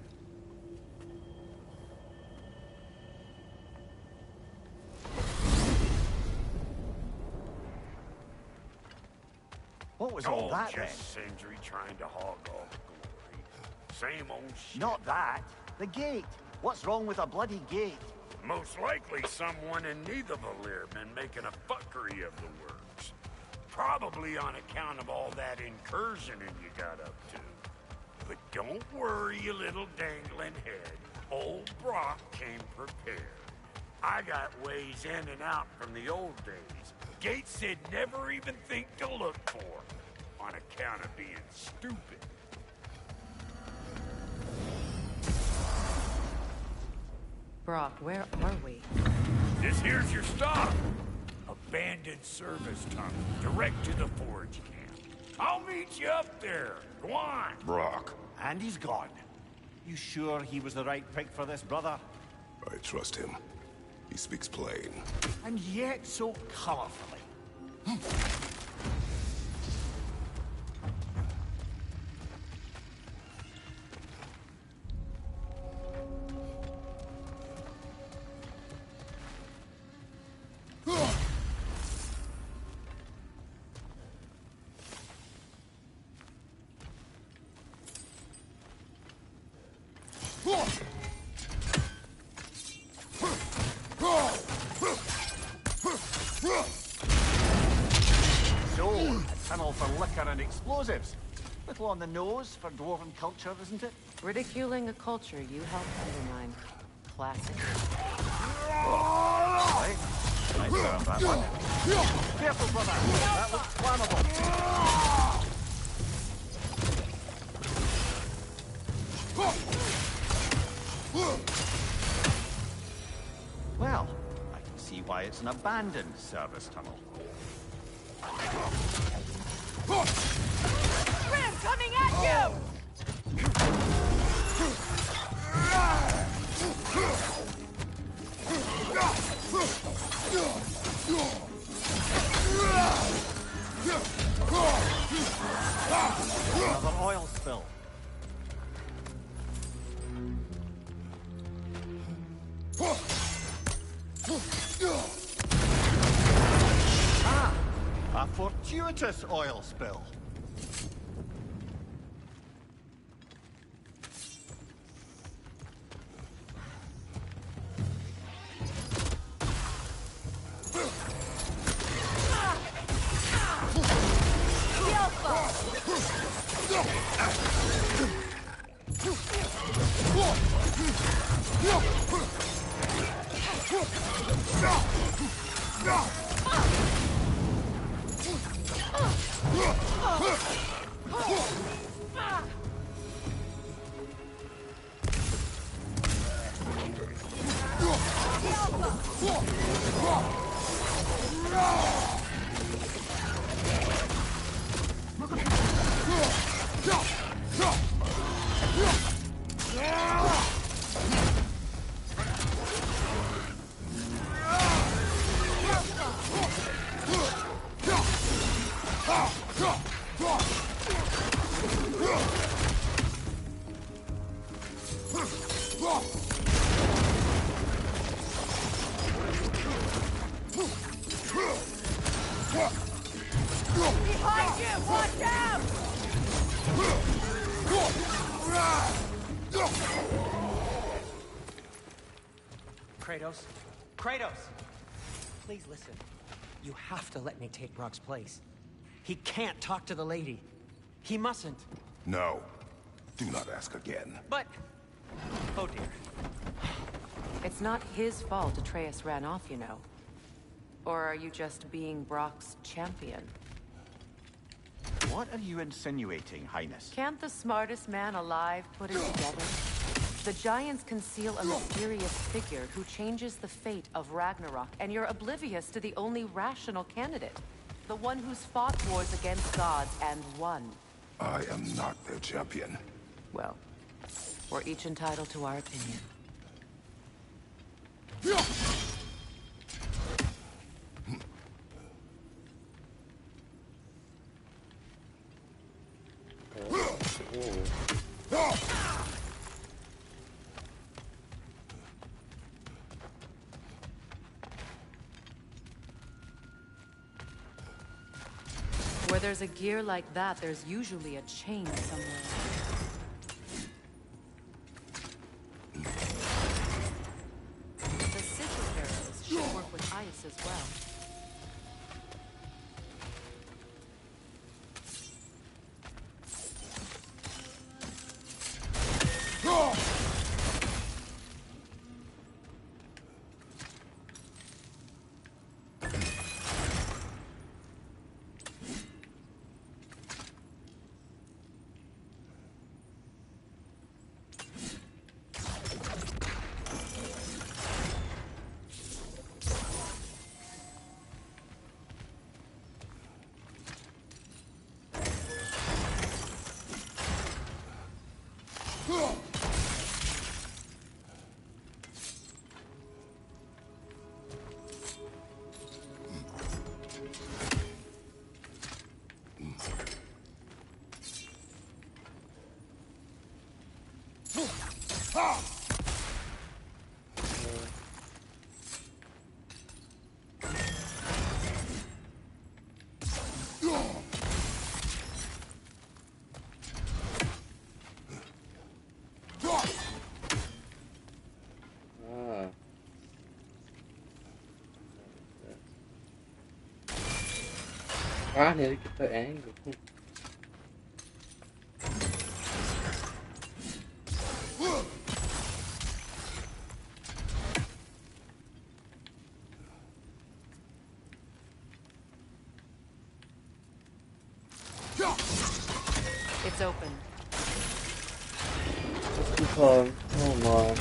What was all that then? Just Sindri trying to hog all the glory. Same old shit. Not that. The gate. What's wrong with a bloody gate? Most likely someone in Nidavellir been making a fuckery of the works. Probably on account of all that incursioning you got up to. But don't worry, you little dangling head. Old Brock came prepared. I got ways in and out from the old days. Gates said never even think to look for, on account of being stupid. Brock, where are we? This here's your stop. Abandoned service tunnel, direct to the forge camp. I'll meet you up there. Go on. Brock. And he's gone. You sure he was the right pick for this, brother? I trust him. He speaks plain. And yet so colorfully. So, a tunnel for liquor and explosives. Little on the nose for dwarven culture, isn't it? Ridiculing a culture you helped undermine. Classic. Right. Nice serve, that one. Careful, brother. That looks flammable. Well, I can see why it's an abandoned service tunnel. Rim coming at you! Another oil spill. Ah, a fortuitous oil spill. Behind you! Watch out! Kratos? Kratos! Please listen. You have to let me take Brock's place. He can't talk to the lady. He mustn't. No. Do not ask again. But... Oh dear. It's not his fault Atreus ran off, you know. Or are you just being Brock's champion? What are you insinuating, Highness? Can't the smartest man alive put it together? The Giants conceal a mysterious figure who changes the fate of Ragnarok, and you're oblivious to the only rational candidate. The one who's fought wars against gods and won. I am not their champion. Well, we're each entitled to our opinion. Where there's a gear like that, there's usually a chain somewhere. The sigil arrows should work with ice as well. I need to get the angle. It's open. Let's keep on. Oh my.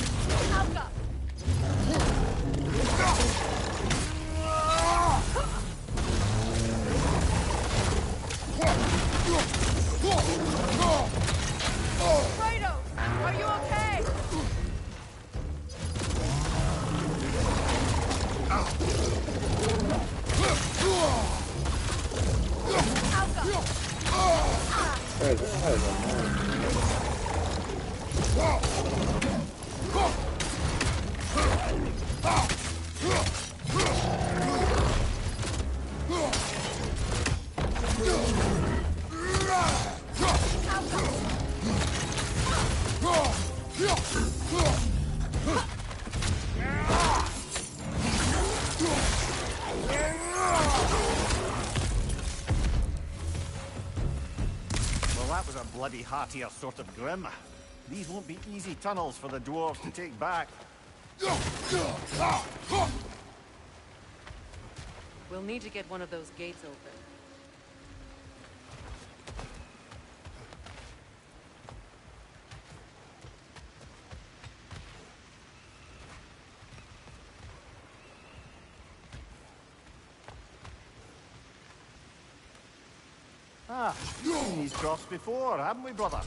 Kratos, are you okay? Well, that was a bloody heartier sort of grim. These won't be easy tunnels for the dwarves to take back. We'll need to get one of those gates open. Ah, seen these crops before, haven't we, brother?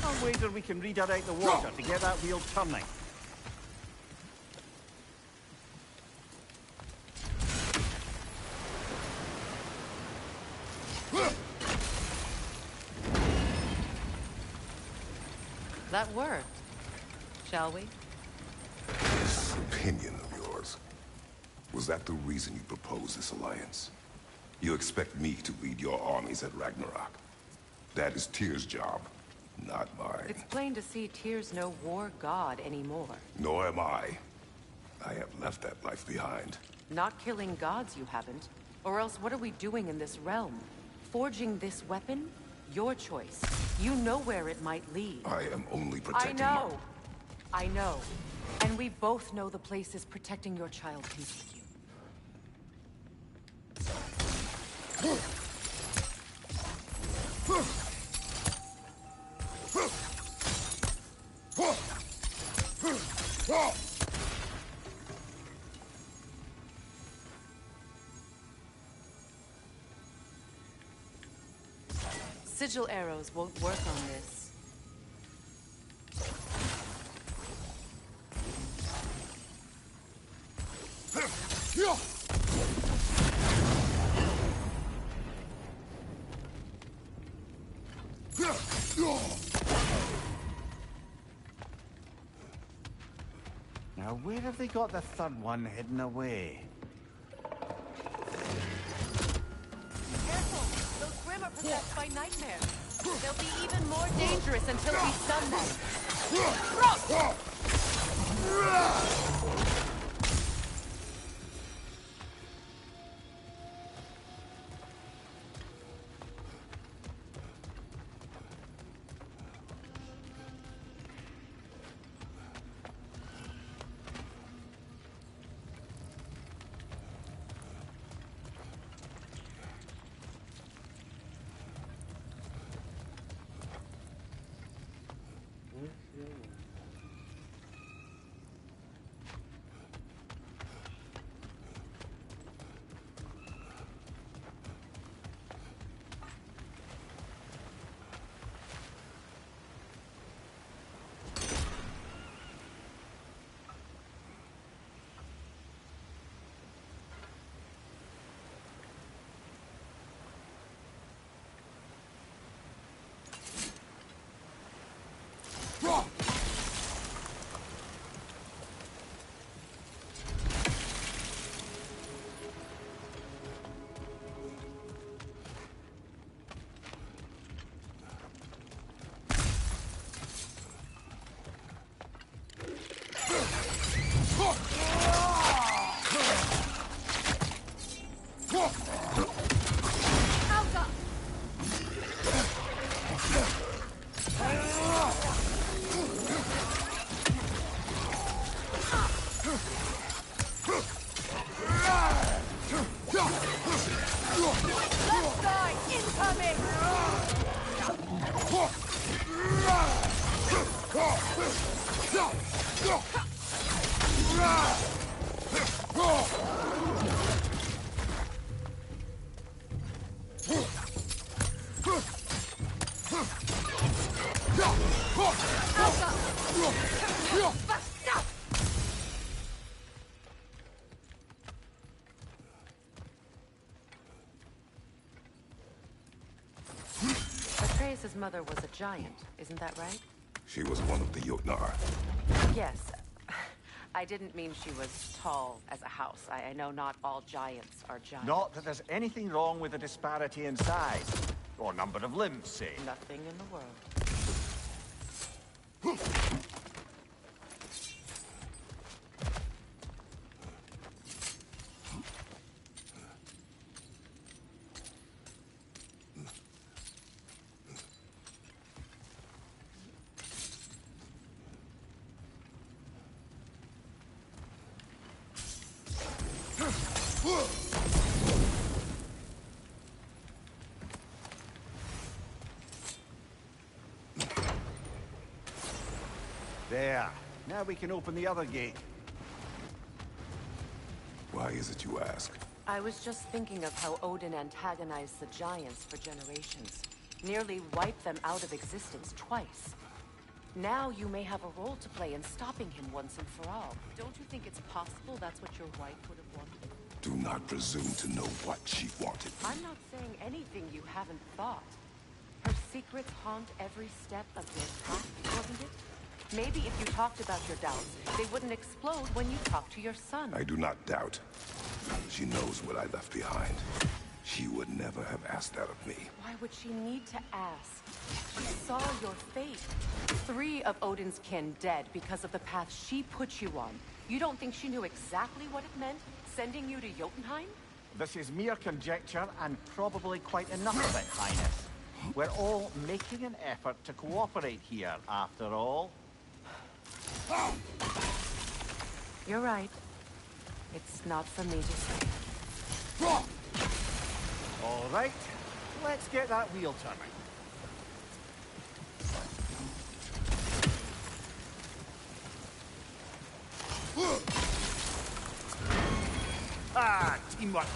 I wager we can redirect the water to get that wheel turning. That worked. Shall we? This opinion of yours, was that the reason you proposed this alliance? You expect me to lead your armies at Ragnarok? That is Tyr's job, not mine. It's plain to see Tyr's no war god anymore. Nor am I. I have left that life behind. Not killing gods, you haven't. Or else what are we doing in this realm? Forging this weapon? Your choice. You know where it might lead. I am only protecting I know. And we both know the places protecting your child can take you. Sigil arrows won't work on this. Now, where have they got the third one hidden away? Careful! Those Grim are possessed by nightmares. They'll be even more dangerous until we stun them. Atreus' mother was a giant, isn't that right? She was one of the Jotnar. Yes. I didn't mean she was tall as a house. I know not all giants are giants. Not that there's anything wrong with the disparity in size. Or number of limbs, say. Nothing in the world. There. Now we can open the other gate. Why is it you ask? I was just thinking of how Odin antagonized the giants for generations. Nearly wiped them out of existence twice. Now you may have a role to play in stopping him once and for all. Don't you think it's possible that's what your wife would have wanted? Do not presume to know what she wanted. I'm not saying anything you haven't thought. Her secrets haunt every step of your path, wasn't it? Maybe if you talked about your doubts, they wouldn't explode when you talked to your son. I do not doubt. She knows what I left behind. She would never have asked that of me. Why would she need to ask? She saw your fate. 3 of Odin's kin dead because of the path she put you on. You don't think she knew exactly what it meant, sending you to Jotunheim? This is mere conjecture, and probably quite enough of it, Highness. We're all making an effort to cooperate here, after all. You're right. It's not for me to say. All right, let's get that wheel turning. Ah, teamwork.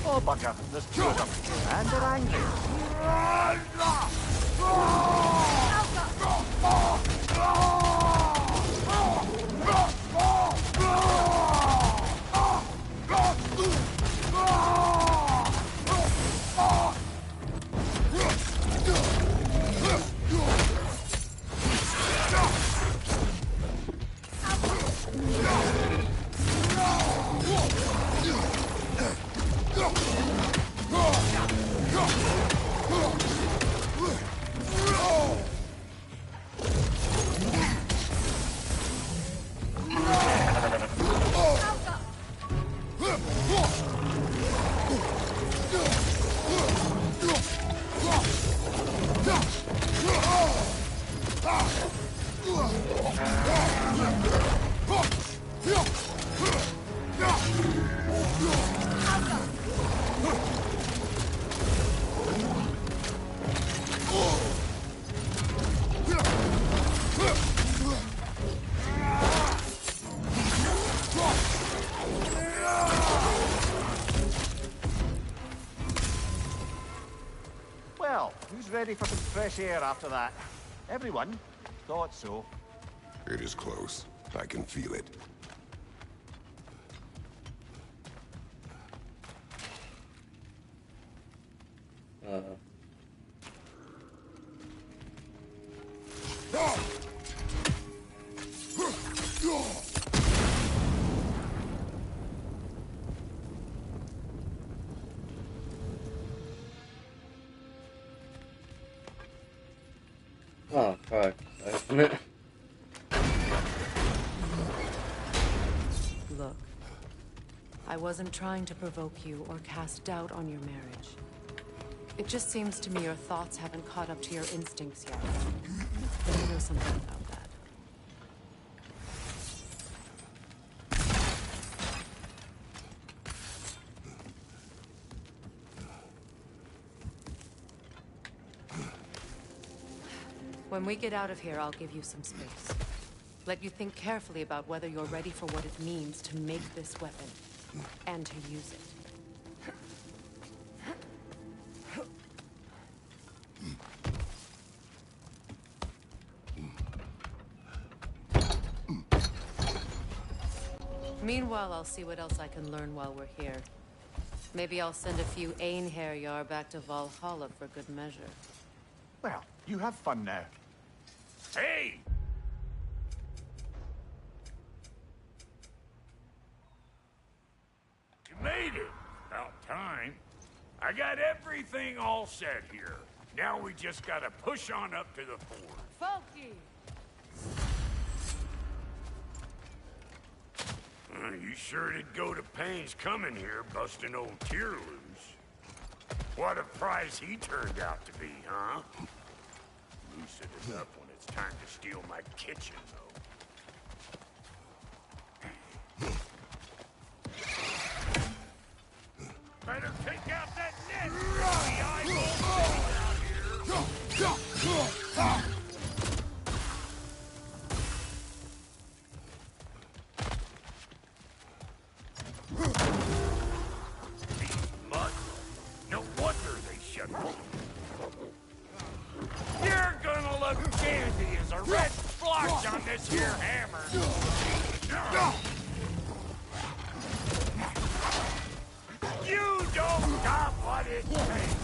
Oh, bugger, there's 2 of them. And they're angry. Well, who's ready for some fresh air after that? Everyone? Thought so. It is close. I can feel it. Oh, fuck. Open it. Look, I wasn't trying to provoke you or cast doubt on your marriage. It just seems to me your thoughts haven't caught up to your instincts yet. I know something about that. When we get out of here, I'll give you some space. Let you think carefully about whether you're ready for what it means to make this weapon, and to use it. Meanwhile, I'll see what else I can learn while we're here. Maybe I'll send a few Einherjar back to Valhalla for good measure. Well, you have fun now. Hey! You made it! About time. I got everything all set here. Now we just gotta push on up to the fort. Falky! You sure did go to pains coming here, busting old Tyr loose. What a prize he turned out to be, huh? Lucid enough when it's time to steal my kitchen, though. Better take out that net! The eyeball out here! You're gonna look dandy as a red splotch on this here hammer. You don't got what it takes.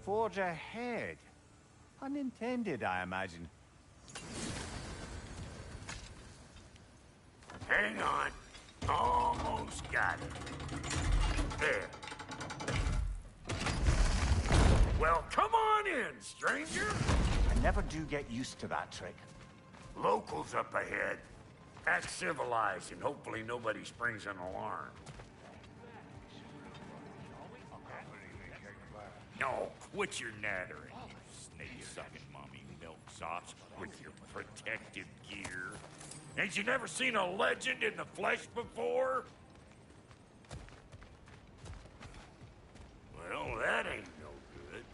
Forge ahead. Unintended, I imagine. Hang on. Almost got it. There. Well, come on in, stranger. I never do get used to that trick. Locals up ahead. Act civilized, and hopefully nobody springs an alarm. No, quit your nattering, you snake-sucking mommy milksops with your protective gear. Ain't you never seen a legend in the flesh before? Well, that ain't no good.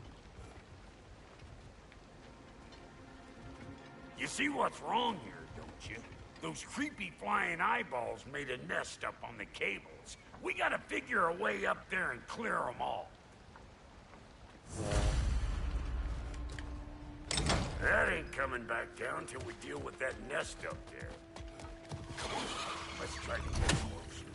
You see what's wrong here, don't you? Those creepy flying eyeballs made a nest up on the cables. We gotta figure a way up there and clear them all. That ain't coming back down till we deal with that nest up there. Come on, let's try to get closer.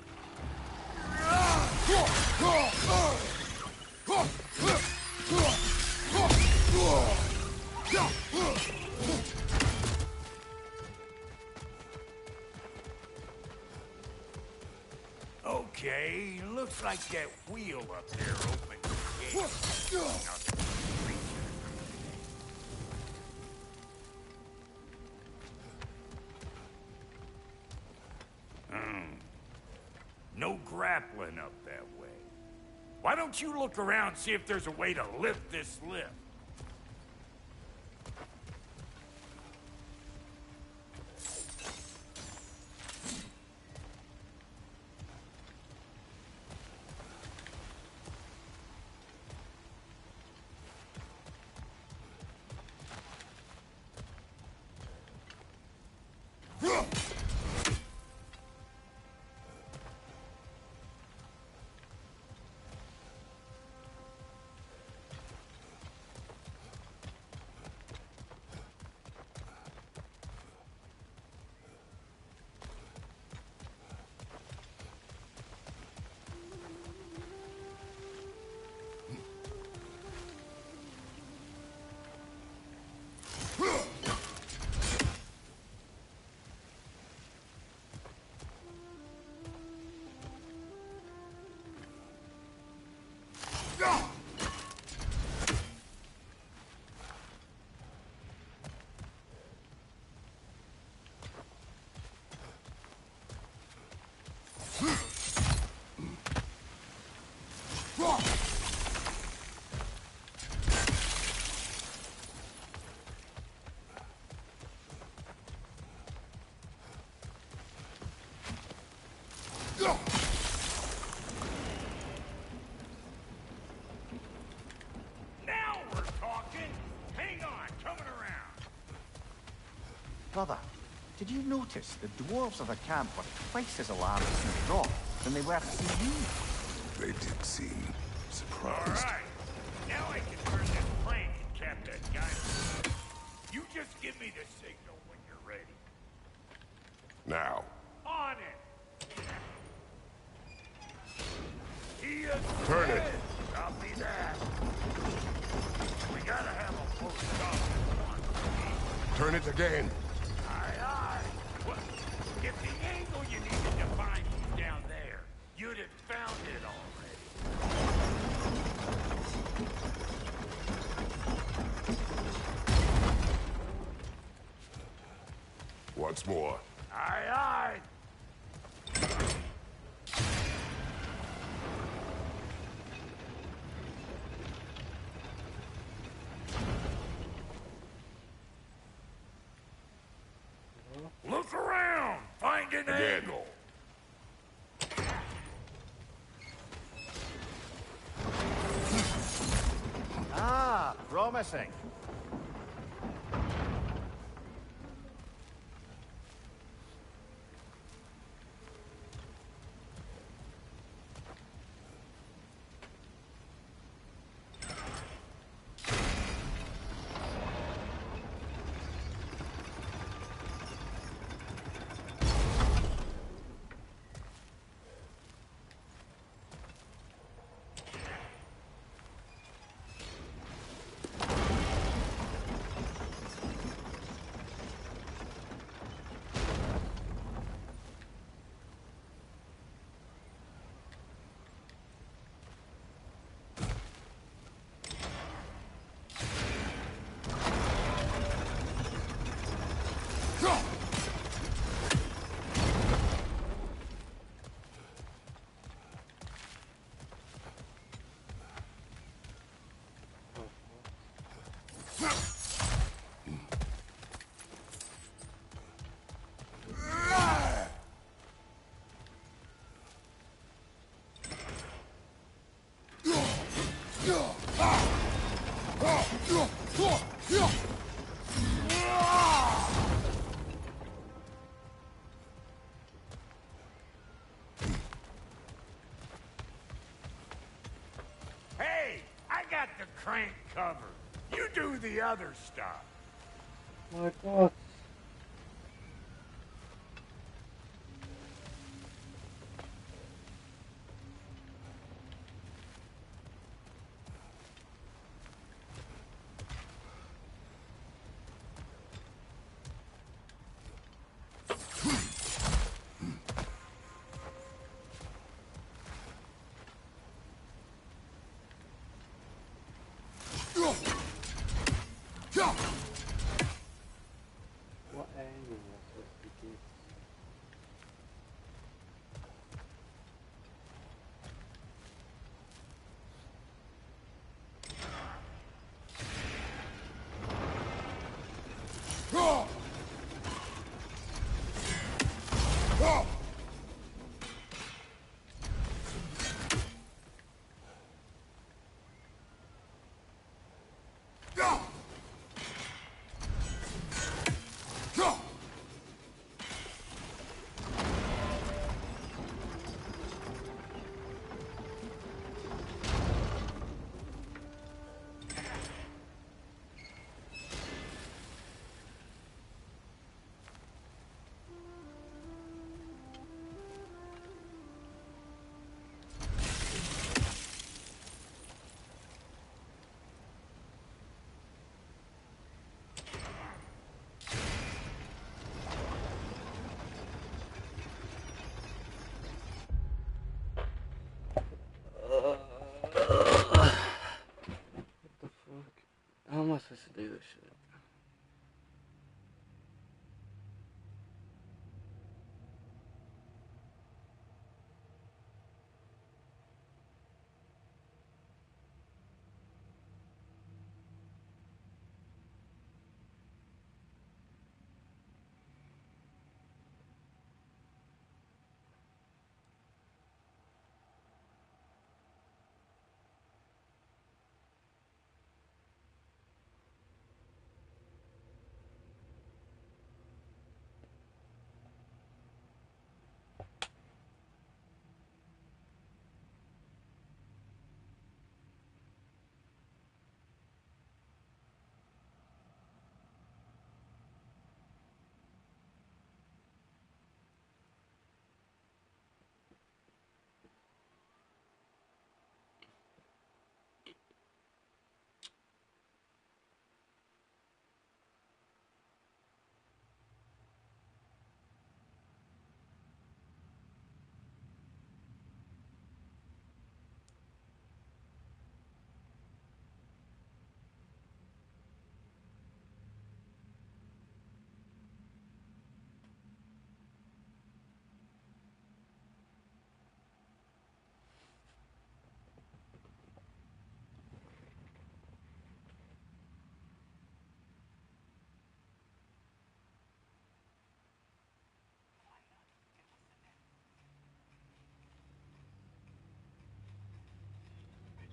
Okay, looks like that wheel up there opened the gate. No grappling up that way. Why don't you look around and see if there's a way to lift this lift? Now we're talking. Hang on, coming around. Brother, did you notice the dwarves of the camp were twice as alarmed to see Brock than they were to see you? They did seem surprised. All right. Now I can turn this crank and cap that guy. You just give me the signal when you're ready. Now. On it. He is Turn it. dead. Copy that. We gotta have a close stop. Turn it again. Aye, aye. Well, if the angle you needed to find was down there, you'd have found it already. Once more. Aye, aye. Look around! Find an angle! Ah, promising. Hey, I got the crank covered. You do the other stuff. My God. What angle was supposed to be? What the fuck? How am I supposed to do this shit?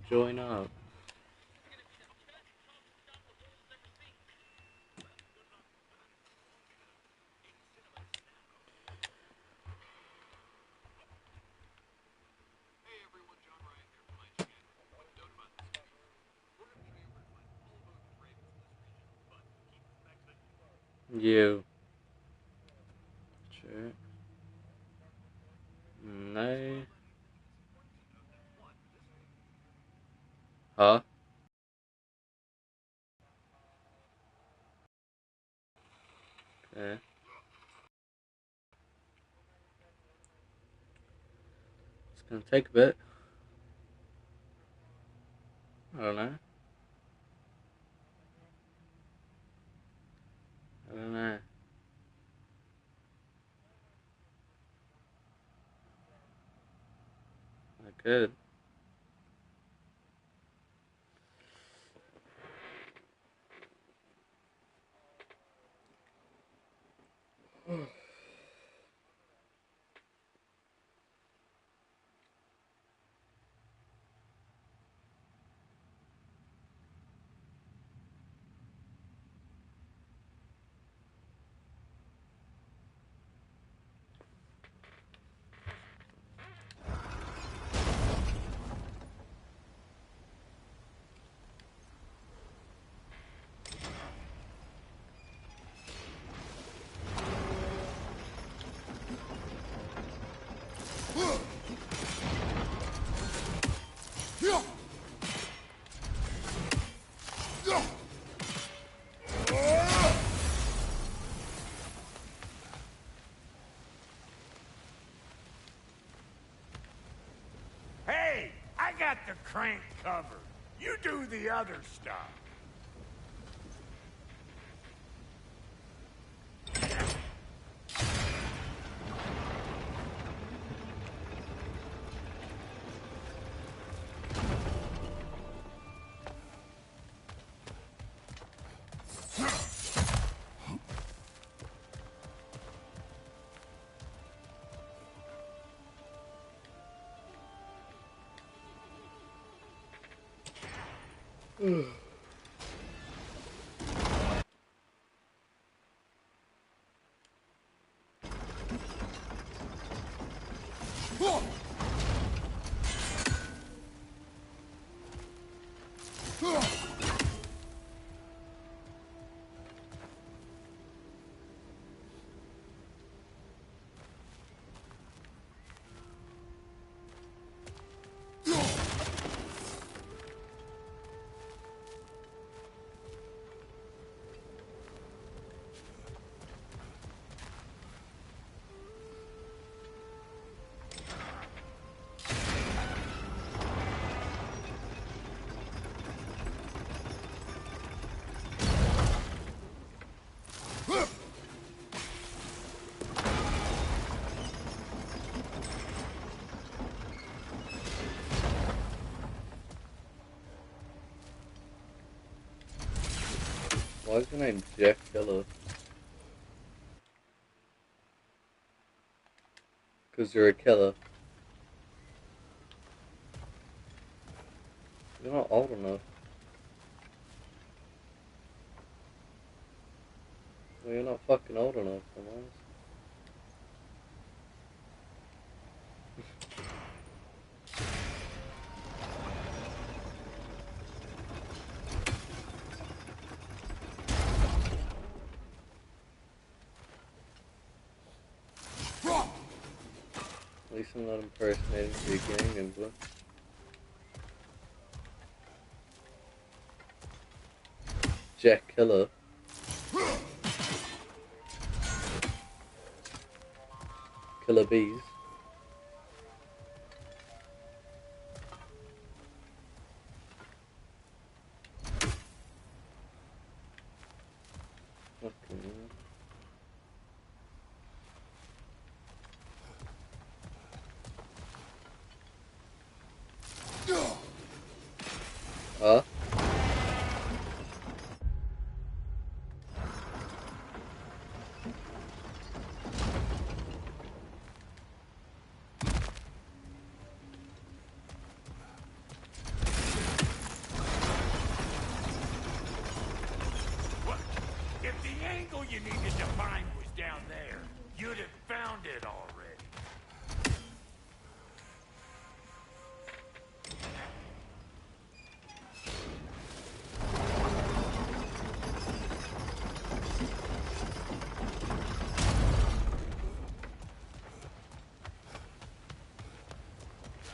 join up. You. Sure. No. Huh? Okay. It's gonna take a bit. I don't know. I don't know. I could. Hey, I got the crank covered. You do the other stuff. Why is your name Jack Killer? Because you're a killer. You're not old enough. Well, you're not fucking old enough, dumbass. At least I'm not impersonating the gang member. Jack Killer. Killer bees. Fucking hell. Huh? you needed to find was down there, you'd have found it already.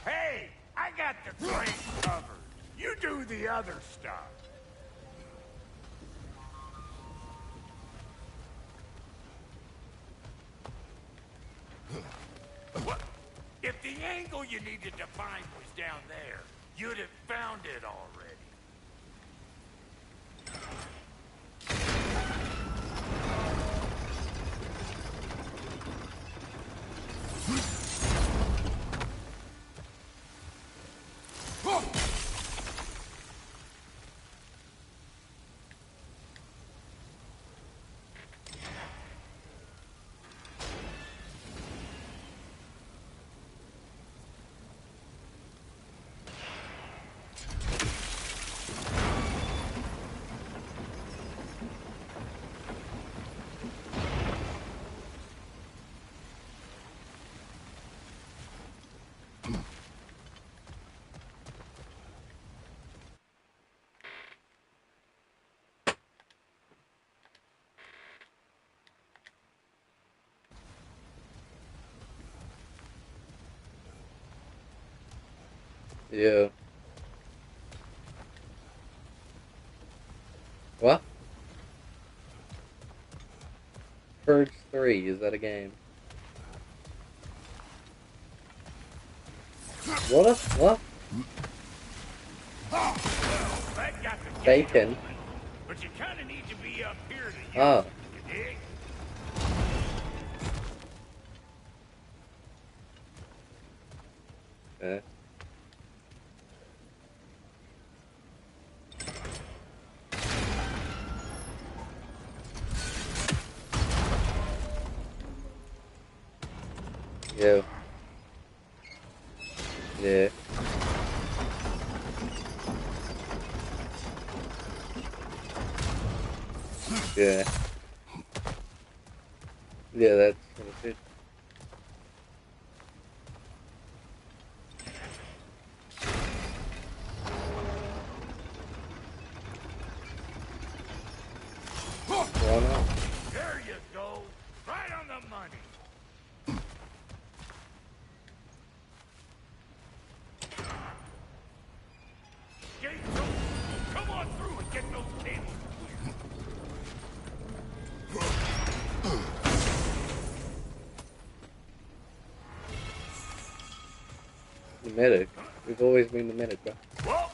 Hey, I got the crate covered. You do the other stuff. What? If the angle you needed to find was down there, you'd have found it already. Yeah. What? Purge 3, is that a game? What? Bacon? But you kind of need to be up here to use Oh. it, you dig? Okay. Yeah. Yeah. Yeah. Yeah, that's good. Why not? There you go. Right on the money. Gates open. Come on through and get those cables The medic. We've always been the medic, bro. Whoa.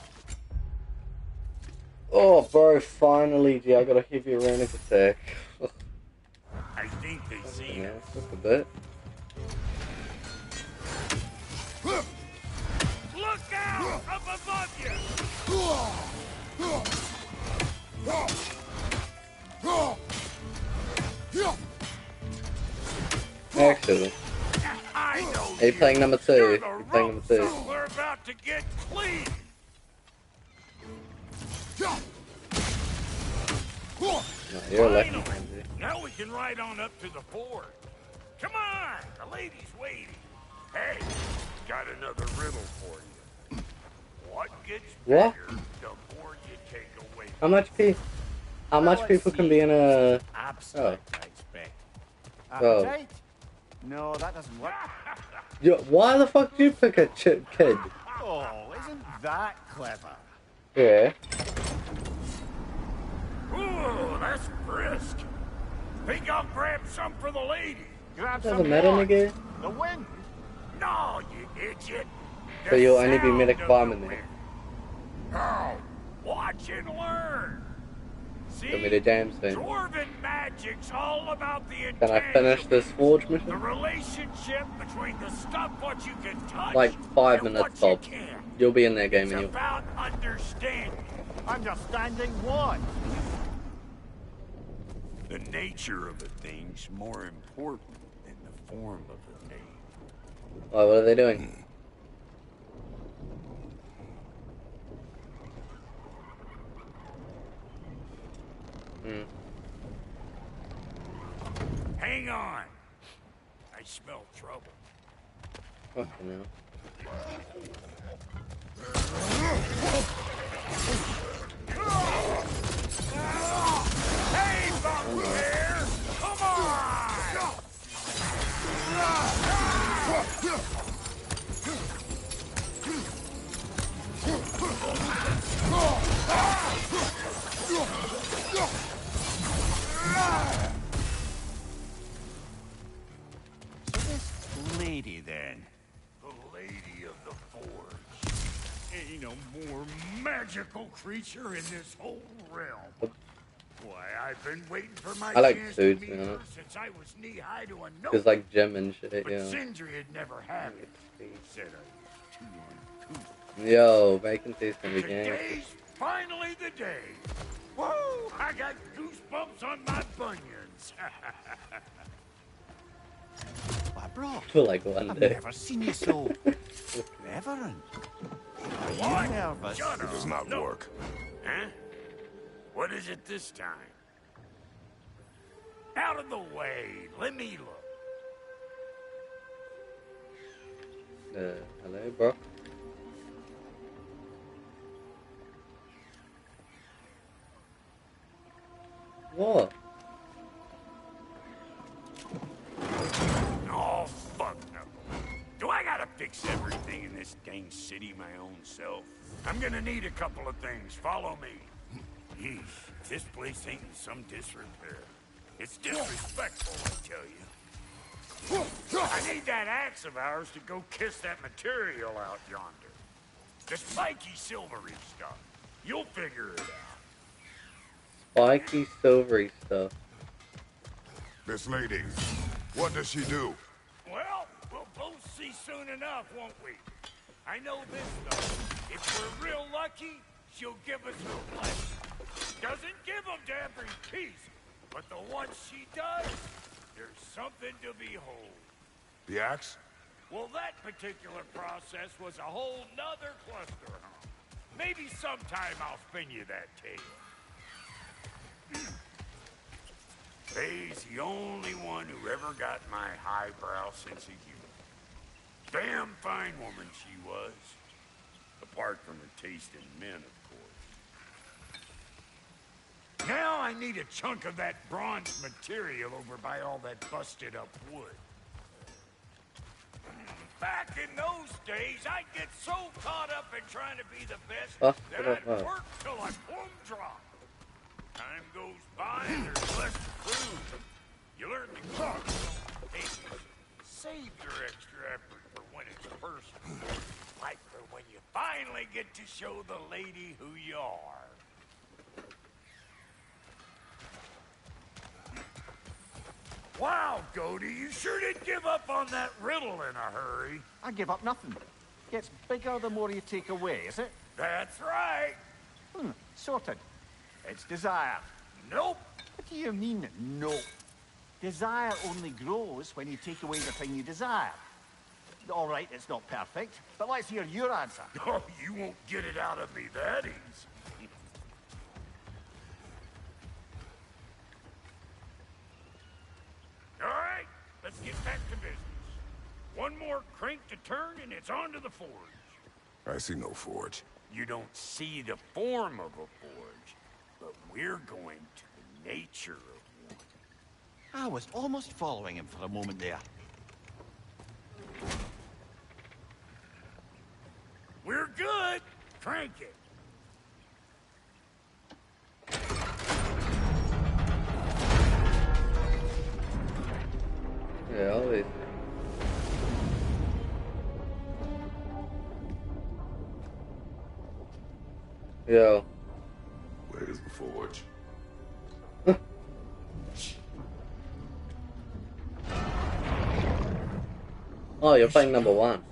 Oh, bro, finally, gee, I got a heavy runic attack. I think they see Yeah, us. just a bit. Look out! Up above you! Excellent. I know Are you playing number 2? You're the You're playing number 2. rope we're about to get clean. No, you're a lucky Finally. man, dude. Now we can ride on up to the fort. Come on, the lady's waiting. Hey, got another riddle for you. What gets What? better the more you take away? How much people can be in a... Absolute, I expect. Oh. Appetite? No, that doesn't work. Yo, why the fuck do you pick a kid? Oh, isn't that clever? Yeah. Ooh, that's brisk. Think I'll grab some for the lady. Grab Doesn't some matter, what? nigga. The wind? No, you idiot. So you'll only be sound medic of bombing the there. wind. Oh, watch and learn. See, Got me the James thing. Dwarven magic's all about the Can I finish this forge the mission? relationship between the stuff what you can touch Like 5 and minutes what you tops. can't. You'll be in that game It's and you'll... about understanding. Understanding what? The nature of a thing's more important than the form of a name. Oh, what are they doing? Hang on. I smell trouble. Fucking hell. Hey, Buckbear! Come on! So this lady, then? The Lady of the Forge. Ain't no more magical creature in this whole realm. Why, I've been waiting for my I like chance food, to you meet know. her since I was knee-high to a note. It's like gem and shit, But yeah. Sindri had never had it. He said I was too uncouth. Yo, vacancies can be gang. Today's finally the day. Whoa! I got goosebumps on my bunions. Why, bro? For like one I've day. never seen you so reverent. Are you What? nervous? Shut It up. does not No. work. Huh? What is it this time? Out of the way. Let me look. Hello, bro. What? Oh, fuck no. Do I gotta fix everything in this dang city my own self? I'm gonna need a couple of things. Follow me. Yeesh, this place ain't in some disrepair. It's disrespectful, I tell you. I need that axe of ours to go kiss that material out yonder. The spiky silvery stuff. You'll figure it out. Spiky, silvery stuff. This lady, what does she do? Well, we'll both see soon enough, won't we? I know this, though. If we're real lucky, she'll give us her blessing. Doesn't give them to every piece, but the ones she does, there's something to behold. The axe? Well, that particular process was a whole nother cluster, huh? Maybe sometime I'll spin you that tale. Faye's the only one who ever got my highbrow sense of humor. Damn fine woman she was. Apart from her taste in men, of course. Now I need a chunk of that bronze material over by all that busted up wood. Back in those days, I'd get so caught up in trying to be the best that I'd work till I plumb drop. Time goes by and there's less to prove. You learn to cook, don't take it. Save your extra effort for when it's personal. Like for when you finally get to show the lady who you are. Wow, Goldie, you sure did give up on that riddle in a hurry. I give up nothing. Gets bigger the more you take away, is it? That's right. Sorted. It's desire. Nope. What do you mean, no? Desire only grows when you take away the thing you desire. All right, it's not perfect, but let's hear your answer. Oh, you won't get it out of me that easy. All right, let's get back to business. One more crank to turn and it's on to the forge. I see no forge. You don't see the form of a forge, but we're going to the nature of one. I was almost following him for a moment there. We're good. Crank it. Yeah, always. Yo. Where's the forge? Oh, you're playing number one.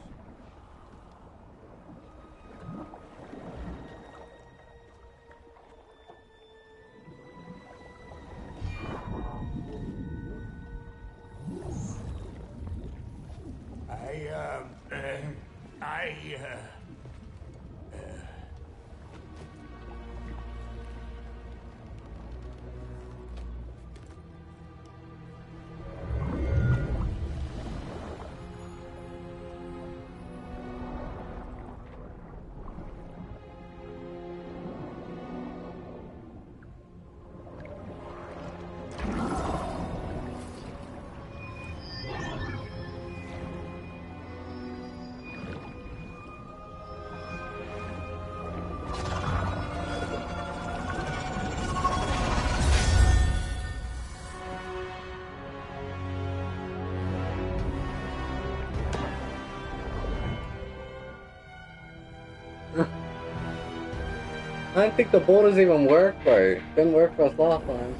I don't think the borders even work, bro. Didn't work for us last time.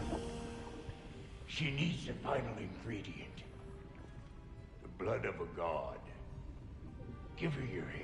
She needs the final ingredient. The blood of a god. Give her your hand.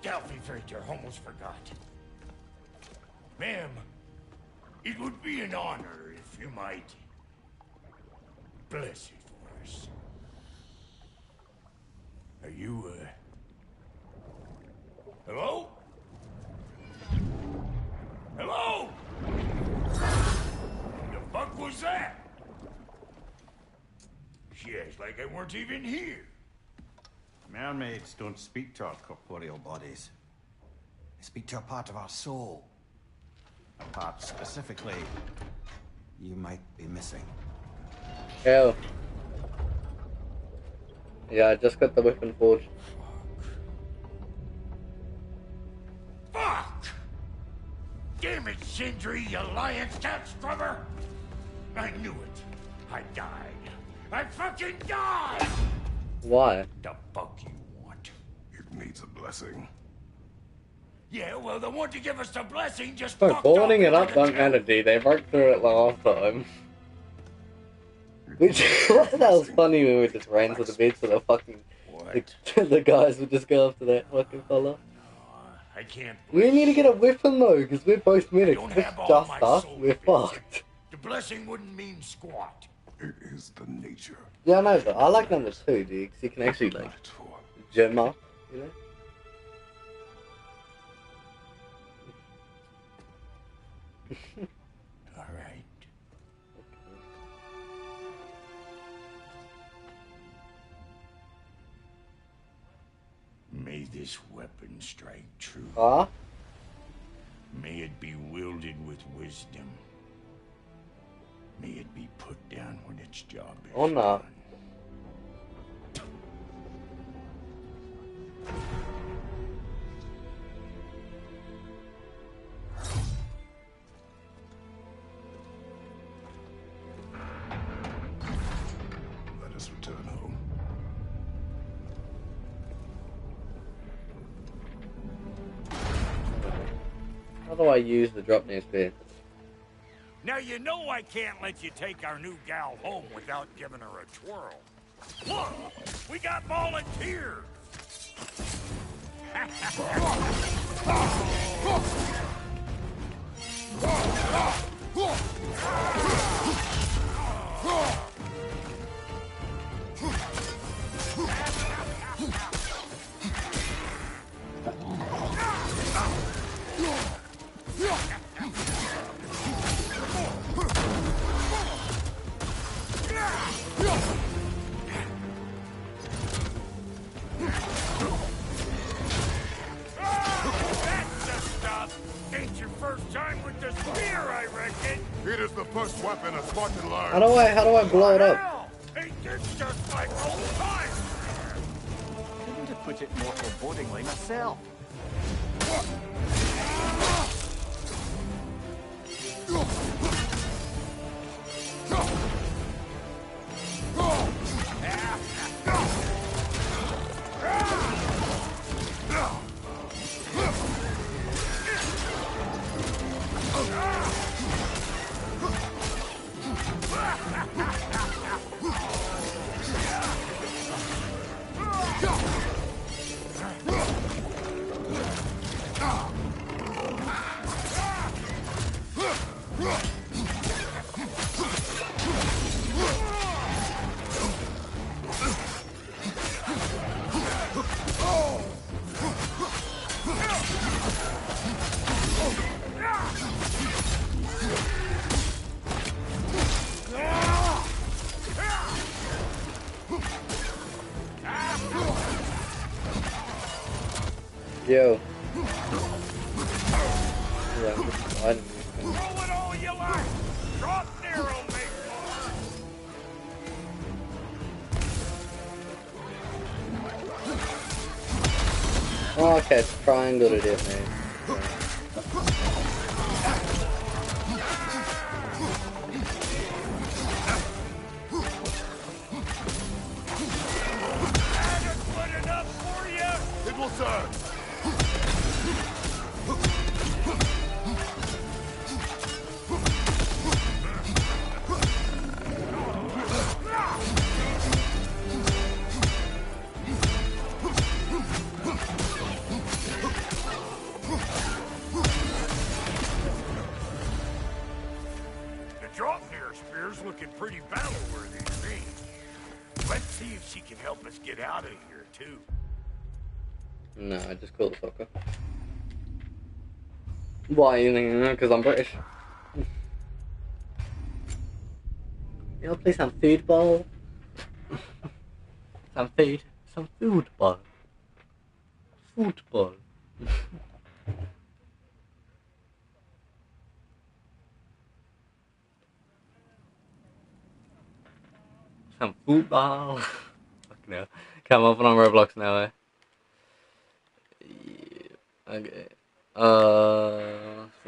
Delphi almost forgot. Ma'am, it would be an honor if you might bless it for us. Are you, hello? Hello? The fuck was that? She acts like I weren't even here. Mermaids don't speak to our corporeal bodies. They speak to a part of our soul. A part specifically you might be missing. Hell. Yeah, I just got the weapon forged. Fuck! Damn it, Sindri, you lion cat scrubber! I knew it. I died. I fucking died! Why? The fuck you want? It needs a blessing. Yeah, well, the one to give us the blessing just Bro, fucked boarding it up up don't matter, D. They broke through it last time. Which that was funny when we just ran to the beach for the fucking the guys would just go after that fucking fella. I can't. We need to get a weapon though, because we're both medics. don't If it's have all just my us, soul we're fucked. The blessing wouldn't mean squat. It is the nature. Yeah, I know, but I like number 2, D, because you can actually like gem up, you know. All right. May this weapon strike true. Ah? May it be wielded with wisdom. May it be put down when its job is Oh no. Let us return home. How do I use the drop near spear? Now you know I can't let you take our new gal home without giving her a twirl. Look, we got volunteers. Ain't your first time with the spear, I reckon. It is the first weapon a Spartan learns. How do I blow it up? Ain't this just like old times? Couldn't have put it more forebodingly myself. Yo. Yeah, I didn't Roll it all you like! Drop narrow, big Oh, okay, it's triangle it is, man. good enough for you? It will serve. The drop-near spear's looking pretty battle-worthy to me. Let's see if she can help us get out of here, too. No, I just call the fucker. Why are you thinking? Because I'm British. You wanna play some football? Some football. Football. Some football. Fuck no. Come up on Roblox now, eh? Yeah. Okay.